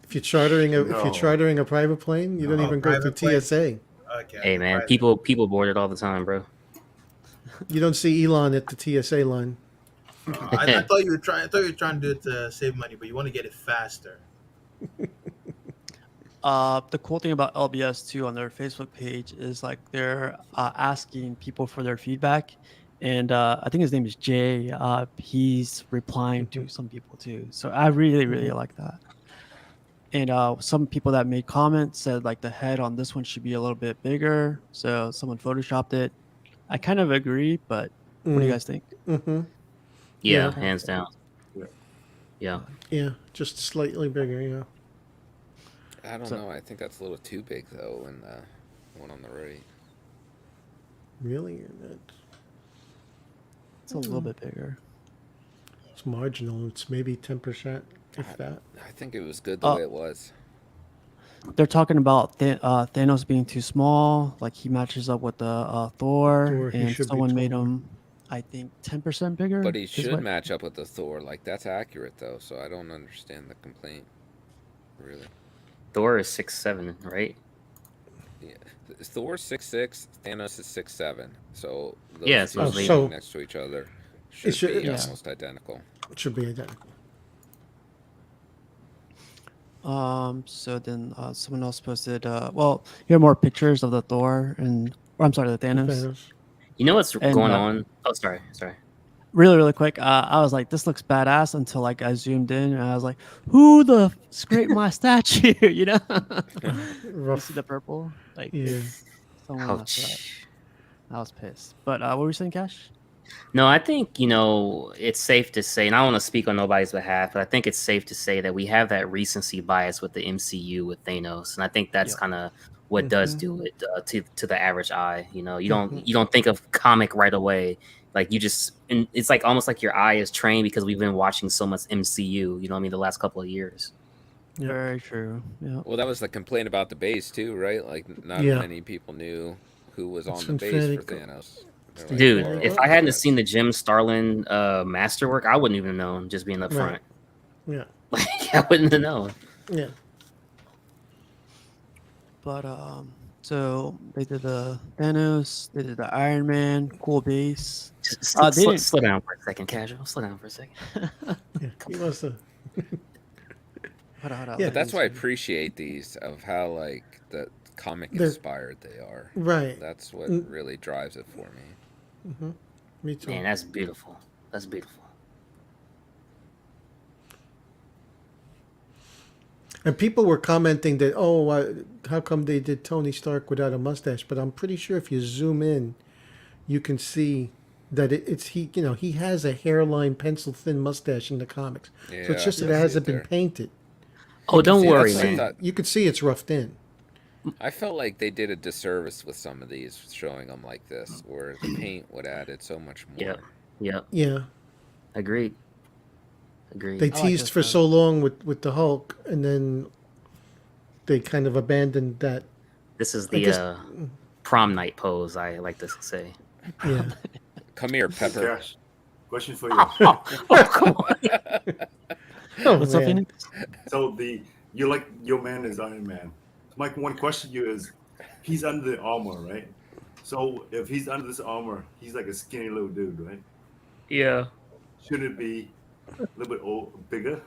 S9: If you're chartering
S5: No.
S9: a private plane, you don't
S3: No,
S9: even go through
S3: private plane.
S9: TSA.
S3: Okay.
S6: Hey man,
S3: private.
S6: people board it all the time, bro.
S9: You don't see Elon at the TSA line.
S3: I thought you were trying. I thought you were trying to do it to save money, but you want to get it faster.
S1: The cool thing about LBS too on their Facebook page is like they're asking people for their feedback, and I think his name is Jay. He's replying to some people too, so I really like that. And some people that made comments said like the head on this one should be a little bit bigger, so someone photoshopped it. I kind of agree, but what do you guys think?
S9: Mm-hmm.
S6: Yeah,
S9: Yeah.
S6: hands down.
S5: Yeah.
S6: Yeah.
S9: Yeah, just slightly bigger. Yeah.
S11: I don't
S1: So-
S11: know. I think that's a little too big though, in the one on the right.
S9: Really?
S1: It's a little bit bigger.
S9: It's marginal. It's maybe 10%, if that.
S11: I think it was good the way it was.
S1: They're talking about Thanos being too small, like he matches up with the Thor,
S9: Thor, he
S1: and
S9: should be
S1: someone made
S9: taller.
S1: him, I think, 10% bigger.
S11: But he
S1: is
S11: should
S1: what-
S11: match up with the Thor. Like that's accurate though, so I don't understand the complaint. Really.
S6: Thor is 6'7", right?
S11: Yeah. Thor's 6'6", Thanos is 6'7". So those
S6: Yeah,
S11: two
S6: so
S11: being
S9: so-
S11: next to each other should,
S9: should-
S11: be
S1: yeah.
S11: almost identical.
S9: It should be identical.
S1: So then someone else posted, well, here are more pictures of the Thor or I'm sorry, the Thanos.
S9: Thanos.
S6: You know what's
S1: And,
S6: going on? Oh, sorry.
S1: Really quick, I was like, this looks badass until like I zoomed in and I was like, who the scraped my statue? You know? You
S9: Rough.
S1: see the purple? Like,
S9: Yeah.
S1: someone messed it up.
S6: Ouch.
S1: I was pissed. But what were you saying, Cash?
S6: No, I think, it's safe to say, and I don't want to speak on nobody's behalf, but I think it's safe to say that we have that recency bias with the MCU with Thanos, and I think that's
S1: Yeah.
S6: kind of what does do it to the average eye. You don't think of comic right away. Like and it's like almost like your eye is trained because we've been watching so much MCU. You know what I mean? The last couple of years.
S9: Yeah.
S1: Very true. Yeah.
S11: Well, that was the complaint about the base too, right? Like not
S9: Yeah.
S11: many people knew who was
S9: It's
S11: on the base for
S9: Infinity-
S11: Thanos. They're like,
S6: Dude,
S11: "Oh,
S6: if
S11: oh,
S6: I hadn't
S11: yeah."
S6: seen the Jim Starlin masterwork, I wouldn't even have known just being up
S9: Right.
S6: front.
S9: Yeah.
S6: Like, I wouldn't have known.
S9: Yeah.
S1: But so they did the Thanos, they did the Iron Man, cool base.
S6: Just
S1: They didn't-
S6: slow down for a second, casual. Slow down for a second.
S9: Yeah. He wants to.
S1: Hold on,
S9: Yeah,
S11: But that's why I appreciate these of how like the comic
S9: They're-
S11: inspired they are.
S9: Right.
S11: That's what
S9: Mm.
S11: really drives it for me.
S9: Mm-hmm. Me too.
S6: Man, that's beautiful. That's beautiful.
S9: And people were commenting that, how come they did Tony Stark without a mustache? But I'm pretty sure if you zoom in, you can see that it's he. You know, he has a hairline, pencil thin mustache in the comics. So
S11: Yeah,
S9: it's just that
S11: I
S9: it
S11: see
S9: hasn't
S11: it
S9: been
S11: there.
S9: painted.
S6: Oh, don't
S11: See,
S6: worry,
S11: that's what I
S6: man.
S11: thought.
S9: You could see it's roughed in.
S11: I felt like they did a disservice with some of these, showing them like this, where the paint would added so much more.
S6: Yep. Yep.
S9: Yeah,
S6: Agreed. Agreed.
S9: they
S1: I like
S9: teased
S1: this
S9: for
S1: one.
S9: so long with the Hulk, and then they kind of abandoned that.
S6: This is
S9: I
S6: the
S9: guess-
S6: prom night pose, I like to say.
S9: Yeah.
S11: Come here,
S5: Hey,
S11: Pepper.
S5: Cash, question for you.
S6: Come on.
S9: Oh,
S1: What's up,
S9: man.
S1: Phoenix?
S5: So you like your man is Iron Man. My one question to you is, he's under the armor, right? So if he's under this armor, he's like a skinny little dude, right?
S6: Yeah.
S5: Should it be a little bit bigger?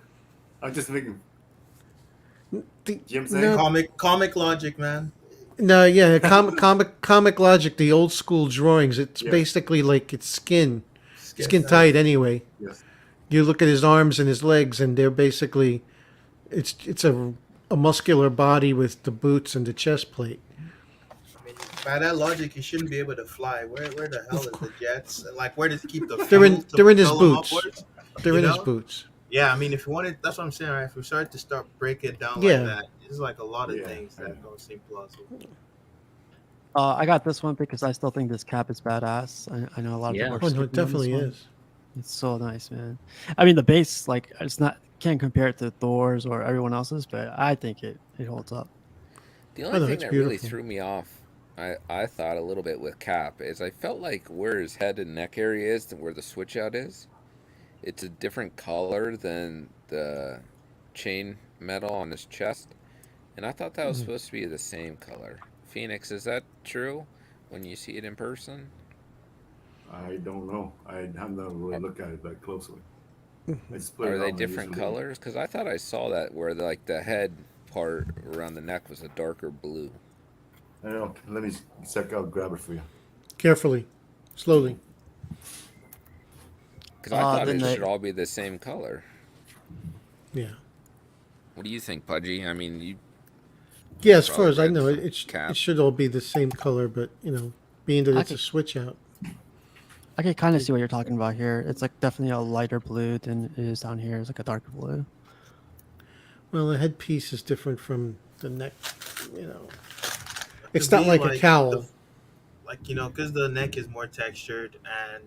S5: I'm just thinking. Jim saying,
S9: No.
S3: Comic logic, man.
S9: No, yeah, comic logic, the old school drawings. It's
S5: Yeah.
S9: basically like it's skin tight anyway.
S5: yes.
S9: You look at his arms and his legs, and they're basically, it's a muscular body with the boots and the chest plate.
S3: I mean, by that logic, he shouldn't be able to fly. Where the hell is the jets? Like, where does he keep the?
S9: They're in
S3: fuel to
S9: they're in his
S3: propel him
S9: boots.
S3: upwards?
S9: They're
S3: You
S9: in his
S3: know?
S9: boots.
S3: Yeah, I mean, if you wanted, that's what I'm saying, right? If we start to break it down
S9: Yeah.
S3: like that, it's like a lot of
S5: Yeah,
S3: things
S5: I
S3: that
S5: know.
S3: don't seem plausible.
S1: I got this one because I still think this cap is badass. I know a lot of
S6: Yeah.
S1: people are
S9: Oh no,
S1: skipping on
S9: it
S1: this
S9: definitely
S1: one.
S9: is.
S1: It's so nice, man. I mean, the base, like, it's not, can't compare it to Thor's or everyone else's, but I think it holds up.
S11: The
S9: I
S11: only
S9: know,
S11: thing
S9: it's
S11: that really
S9: beautiful.
S11: threw me off, I thought a little bit with Cap, is I felt like where his head and neck area is and where the switch out is, it's a different color than the chain metal on his chest. And I thought that was supposed to be the same color. Phoenix, is that true when you see it in person?
S5: I don't know. I have never really looked at it that closely. I just put
S11: Are
S5: it
S11: they
S5: on
S11: different
S5: usually.
S11: colors? Because I thought I saw that where like the head part around the neck was a darker blue.
S5: I don't know. Let me check out. Grab it for you.
S9: Carefully, slowly.
S11: Because I thought
S1: Then
S11: it
S1: the
S11: should all be the same color.
S9: Yeah.
S11: What do you think, Pudgy? I mean, you
S9: Yeah, as far
S11: probably
S9: as I
S11: read
S9: know,
S11: from
S9: it
S11: Cap.
S9: should all be the same color, but being that
S1: I
S9: it's a
S1: could
S9: switch out.
S1: I could kind of see what you're talking about here. It's like definitely a lighter blue than it is down here. It's like a darker blue.
S9: Well, the headpiece is different from the neck. You know,
S3: It
S9: it's
S3: could
S9: not
S3: be
S9: like a
S3: like
S9: cowl.
S3: because the neck is more textured, and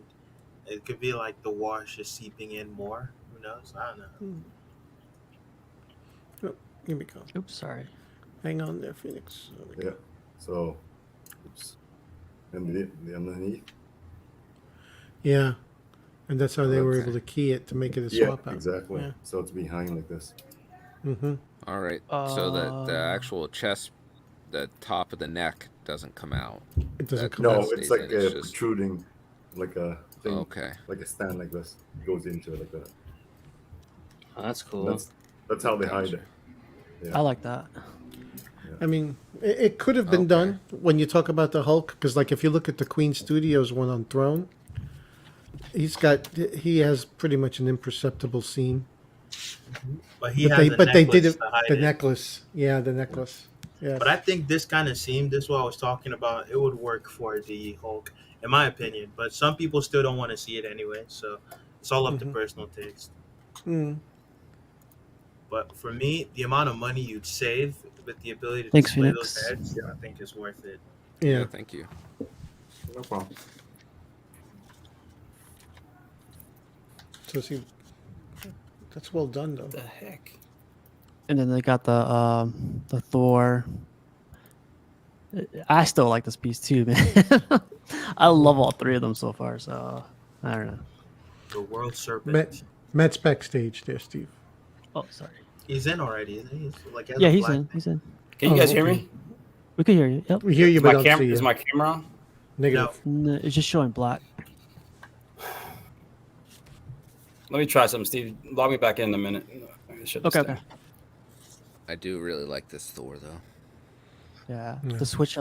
S3: it could be like the wash is seeping in more. Who knows? I don't know.
S9: Oh, here we go.
S1: Oops, sorry.
S9: Hang on there, Phoenix. There we
S5: Yeah.
S9: go.
S5: So, oops. And the underneath.
S9: Yeah, and that's how they were
S11: Okay.
S9: able to key it to make it a
S5: Yeah,
S9: swap out.
S5: exactly.
S9: Yeah.
S5: So it's behind like this.
S9: Mm-hmm.
S11: All right. So the
S1: Uh,
S11: actual chest, the top of the neck doesn't come out.
S9: It doesn't
S11: That
S9: come
S5: No,
S9: out.
S5: it's
S11: stays
S5: like
S11: in. It's just
S5: protruding, like a thing,
S11: okay.
S5: like a stand like this. It goes into it like that.
S6: Oh, that's cool.
S5: That's how they hide
S11: Gotcha.
S5: it.
S1: I
S5: Yeah.
S1: like that.
S9: I mean, it could have been
S11: Okay.
S9: done when you talk about the Hulk, because like if you look at the Queen Studios one on Throne, he has pretty much an imperceptible seam.
S3: But he has a
S9: They did
S3: necklace
S9: it
S3: to hide
S9: the
S3: it.
S9: necklace. Yeah, the necklace. Yeah.
S3: But I think this kind of seam, this is what I was talking about, it would work for the Hulk, in my opinion. But some people still don't want to see it anyway, so it's all up to
S9: Mhm.
S3: personal taste.
S9: Mm.
S3: But for me, the amount of money you'd save with the ability to
S1: Thanks,
S3: display
S1: Phoenix.
S3: those heads, I think is worth it.
S9: Yeah.
S11: Thank you.
S5: No problem.
S9: So see, that's well done though.
S4: The heck?
S1: And then they got the Thor. I still like this piece too, man. I love all three of them so far. So I don't know.
S3: The World Serpent.
S9: Matt's backstage there, Steve.
S1: Oh, sorry.
S3: He's in already, isn't he? Like, has
S1: Yeah,
S3: a
S1: he's
S3: black-
S1: in. He's in.
S4: Can you guys hear
S9: okay.
S4: me?
S1: We can hear you. Yep.
S9: We hear you,
S4: Is
S9: but
S4: my
S9: don't
S4: camera
S9: see you.
S4: is my camera on?
S9: Negative.
S1: No, it's just showing black.
S4: Let me try something, Steve. Log me back in a minute. I should
S1: Okay.
S4: stay.
S1: Okay.
S11: I do really like this Thor though.
S1: Yeah.
S9: Yeah.
S1: The switch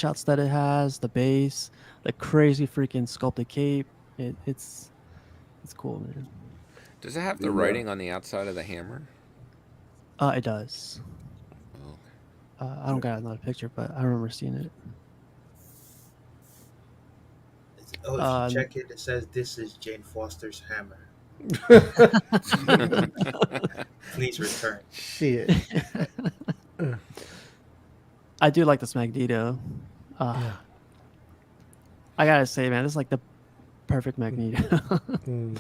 S1: outs that it has, the base, the crazy freaking sculpted cape. It's cool, man.
S11: Does it have the
S5: Yeah.
S11: writing on the outside of the hammer?
S1: It does.
S11: Oh.
S1: I don't got another picture, but I remember seeing it.
S3: Oh, if you check it, it says this is Jane Foster's hammer. Please return.
S9: Shit.
S1: I do like this Magneto.
S9: Yeah.
S1: I gotta say, man, this is like the perfect Magneto.
S9: Mm.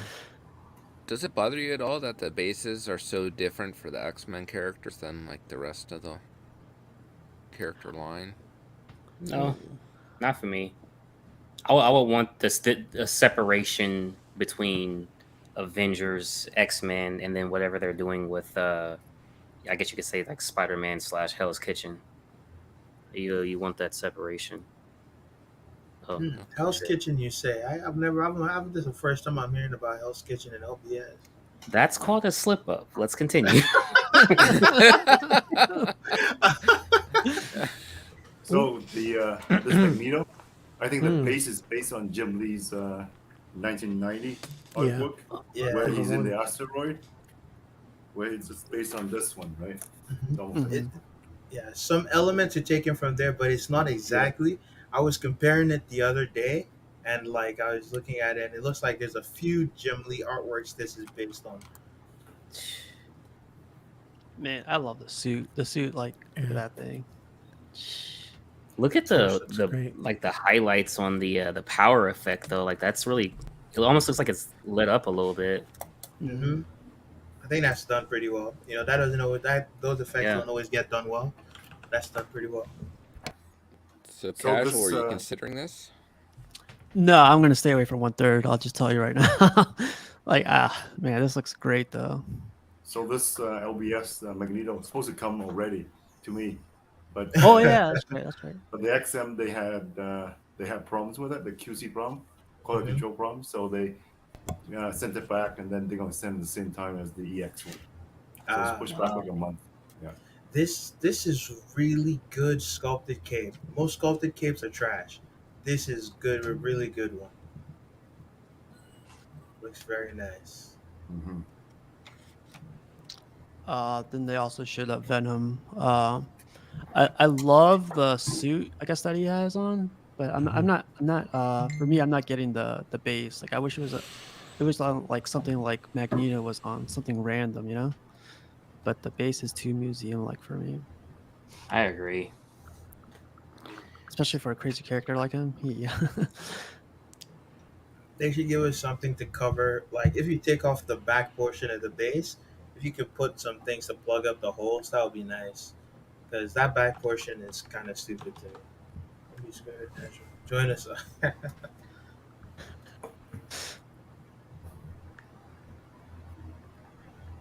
S11: Does it bother you at all that the bases are so different for the X-Men characters than like the rest of the character line?
S6: No, not for me. I would want the separation between Avengers, X-Men, and then whatever they're doing with, I guess you could say like Spider-Man / Hell's Kitchen. You want that separation. Oh,
S3: Hell's Kitchen, you say? This is the first time I'm hearing about Hell's Kitchen and LBS.
S6: that's called a slip up. Let's continue.
S5: So the this Magneto, I think the base is based on Jim Lee's 1990 art
S9: Yeah.
S5: book,
S3: Yeah.
S5: where he's in the asteroid, where it's just based on this one, right? The whole thing.
S3: Yeah, some elements are taken from there, but it's not exactly. I was comparing it the other day, and like I was looking at it, and it looks like there's a few Jim Lee artworks this is based on.
S1: Man, I love the suit. The suit, like, look at that thing.
S6: Look at
S9: That's
S6: the
S9: great.
S6: like the highlights on the power effect though. Like that's really. It almost looks like it's lit up a little bit.
S3: Mm-hmm. I think that's done pretty well. You know, that doesn't always those effects don't always get done well. That's done pretty well.
S11: So
S5: So
S11: casual,
S5: this,
S11: are you considering this?
S1: No, I'm gonna stay away from 1/3. I'll just tell you right now. Like, man, this looks great though.
S5: So this LBS Magneto was supposed to come already to me, but
S1: Oh yeah, that's right. That's right.
S5: but the XM they had problems with it, the QC problem. quality control problems, so they sent it back, and then they're gonna send it at the same time as the EX one. So it's pushed back like a month. Yeah.
S3: This is really good sculpted cape. Most sculpted capes are trash. This is good, a really good one. Looks very nice.
S5: Mm-hmm.
S1: Then they also showed up Venom. I love the suit, I guess, that he has on, but I'm not. For me, I'm not getting the base. Like I wish it was on like something like Magneto was on, something random, you know. But the base is too museum like for me,
S6: I agree.
S1: especially for a crazy character like him. He
S3: They should give us something to cover. Like if you take off the back portion of the base, if you could put some things to plug up the holes, that would be nice. Because that back portion is kind of stupid to me. Let me just go ahead and join us.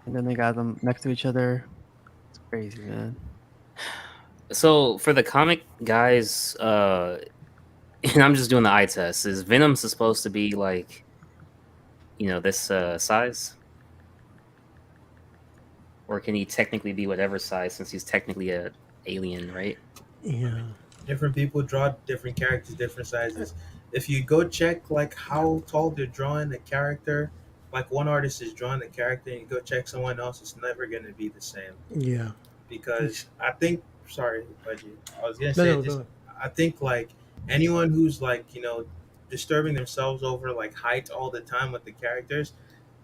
S1: and then they got them next to each other. It's crazy, man.
S6: So for the comic guys, and I'm just doing the eye test. Is Venom supposed to be like, this size, or can he technically be whatever size since he's technically a alien, right?
S9: Yeah.
S3: Different people draw different characters, different sizes. If you go check like how tall they're drawing the character, like one artist is drawing the character, and you go check someone else, it's never gonna be the same.
S9: Yeah.
S3: Because I think, sorry, Budgie, I was gonna
S9: No,
S3: say
S9: no,
S3: just,
S9: go
S3: I think like anyone who's like disturbing themselves over like height all the time with the characters,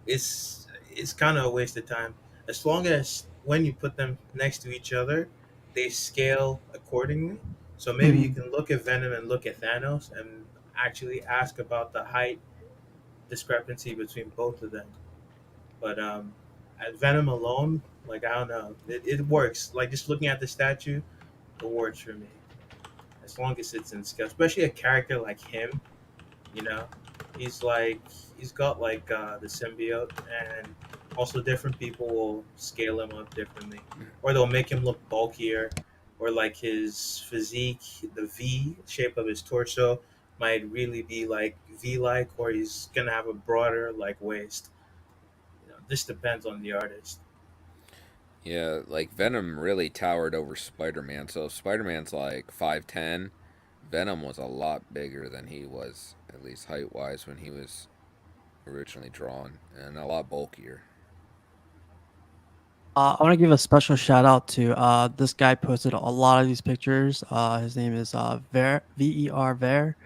S3: it's kind of a waste of time. As long as when you put them next to each other, they scale accordingly. So maybe you can look at Venom and look at Thanos and actually ask about the height discrepancy between both of them. But at Venom alone, like I don't know, it works. Like just looking at the statue, it works for me. As long as it's in scale, especially a character like him, you know, he's like he's got like the symbiote, and also different people will scale him up differently, or they'll make him look bulkier, or like his physique, the V shape of his torso might really be like V-like, or he's gonna have a broader like waist. This depends on the artist.
S11: Yeah, like Venom really towered over Spider-Man. So if Spider-Man's like 5'10", Venom was a lot bigger than he was, at least height-wise, when he was originally drawn, and a lot bulkier.
S1: I want to give a special shout out to this guy posted a lot of these pictures. His name is Ver, Ver,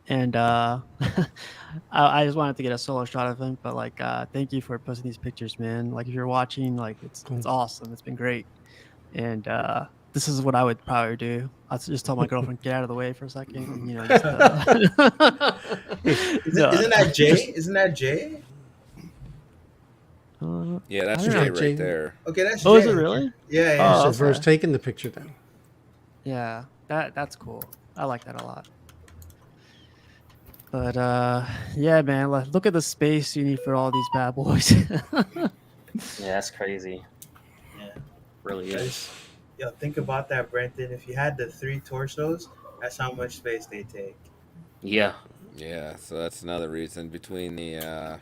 S1: and I just wanted to get a solo shot of him. But like, thank you for posting these pictures, man. Like, if you're watching, like, it's awesome. It's been great, and this is what I would probably do. I'd just tell my girlfriend get out of the way for a second, and just,
S3: Isn't that Jay? Isn't that Jay?
S11: Yeah, that's
S1: I don't
S11: Jay
S1: know.
S11: right there.
S3: Okay, that's
S1: Oh,
S3: Jay.
S1: is it really?
S3: Yeah, yeah.
S1: Oh,
S9: So
S1: okay.
S9: Ver's taking the picture down.
S1: Yeah, that's cool. I like that a lot. But yeah, man, look at the space you need for all these bad boys.
S6: Yeah, that's crazy.
S3: Yeah,
S6: Really is.
S3: Yo, think about that, Brenton. If you had the 3 torsos, that's how much space they take.
S6: Yeah.
S11: Yeah, so that's another reason between the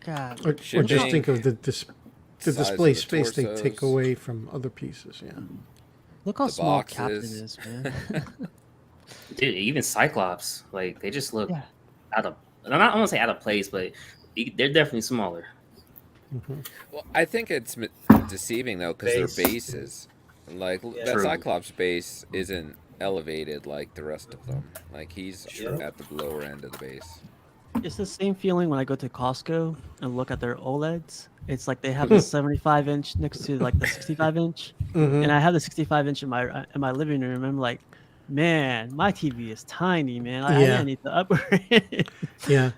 S1: God.
S9: Or just think of the
S11: size
S9: display
S11: of the
S9: space they take
S11: torsos.
S9: away from other pieces. Yeah.
S1: Look how
S11: the
S1: small Captain
S11: boxes.
S1: is, man.
S6: Dude, even Cyclops, like they just look
S1: Yeah.
S6: out of. I'm not gonna say out of place, but they're definitely smaller.
S11: Well, I think it's deceiving though because their
S3: Base.
S11: bases, like
S3: Yeah.
S11: that
S6: True.
S11: Cyclops base, isn't elevated like the rest of them. Like he's
S3: True.
S11: at the lower end of the base.
S1: It's the same feeling when I go to Costco and look at their OLEDs. It's like they have the 75-inch next to like the 65-inch, and I have the 65-inch in my living room. I'm like, man, my TV is tiny, man. I need to upgrade.
S9: Yeah.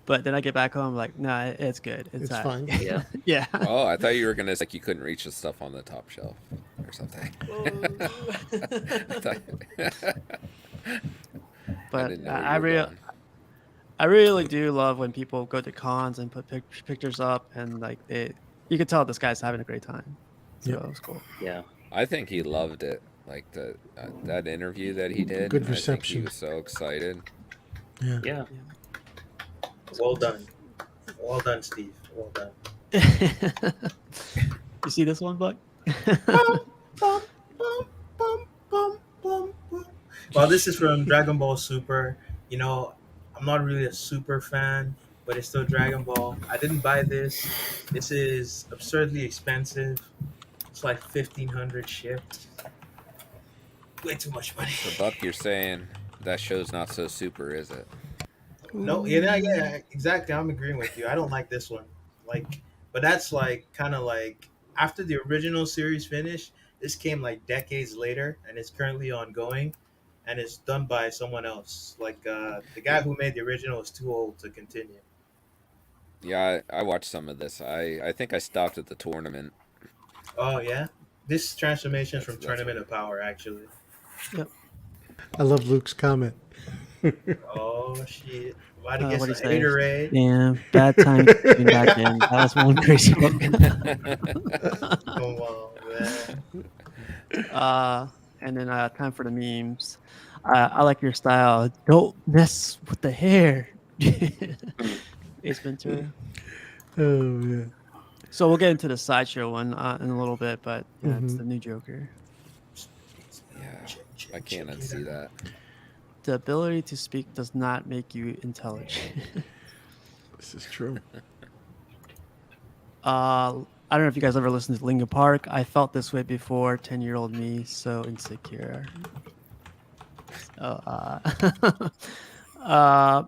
S1: But then I get back home, like, nah, it's good.
S9: It's
S1: all
S9: fine.
S1: right."
S6: Yeah.
S1: Yeah.
S11: Oh, I thought you were gonna say like you couldn't reach the stuff on the top shelf or something.
S1: But
S11: didn't know where
S1: I
S11: you were
S1: really,
S11: going.
S1: I really do love when people go to cons and put pictures up, and like you can tell this guy's having a great time. So
S9: Yep.
S1: it was cool.
S6: Yeah.
S11: I think he loved it. Like that interview that he did.
S9: Good
S11: I think he
S9: reception.
S11: was so excited.
S6: Yeah.
S3: Well done. Well done, Steve. Well done.
S1: You see this one, Buck?
S3: Bum, bum, bum, bum, bum, bum. Well, this is from Dragon Ball Super. You know, I'm not really a super fan, but it's still Dragon Ball. I didn't buy this. This is absurdly expensive. It's like 1,500 shipped. Way too much money.
S11: So Buck, you're saying that show's not so super, is it?
S3: No, yeah, exactly. I'm agreeing with you. I don't like this one. Like, but that's like kind of like after the original series finished, this came like decades later, and it's currently ongoing, and it's done by someone else. Like the guy who made the original is too old to continue.
S11: Yeah, I watched some of this. I think I stopped at the tournament.
S3: Oh yeah, this transformation is from
S11: That's
S3: Tournament of Power actually.
S1: Yep.
S9: I love Luke's comment.
S3: Oh shit! About to get
S1: What do
S3: some
S1: you say?
S3: haterade.
S1: Damn, bad time getting back in. That was one crazy book.
S3: Come on, man.
S1: And then time for the memes. I like your style. Don't mess with the hair. Ace Ventura.
S9: Oh yeah.
S1: So we'll get into the sideshow one in a little bit, but yeah, it's
S9: Mhm.
S1: the new Joker.
S11: Yeah, I can't unsee that.
S1: The ability to speak does not make you intelligent.
S9: This is true.
S1: I don't know if you guys ever listened to Linkin Park. I felt this way before. 10-year-old me, so insecure.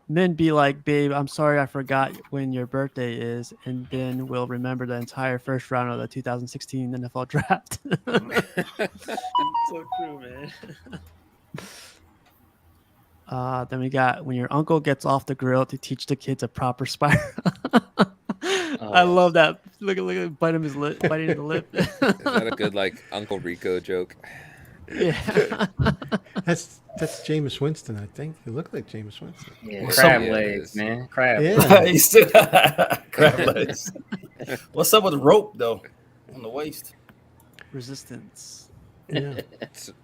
S1: Men be like, babe, I'm sorry I forgot when your birthday is, and then we'll remember the entire first round of the 2016 NFL draft. So true, man. Then we got when your uncle gets off the grill to teach the kids a proper spiral. I love that. Look at biting his lip, biting the lip.
S11: Is that a good like Uncle Rico joke?
S1: Yeah.
S9: That's Jameis Winston, I think. You look like Jameis Winston.
S6: Yeah,
S4: What's
S6: crab
S11: up?
S6: legs, man. Crab
S9: Yeah.
S6: legs.
S4: He still crab legs. What's up with the rope though on the waist?
S1: Resistance.
S9: Yeah.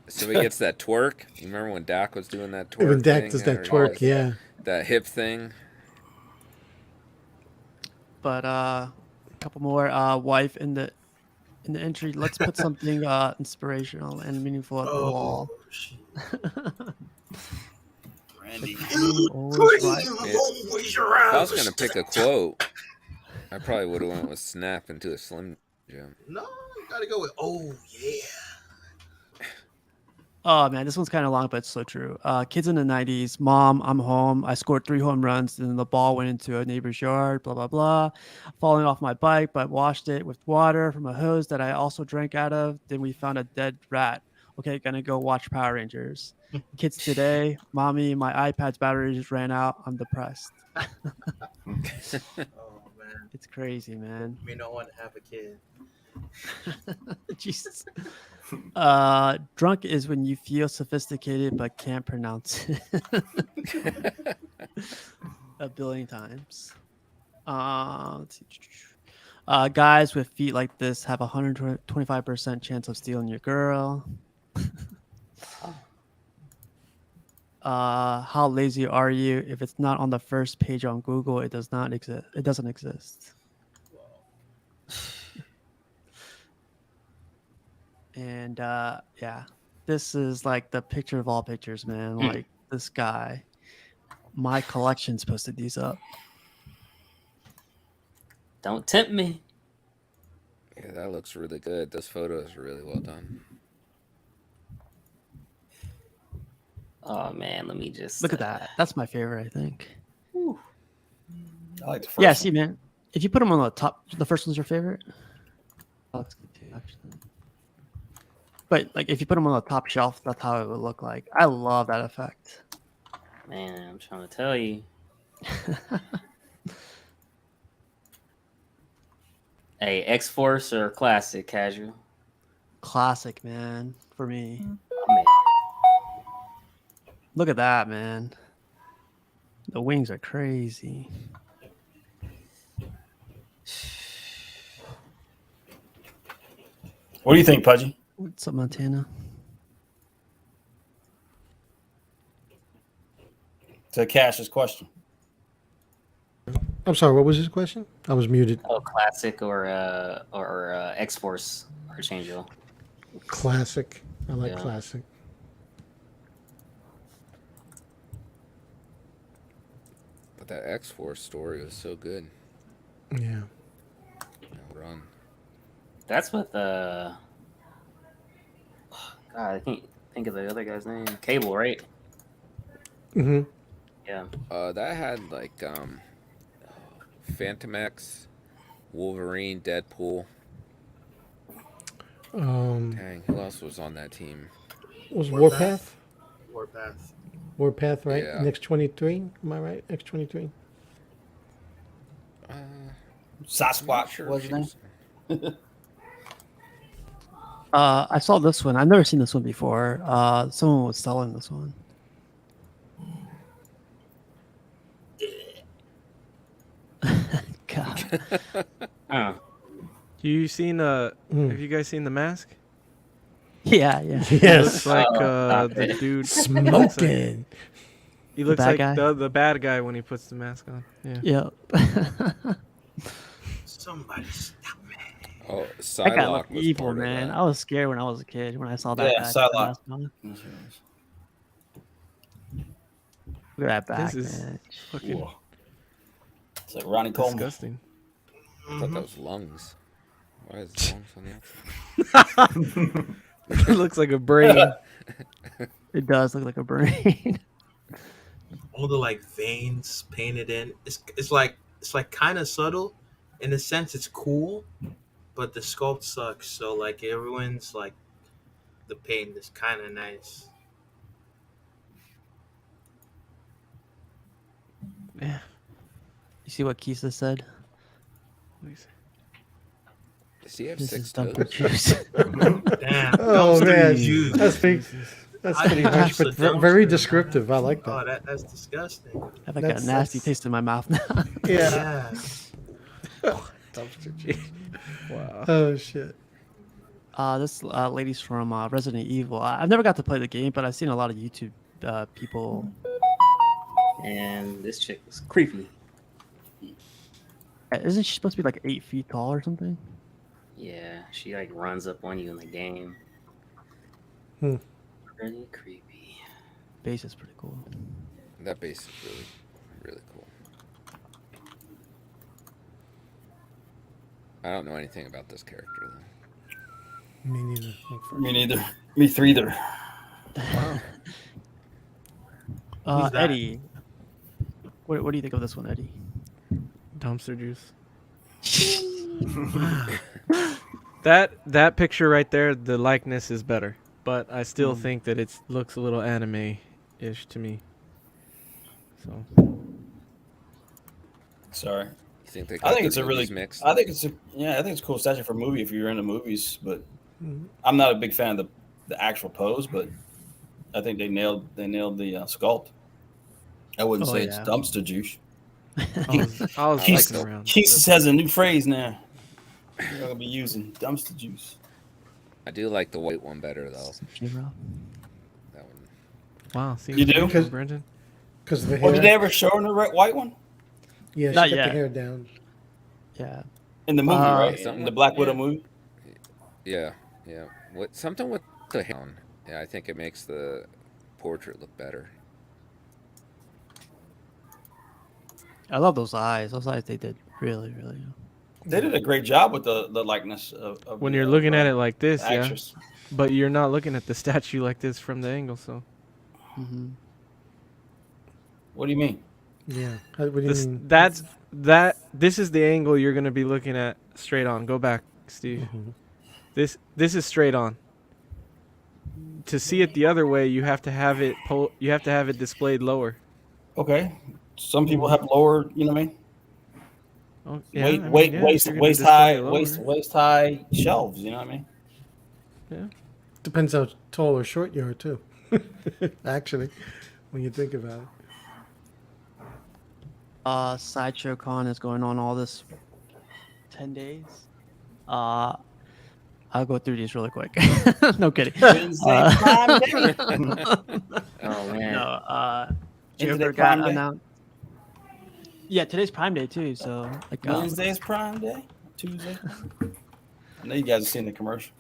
S11: So he gets that twerk. You remember when Dak was doing that twerk?
S9: When Dak
S11: thing,
S9: does that
S11: or
S9: twerk, yeah.
S11: that hip thing.
S1: But a couple more. Wife in the entry. Let's put something inspirational and meaningful at the wall.
S3: Shit.
S4: Randy.
S1: Always right.
S3: Always
S11: If I was gonna pick a quote, I probably would have went with "Snap into a Slim Jim."
S3: No, you gotta go with yeah.
S1: Oh man, this one's kind of long, but it's so true. Kids in the 90s. Mom, I'm home. I scored 3 home runs, and the ball went into a neighbor's yard. Blah blah blah. Falling off my bike, but washed it with water from a hose that I also drank out of. Then we found a dead rat. Okay, gonna go watch Power Rangers. Kids today, mommy, my iPad's battery just ran out. I'm depressed.
S3: Oh man,
S1: It's crazy, man.
S3: me don't want to have a kid.
S1: Jesus. Drunk is when you feel sophisticated but can't pronounce it. A billion times. Let's see. Guys with feet like this have a 125% chance of stealing your girl. How lazy are you? If it's not on the first page on Google, it does not exist. It doesn't exist. And yeah, this is like the picture of all pictures, man. Like this guy. My collection's posted these up.
S6: Don't tempt me.
S11: Yeah, that looks really good. Those photos are really well done.
S6: Oh man, let me just
S1: Look at that. That's my favorite, I think.
S4: I like the first
S1: Yeah,
S4: one.
S1: see, man. If you put them on the top, the first one's your favorite. That looks good too, actually. But like, if you put them on the top shelf, that's how it would look like. I love that effect.
S6: Man, I'm trying to tell you. Hey, X Force or classic casual?
S1: Classic, man. For me.
S6: I mean,
S1: Look at that, man. The wings are crazy.
S4: What do you think, Pudgy?
S1: What's up, Montana?
S4: To Cash's question.
S9: I'm sorry. What was his question? I was muted.
S6: Oh, classic or X-Force Archangel.
S9: Classic. I like
S6: Yeah.
S9: classic.
S11: But that X-Force story was so good.
S9: Yeah.
S11: Run.
S6: That's with God, I can't think of the other guy's name. Cable, right?
S9: Mm-hmm.
S6: Yeah.
S11: That had like Phantom X, Wolverine, Deadpool. Dang, who else was on that team?
S9: Was Warpath?
S3: Warpath.
S9: Warpath, right?
S11: Yeah.
S9: And X-23. Am I right? X-23.
S4: Sasquatch. What's his name?
S1: I saw this one. I've never seen this one before. Someone was selling this one. God.
S10: You seen Have you guys seen The Mask?
S1: Yeah, yeah.
S10: He looks like the dude
S9: Smoking.
S10: He looks
S1: bad
S10: like
S1: guy?
S10: the bad guy when he puts the mask on. Yeah.
S1: Yep.
S3: Somebody stop me.
S11: Oh,
S1: That guy
S11: Psylocke
S1: looked
S11: was
S1: evil,
S11: part of
S1: man.
S11: that.
S1: I was scared when I was a kid when I saw that
S4: Yeah,
S1: guy. with the
S4: Psylocke.
S1: mask on. Look at that back,
S10: This is
S1: man.
S10: fucking
S4: It's like Ronnie Coleman.
S10: disgusting.
S11: I thought that was lungs. Why is lungs on the outside?
S10: It looks like a brain.
S1: It does look like a brain.
S3: All the like veins painted in. It's like kind of subtle, in a sense. It's cool, but the sculpt sucks. So like everyone's like, the paint is kind of nice.
S10: Yeah.
S1: You see what Kisa said?
S11: Does he have
S1: This
S11: 6
S1: is dumper
S11: toes?
S1: juice.
S3: Damn.
S9: Oh
S3: dumpster
S9: man,
S3: juice.
S9: that's
S3: I
S9: pretty
S3: think
S9: harsh,
S3: that's
S9: but
S3: a
S9: very
S3: dumpster.
S9: descriptive. I like
S3: Oh,
S9: that.
S3: that's disgusting.
S1: I have like a
S9: That's-
S1: nasty
S9: that's-
S1: taste in my mouth now.
S9: Yeah.
S10: Dumpster juice. Wow.
S9: Oh shit.
S1: This lady's from Resident Evil. I've never got to play the game, but I've seen a lot of YouTube people.
S6: And this chick was creepy.
S1: Isn't she supposed to be like 8 feet tall or something?
S6: Yeah, she like runs up on you in the game.
S9: Hmm.
S6: Pretty creepy.
S1: Base is pretty cool.
S11: That base is really, really cool. I don't know anything about this character though.
S9: Me neither.
S4: Me neither. Me threether.
S3: Who's that?
S1: Eddie, what do you think of this one, Eddie?
S10: Dumpster juice. That picture right there, the likeness is better, but I still think that it looks a little anime-ish to me. So
S4: Sorry.
S11: You think they
S4: I
S11: got
S4: think
S11: the
S4: it's a really.
S11: movies mixed?
S4: I think it's a cool statue for a movie if you're into movies. But I'm not a big fan of the actual pose. But I think they nailed the sculpt. I wouldn't say it's
S1: yeah.
S4: dumpster juice.
S10: I was
S4: Keith
S10: fucking around.
S4: has a new phrase now. We're gonna be using dumpster juice.
S11: I do like the white one better though.
S1: Shiro?
S11: That one.
S10: Wow. See
S4: You do?
S10: Brendan?
S9: Because the hair.
S4: Well, did they ever show her the white one
S9: Yeah, she
S1: Not
S9: got
S1: yet.
S9: the hair down.
S1: Yeah.
S4: in the movie, right?
S11: something
S4: In the
S11: like-
S4: Black Widow
S11: yeah.
S4: movie.
S11: Yeah, yeah. What something with the hair? Yeah, I think it makes the portrait look better.
S1: I love those eyes. Those eyes they did really, really.
S4: They did a great job with the likeness of
S10: When
S4: the,
S10: you're looking at it like this,
S4: the
S10: yeah.
S4: actress.
S10: But you're not looking at the statue like this from the angle, so.
S1: Mm-hmm.
S4: What do you mean?
S9: Yeah. What do you mean?
S10: This is the angle you're gonna be looking at straight on. Go back, Steve. This is straight on. To see it the other way, you have to have it displayed lower.
S4: Okay. Some people have lower, you know what I mean?
S10: Oh, yeah, I mean, yeah, if
S4: Waist
S10: you're gonna
S4: waist
S10: display
S4: high
S10: it lower.
S4: waist high shelves, you know what I mean?
S10: Yeah.
S9: Depends how tall or short you are too. Actually, when you think about it.
S1: Sideshow Con is going on all this 10 days. I'll go through these really quick. No kidding.
S6: Oh man.
S1: No,
S4: Into
S1: Joker
S4: the Prime
S1: got
S4: Day?
S1: announced. Yeah, today's Prime Day too. So like
S4: Wednesday's Prime Day? Tuesday? I know you guys have seen the commercial.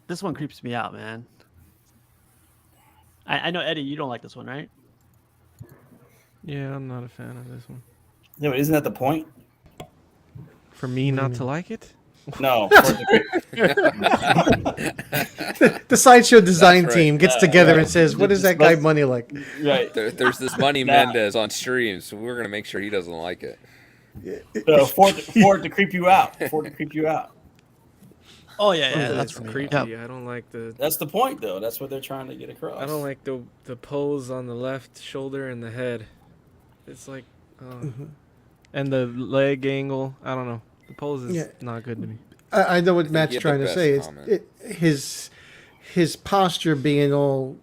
S1: this one creeps me out, man. I know Eddie, you don't like this one, right?
S10: Yeah, I'm not a fan of this one.
S4: Yeah, but isn't that the point?
S10: For me not to like it?
S4: No.
S9: The sideshow design
S11: That's right.
S9: team gets together
S4: right.
S9: and says, "What is that guy money like?"
S4: Right.
S11: There's this Money Mendez on stream, so we're gonna make sure he doesn't like it.
S4: For it to creep you out. For it to creep you out.
S1: Oh yeah, yeah,
S10: That's
S1: that's
S10: creepy.
S1: Yep.
S10: I don't like the.
S4: That's the point, though. That's what they're trying to get across.
S10: I don't like the pose on the left shoulder and the head. It's like, and the leg angle. I don't know. The pose is not good to me.
S9: I know what Matt's
S11: get the
S9: trying to
S11: best
S9: say.
S11: comment.
S9: His posture being all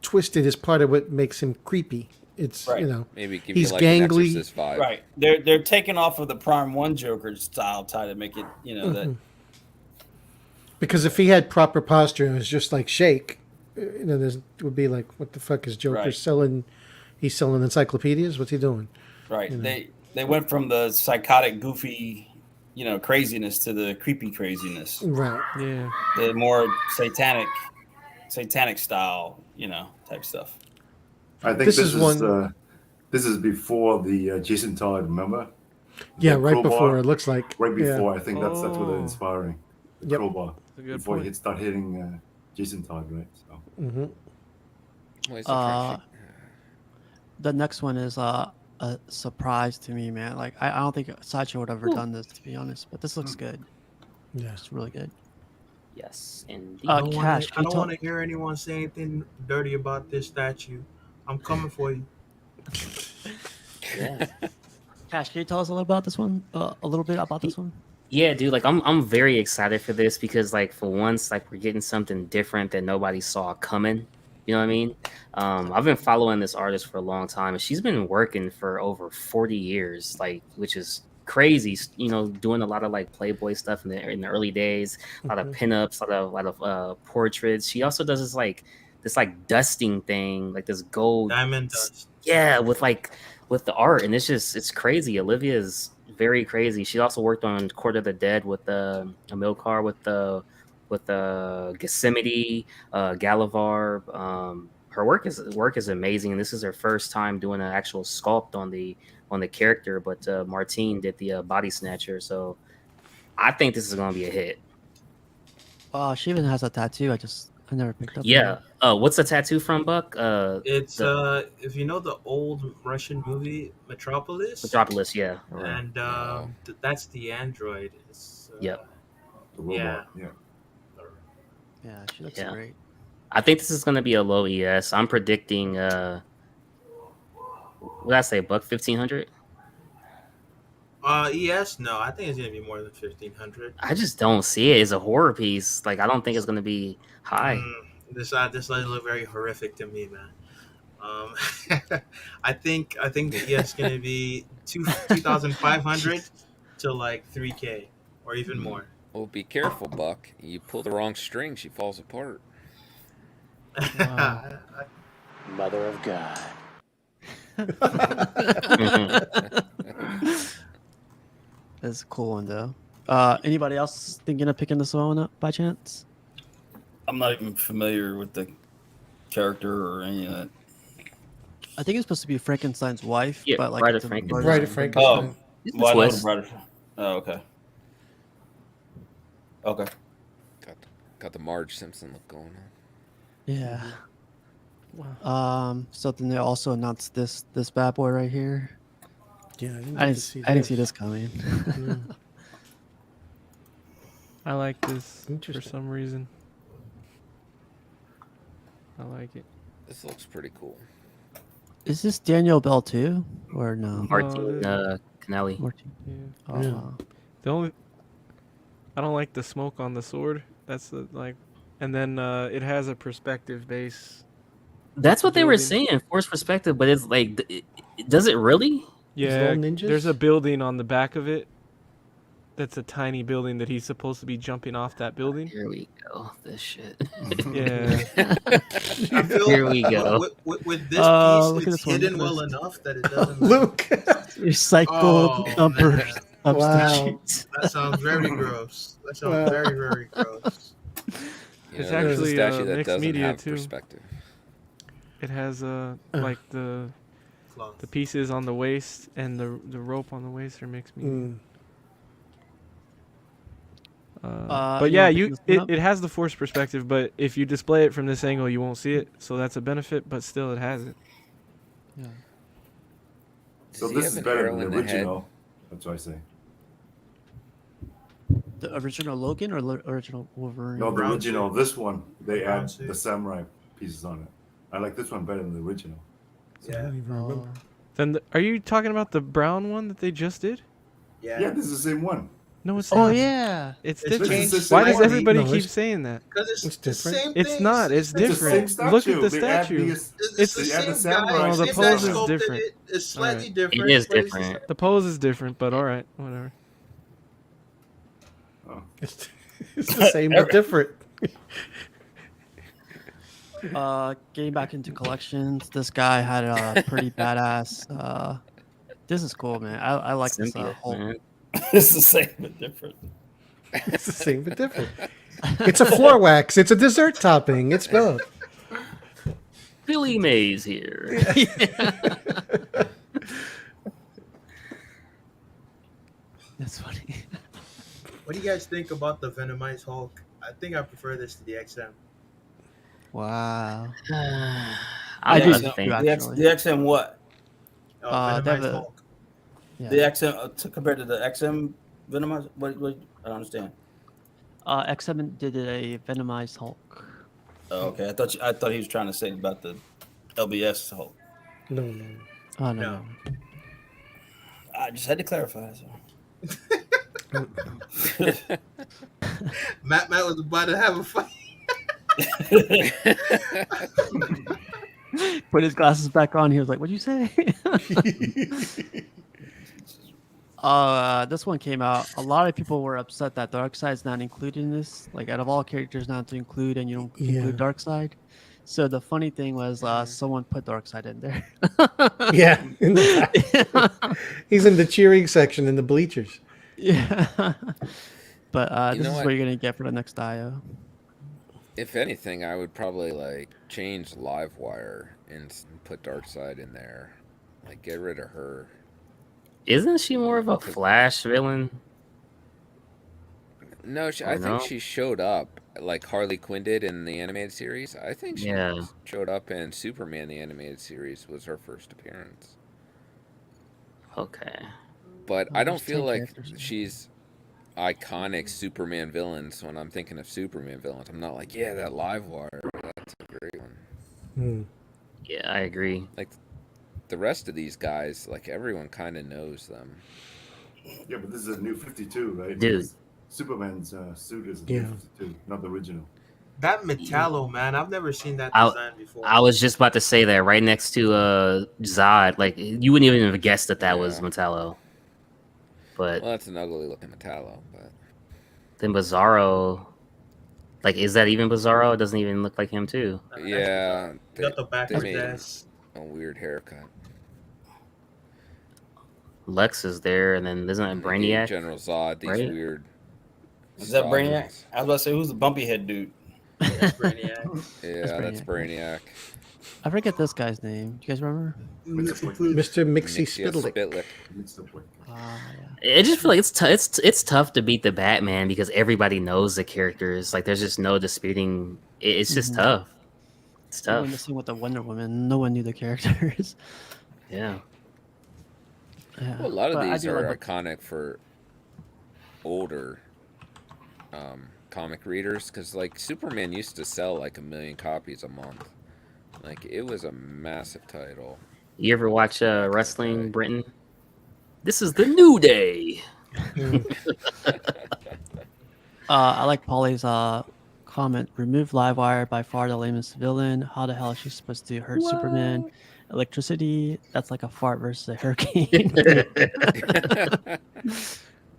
S9: twisted is part of what makes him creepy. It's
S4: Right.
S11: Maybe give
S9: he's
S11: you like an
S9: gangly.
S11: Exorcist vibe.
S4: Right. They're taking off of the Prime 1 Joker style, try to make it, that.
S9: Because if he had proper posture and was just like Shake, it would be like, what the fuck is Joker
S4: Right.
S9: selling? He's selling encyclopedias. What's he doing?
S4: Right. They went from the psychotic, goofy, craziness to the creepy craziness.
S9: Right.
S10: Yeah.
S4: The more satanic style, type stuff.
S5: I think
S9: This
S5: this
S9: is
S5: is
S9: one-
S5: this is before the Jason Todd. Remember?
S9: Yeah,
S5: The
S9: right
S5: crowbar?
S9: before it looks like.
S5: Right
S9: yeah.
S5: before, I think that's what they're
S10: Oh.
S5: inspiring. The
S9: Yep.
S5: crowbar.
S10: a good
S5: Before
S10: point.
S5: he start hitting Jason Todd, right? So.
S9: Mm-hmm.
S11: Well, it's a
S1: The next one is a surprise to me, man. Like I don't think Sideshow would have ever done this, to be honest. But this looks good.
S9: Yeah.
S1: It's really good.
S6: Yes, indeed.
S3: I don't
S1: Cash, can you
S3: want
S1: tell-
S3: to hear anyone say anything dirty about this statue. I'm coming for you.
S6: Yeah.
S1: Cash, can you tell us a little about this one? A little bit about this one?
S6: Yeah, dude, like I'm very excited for this because like for once, like we're getting something different that nobody saw coming. You know what I mean? I've been following this artist for a long time, and she's been working for over 40 years, like which is crazy. Doing a lot of like Playboy stuff in the early days, a lot of pinups, a lot of portraits. She also does this dusting thing, like this gold
S3: Diamond dust.
S6: Yeah, with the art, and it's crazy. Olivia is very crazy. She also worked on Court of the Dead with Amilcar, with the Gethsemane, Galavar. Her work is amazing, and this is her first time doing an actual sculpt on the character. But Martine did the body snatcher, so I think this is gonna be a hit.
S1: She even has a tattoo. I never picked up.
S6: Yeah. What's the tattoo from, Buck?
S3: It's if you know the old Russian movie Metropolis.
S6: Metropolis, yeah.
S3: And that's the android. It's,
S6: Yep.
S5: The robot. Yeah.
S1: Yeah, she looks
S6: Yeah.
S1: great.
S6: I think this is going to be a low ES. I'm predicting, what did I say, Buck 1500?
S3: ES? No, I think it's gonna be more than 1500.
S6: I just don't see it. It's a horror piece. Like, I don't think it's going to be high.
S3: This look very horrific to me, man. I think the ES is gonna be 2,500 to like 3K or even more.
S11: Well, be careful, Buck. You pull the wrong string, she falls apart.
S13: Mother of God.
S1: That's a cool one though. Anybody else thinking of picking this one up by chance?
S4: I'm not even familiar with the character or any of that.
S1: I think it's supposed to be Frankenstein's wife,
S6: Yeah,
S1: but like
S6: Bride
S1: it's
S6: of
S1: a
S6: Frankenstein.
S9: Bride of Frankenstein.
S4: Well, I know
S6: twist.
S4: the Bride of- Oh, okay. Okay.
S11: Got the Marge Simpson look going on.
S1: Yeah. So then they also announced this bad boy right here.
S9: Yeah,
S1: I didn't see this coming.
S10: I like this for
S9: Interesting.
S10: some reason. I like it.
S11: This looks pretty cool.
S1: Is this Daniel Bell too, or no?
S6: Martine Canelli.
S1: Martin.
S10: Yeah.
S9: Yeah.
S10: The only I don't like the smoke on the sword. That's and then it has a perspective base.
S6: That's what they were
S10: building.
S6: saying, forced perspective, but it's like, does it really?
S10: Yeah,
S9: ninjas?
S10: there's a building on the back of it that's a tiny building that he's supposed to be jumping off that building.
S6: Here we go. This shit.
S10: Yeah.
S3: I feel
S6: Here we go.
S3: With this
S1: Look
S3: piece,
S1: at
S3: it's
S1: this one,
S3: hidden
S1: look at
S3: well
S1: this.
S3: enough that it doesn't.
S9: Luke.
S1: Recycled
S3: Oh, man.
S1: substitutes.
S3: That sounds very gross. That sounds
S9: Wow.
S3: very, very gross.
S10: It's
S11: there's a
S10: actually
S11: statue that
S10: mixed
S11: doesn't
S10: media
S11: have
S10: too.
S11: perspective.
S10: It has like the pieces on the waist and the rope on the waist are mixed media. But yeah, it has the forced perspective, but if you display it from this angle, you won't see it. So that's a benefit, but still, it has it.
S1: Yeah.
S5: So
S11: Does he
S5: this
S11: have
S5: is
S11: an
S5: better
S11: arrow
S5: than
S11: in
S5: the
S11: the head?
S5: original. That's what I say.
S1: The original Logan or original Wolverine?
S5: No, the
S3: Brown
S5: original.
S3: suit.
S5: This one, they
S3: Brown
S5: add
S3: suit.
S5: the samurai pieces on it. I like this one better than the original.
S9: I don't even remember.
S10: Then are you talking about the brown one that they just did?
S5: Yeah, this is the same one.
S10: No, it's
S1: Oh
S10: not.
S1: yeah.
S10: It's
S3: It's
S10: different.
S3: changed
S10: Why does
S3: slightly.
S10: everybody
S9: No,
S10: keep
S9: it's-
S10: saying that?
S3: Because it's
S9: It's
S3: the
S9: different.
S3: same
S10: It's
S3: thing.
S10: not. It's
S5: It's the
S10: different.
S5: same
S10: Look at the
S5: statue. They add
S10: statue.
S3: It's the
S5: they add
S3: same
S5: the samurai.
S3: guy.
S10: Oh, the
S3: Same
S10: pose
S3: guy
S10: is
S3: sculpted
S10: different.
S3: it. It's slightly
S10: Alright.
S3: different.
S6: It is
S3: but it's
S6: different.
S10: The pose is different, but all right, whatever.
S9: It's the same but different.
S1: Getting back into collections, this guy had a pretty badass. This is cool, man. I like this
S6: Cynthia,
S1: whole.
S6: man.
S4: It's the same but different.
S9: It's the same but different. It's a floor wax. It's a dessert topping. It's both.
S6: Billy Mays here.
S1: That's funny.
S3: What do you guys think about the Venomized Hulk? I think I prefer this to the XM.
S1: Wow.
S6: I
S1: do
S6: do
S1: too,
S6: think.
S1: actually.
S4: The XM what?
S3: Venomized
S1: they have a-
S3: Hulk.
S1: Yeah.
S4: The XM compared to the XM Venomized? What? I don't understand.
S1: X7 did a Venomized Hulk.
S4: Oh, okay. I thought he was trying to say about the LBS Hulk.
S9: No, no.
S1: Oh no.
S3: No.
S1: no.
S4: I just had to clarify. So.
S3: Matt was about to have a fight.
S1: Put his glasses back on. He was like, "What'd you say?" This one came out. A lot of people were upset that Darkseid's not included in this. Like, out of all characters not to include, and you don't
S9: Yeah.
S1: include Darkseid. So the funny thing was, someone put Darkseid in there.
S9: Yeah. In the back. He's in the cheering section in the bleachers.
S1: Yeah. But
S11: You
S1: this
S11: know
S1: is
S11: what?
S1: what you're gonna get for the next IO.
S11: If anything, I would probably like change Livewire and put Darkseid in there. Like, get rid of her.
S6: Isn't she more of a Flash villain?
S11: No, I think she showed up like Harley Quinn did in the animated series. I think she showed up in Superman the animated series was her first appearance.
S6: Okay.
S11: But
S1: Oh,
S11: I don't
S1: there's
S11: feel
S1: 10
S11: like
S1: characters.
S11: she's iconic Superman villains when I'm thinking of Superman villains. I'm not like, yeah, that Livewire, that's a great one.
S9: Hmm.
S6: Yeah, I agree.
S11: Like the rest of these guys, like everyone kind of knows them.
S5: Yeah, but this is a new 52, right?
S6: Dude.
S5: Superman's suit is a
S9: Yeah.
S5: new 52, not the original.
S3: That Metallo, man, I've never seen that
S6: I-
S3: design before.
S6: I was just about to say that right next to Zod. Like, you wouldn't even have guessed that was
S11: Yeah.
S6: Metallo. But
S11: Well, that's an ugly looking Metallo, but
S6: then Bizarro, like, is that even Bizarro? It doesn't even look like him too.
S11: yeah,
S3: Got the back
S11: they
S3: of
S11: made
S3: his
S11: a weird haircut.
S6: Lex is there, and then isn't
S11: And
S6: it
S11: they gave
S6: Brainiac?
S11: General Zod these
S6: Right?
S11: weird.
S4: Is that Brainiac?
S11: sovereigns.
S4: I was about to say, who's the bumpy head dude?
S3: Brainiac.
S11: Yeah, that's Brainiac.
S1: I forget this guy's name. Do you guys remember?
S9: Mr. Mixie Spitlick.
S11: Spitlick.
S6: I just feel like it's tough to beat the Batman because everybody knows the characters. Like, there's just no disputing. It's just
S1: Mhm.
S6: tough. It's
S1: Even
S6: tough.
S1: the same with the Wonder Woman. No one knew the characters.
S6: Yeah.
S1: Yeah.
S11: Well, a lot of
S1: But I
S11: these
S1: do
S11: are
S1: like
S11: iconic for older comic readers because, like, Superman used to sell like 1 million copies a month. Like, it was a massive title.
S6: You ever watch Wrestling Britain? This is the New Day.
S1: I like Polly's comment. Remove Livewire, by far the lamest villain. How the hell is she supposed to hurt Superman? Electricity, that's like a fart versus a hurricane.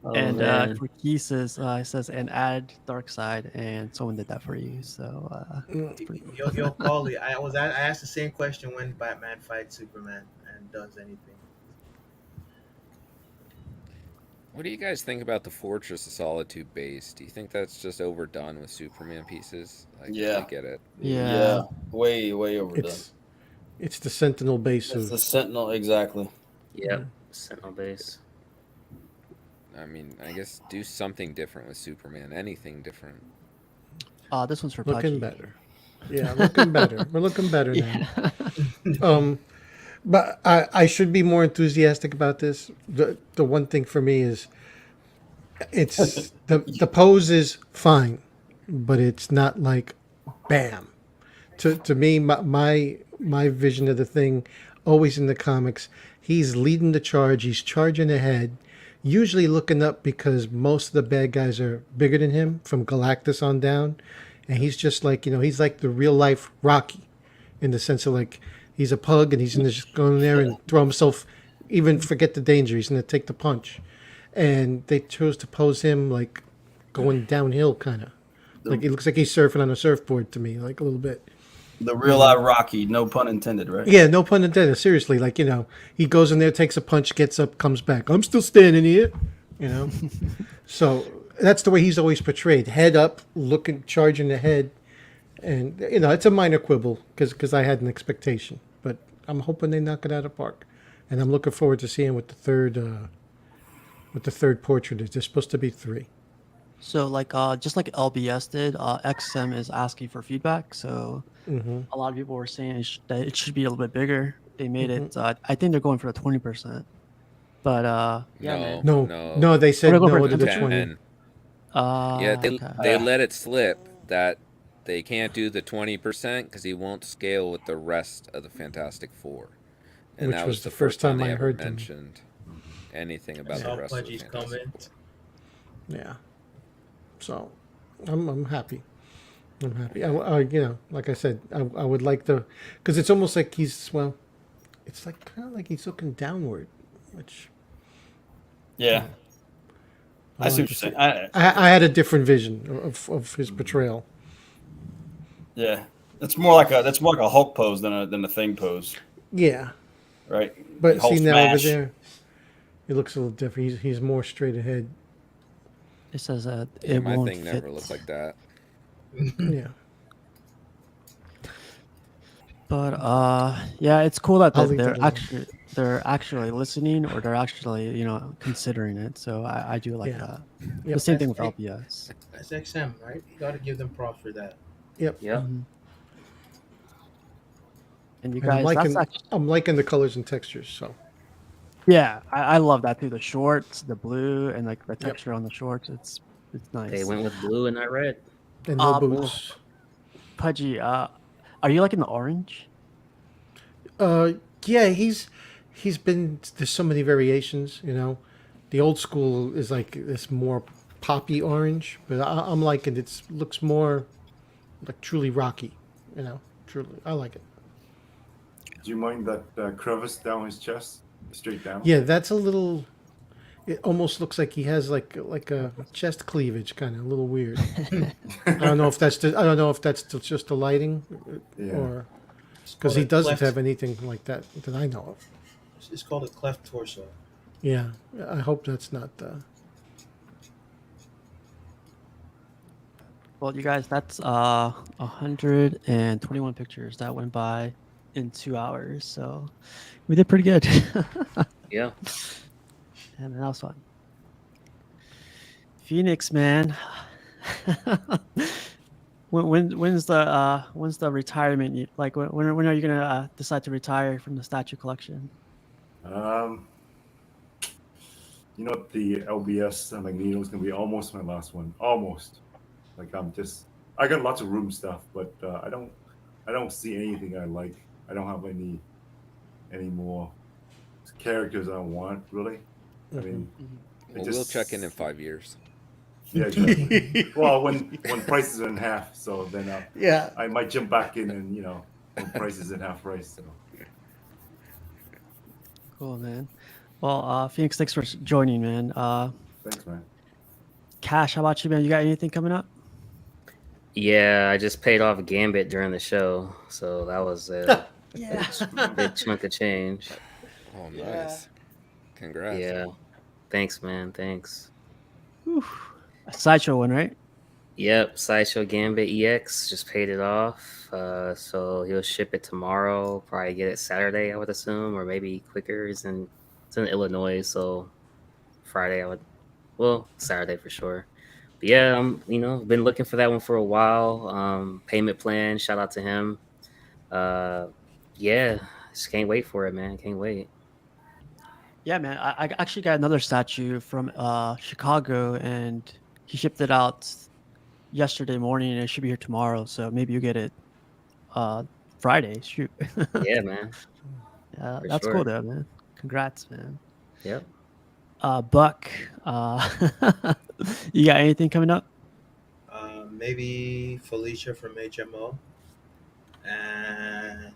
S4: Oh,
S1: And
S4: man.
S1: for Keeses, it says and add dark side, and someone did that for you. So that's pretty cool.
S3: Yo, Paulie, I asked the same question when Batman fights Superman and does anything.
S11: What do you guys think about the Fortress of Solitude base? Do you think that's just overdone with Superman pieces? Like,
S4: Yeah.
S11: I get it.
S1: Yeah.
S4: Way overdone.
S9: It's the Sentinel base
S4: It's
S9: of
S4: the Sentinel, exactly.
S6: Yep. Sentinel base.
S11: I mean, I guess do something different with Superman. Anything different.
S1: This one's for
S9: looking
S1: Pudgy.
S9: better. Yeah, looking better. We're looking better
S1: Yeah.
S9: now. But I should be more enthusiastic about this. The one thing for me is it's the pose is fine, but it's not like bam. To me, my vision of the thing, always in the comics, he's leading the charge. He's charging ahead, usually looking up because most of the bad guys are bigger than him from Galactus on down, and he's just like he's like the real life Rocky, in the sense of like he's a pug and he's gonna just go in there and throw himself, even forget the danger. He's gonna take the punch, and they chose to pose him like going downhill, kind of like it looks like he's surfing on a surfboard to me, like a little bit.
S4: The real live Rocky, no pun intended, right?
S9: Yeah, no pun intended. Seriously, like he goes in there, takes a punch, gets up, comes back. I'm still standing here, So that's the way he's always portrayed: head up, looking, charging ahead, and it's a minor quibble because I had an expectation, but I'm hoping they knock it out of the park, and I'm looking forward to seeing what the third portrait is. There's supposed to be 3.
S1: So like just like LBS did, XM is asking for feedback. So a lot of people were saying that it should be a little bit bigger. They made it. I think they're going for the 20%. But yeah, man.
S9: No, they said
S1: We're gonna go
S9: no
S1: for
S9: to the
S1: 10%.
S9: 20.
S11: Yeah,
S1: Okay.
S11: they let it slip that they can't do the 20% because he won't scale with the rest of the Fantastic Four, and
S9: Which
S11: that
S9: was
S11: was
S9: the
S11: the
S9: first
S11: first time
S9: time I
S11: they ever
S9: heard them.
S11: mentioned anything about
S3: Saw
S11: the rest of the
S3: Pudgy's
S11: Fantastic
S3: comment.
S9: Yeah. So, I'm happy. I'm happy. Like I said, I would like because it's almost like it's like kind of like he's looking downward, which.
S4: Yeah. I see what you're saying.
S9: I had a different vision of his portrayal.
S4: Yeah, that's more like a Hulk pose than a Thing pose.
S9: Yeah.
S4: Right.
S9: But
S4: Hulk
S9: see now over
S4: smash.
S9: there, it looks a little different. He's more straight ahead.
S1: It says
S11: Yeah,
S1: it
S11: my
S1: won't
S11: thing
S1: fit.
S11: never looked like that.
S9: Yeah.
S1: But yeah, it's cool that
S9: I'll leave that
S1: they're actually listening, or they're actually considering it. So I do like that.
S9: Yep.
S1: The same thing with
S3: That's
S1: LBS.
S3: That's XM, right? You got to give them props for that.
S9: Yep.
S6: Yep.
S1: And you
S9: And I'm
S1: guys, that's actually,
S9: I'm liking the colors and textures. So.
S1: yeah, I love that too. The shorts, the blue, and like the texture on the shorts. It's nice.
S6: They went with blue and not red.
S9: And no boots.
S1: Pudgy, are you like in the orange?
S9: Yeah, he's been. There's so many variations. The old school is like this more poppy orange, but I'm liking it. Looks more like truly Rocky. Truly, I like it.
S5: Do you mind that crevice down his chest, straight down?
S9: Yeah, that's a little. It almost looks like he has like a chest cleavage, kind of a little weird. I don't know if that's just the lighting, or because he doesn't have anything like that I know of.
S3: It's called a cleft torso.
S9: Yeah, I hope that's not.
S1: Well, you guys, that's 121 pictures that went by in 2 hours. So we did pretty good.
S6: Yeah.
S1: And that was fun. Phoenix, man. When's the retirement? Like when are you gonna decide to retire from the statue collection?
S5: The LBS Magneto is gonna be almost my last one. Almost. Like I got lots of room stuff, but I don't see anything I like. I don't have any more characters I want, really. I mean,
S11: Well, we'll check in 5 years.
S5: Yeah, exactly. Well, when prices are in half, so then
S9: Yeah.
S5: I might jump back in and when prices in half price. So.
S1: Cool, man. Well, Phoenix, thanks for joining, man.
S5: Thanks, man.
S1: Cash, how about you, man? You got anything coming up?
S6: Yeah, I just paid off Gambit during the show, so that was a big chunk of change.
S11: Oh, nice. Congrats.
S6: Yeah, thanks, man. Thanks.
S1: Whew. A sideshow one, right?
S6: Yep, Sideshow Gambit EX just paid it off. So he'll ship it tomorrow. Probably get it Saturday, I would assume, or maybe quicker. It's in Illinois, so Friday Saturday for sure. But yeah, been looking for that one for a while. Payment plan, shout out to him. Yeah, just can't wait for it, man. Can't wait.
S1: Yeah, man. I actually got another statue from Chicago, and he shipped it out yesterday morning, and it should be here tomorrow. So maybe you get it Friday. Shoot.
S6: Yeah, man.
S1: Yeah,
S6: For
S1: that's
S6: sure.
S1: cool, though, man. Congrats, man.
S6: Yep.
S1: Buck, you got anything coming up?
S3: Maybe Felicia from HMO, and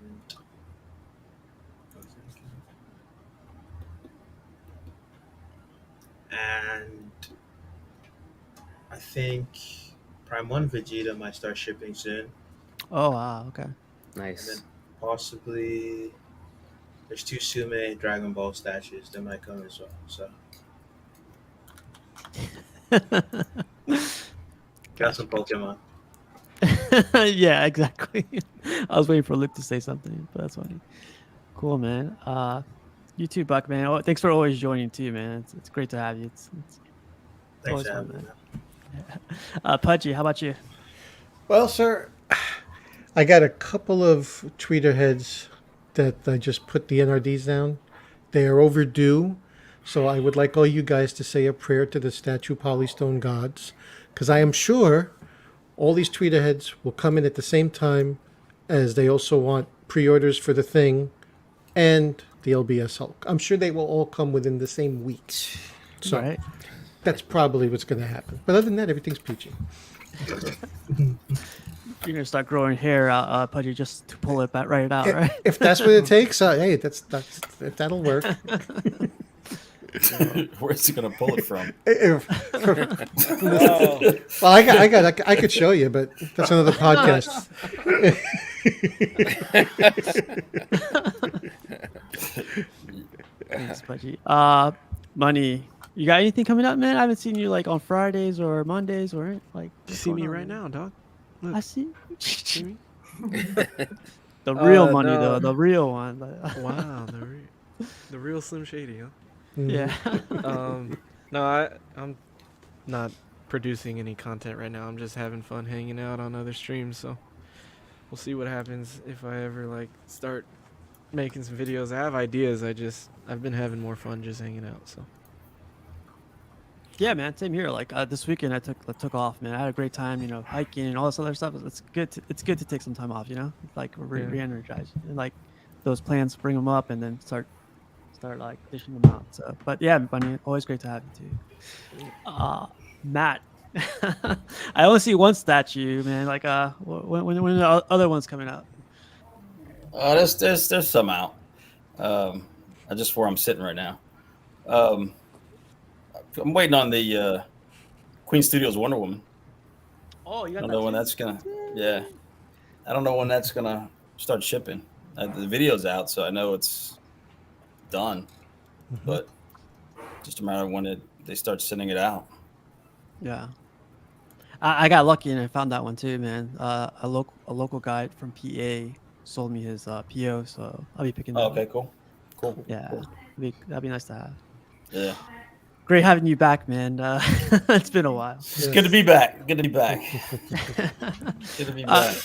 S3: I think Prime One Vegeta might start shipping soon.
S1: Oh, wow. Okay.
S6: Nice.
S3: And then possibly there's 2 Sume Dragon Ball statues that might come as well. So got some Pokemon.
S1: Yeah, exactly. I was waiting for Luke to say something, but that's funny. Cool, man. You too, Buck, man. Oh, thanks for always joining too, man. It's great to have you. It's
S3: Thanks
S1: always
S3: for
S1: fun,
S3: having me.
S1: man. Pudgy, how about you?
S9: Well, sir, I got a couple of tweeter heads that I just put the NRDs down. They are overdue, so I would like all you guys to say a prayer to the statue Polystone gods, because I am sure all these tweeter heads will come in at the same time, as they also want pre-orders for the Thing and the LBS Hulk. I'm sure they will all come within the same week. So
S1: Right.
S9: that's probably what's going to happen. But other than that, everything's peachy.
S1: You're gonna start growing hair out, Pudgy, just to pull it back right out, right?
S9: If that's what it takes, hey, that's if that'll work.
S4: Where's he gonna pull it from?
S9: Well, I could show you, but that's another podcast.
S1: Thanks, Pudgy. Money. You got anything coming up, man? I haven't seen you like on Fridays or Mondays or like.
S10: You see me right now, dog. Look.
S1: I see.
S10: See me?
S1: The real money,
S10: no.
S1: though, the real one.
S10: Wow, the real Slim Shady, huh?
S1: Yeah.
S10: No, I'm not producing any content right now. I'm just having fun hanging out on other streams. So we'll see what happens if I ever like start making some videos. I have ideas. I've been having more fun just hanging out. So.
S1: Yeah, man. Same here. Like this weekend, I took off, man. I had a great time, hiking and all this other stuff. It's good. It's good to take some time off, like re-energize and like those plans, bring them up, and then start like dishing them out. So, but yeah, Bunny, always great to have you too. Matt, I only see one statue, man. Like when the other one's coming out?
S4: There's some out. Just where I'm sitting right now. I'm waiting on the Queen Studios Wonder Woman.
S1: Oh, you got
S4: I don't know when that's gonna. Yeah, I don't know when that's gonna start shipping. The video's out, so I know it's done, but just a matter of when they start sending it out.
S1: Yeah, I got lucky and I found that one too, man. A local guy from PA sold me his PO, so I'll be picking that up.
S4: Okay, cool.
S1: Yeah,
S4: cool.
S1: That'd be nice to have.
S4: Yeah.
S1: Great having you back, man. It's been a while.
S4: It's good to be back. Good to be back. Good to be back.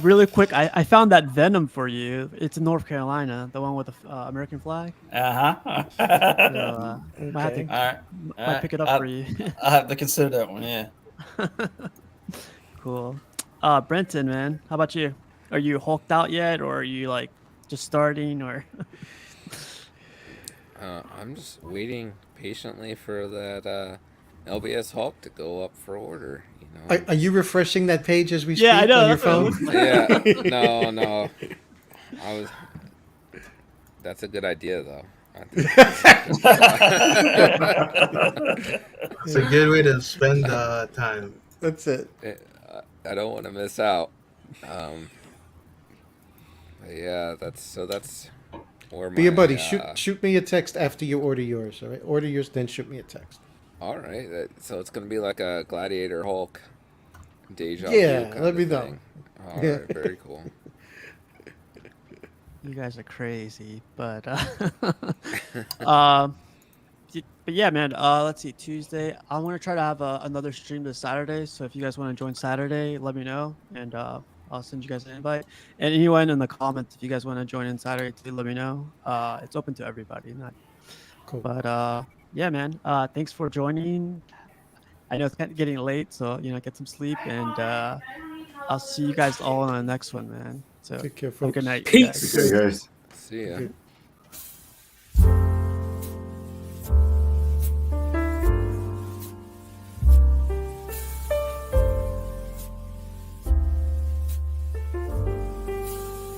S1: Really quick, I found that Venom for you. It's in North Carolina, the one with the American flag.
S4: Uh-huh.
S1: So, might have to,
S4: All right.
S1: pick it up for you.
S4: I'll have to consider that one, yeah.
S1: Cool. Brenton, man, how about you? Are you hulked out yet, or are you like just starting, or?
S11: I'm just waiting patiently for that LBS Hulk to go up for order.
S9: Are you refreshing that page as we speak
S1: I know,
S9: on your phone?
S11: Yeah, no. That's a good idea though.
S3: It's a good way to spend time.
S9: That's it.
S11: I don't want to miss out. But yeah, that's where my
S9: Be a buddy. Shoot me a text after you order yours. All right. Order yours, then shoot me a text.
S11: All right, so it's gonna be like a Gladiator Hulk deja
S9: Yeah,
S11: vu kind
S9: let
S11: of
S9: me know.
S11: thing. All
S9: Yeah.
S11: right, very cool.
S1: You guys are crazy, but um, but yeah, man. Let's see. Tuesday, I want to try to have another stream this Saturday. So if you guys want to join Saturday, let me know, and I'll send you guys an invite. And anyone in the comments, if you guys want to join in Saturday, too, let me know. It's open to everybody. Not
S9: cool.
S1: But yeah, man. Thanks for joining. I know it's kind of getting late, so get some sleep, and I'll see you guys all on the next one, man. So
S9: Take care,
S1: have a good
S9: folks.
S1: night,
S6: Peace.
S1: guys.
S5: Okay, guys.
S11: See ya.
S9: Okay.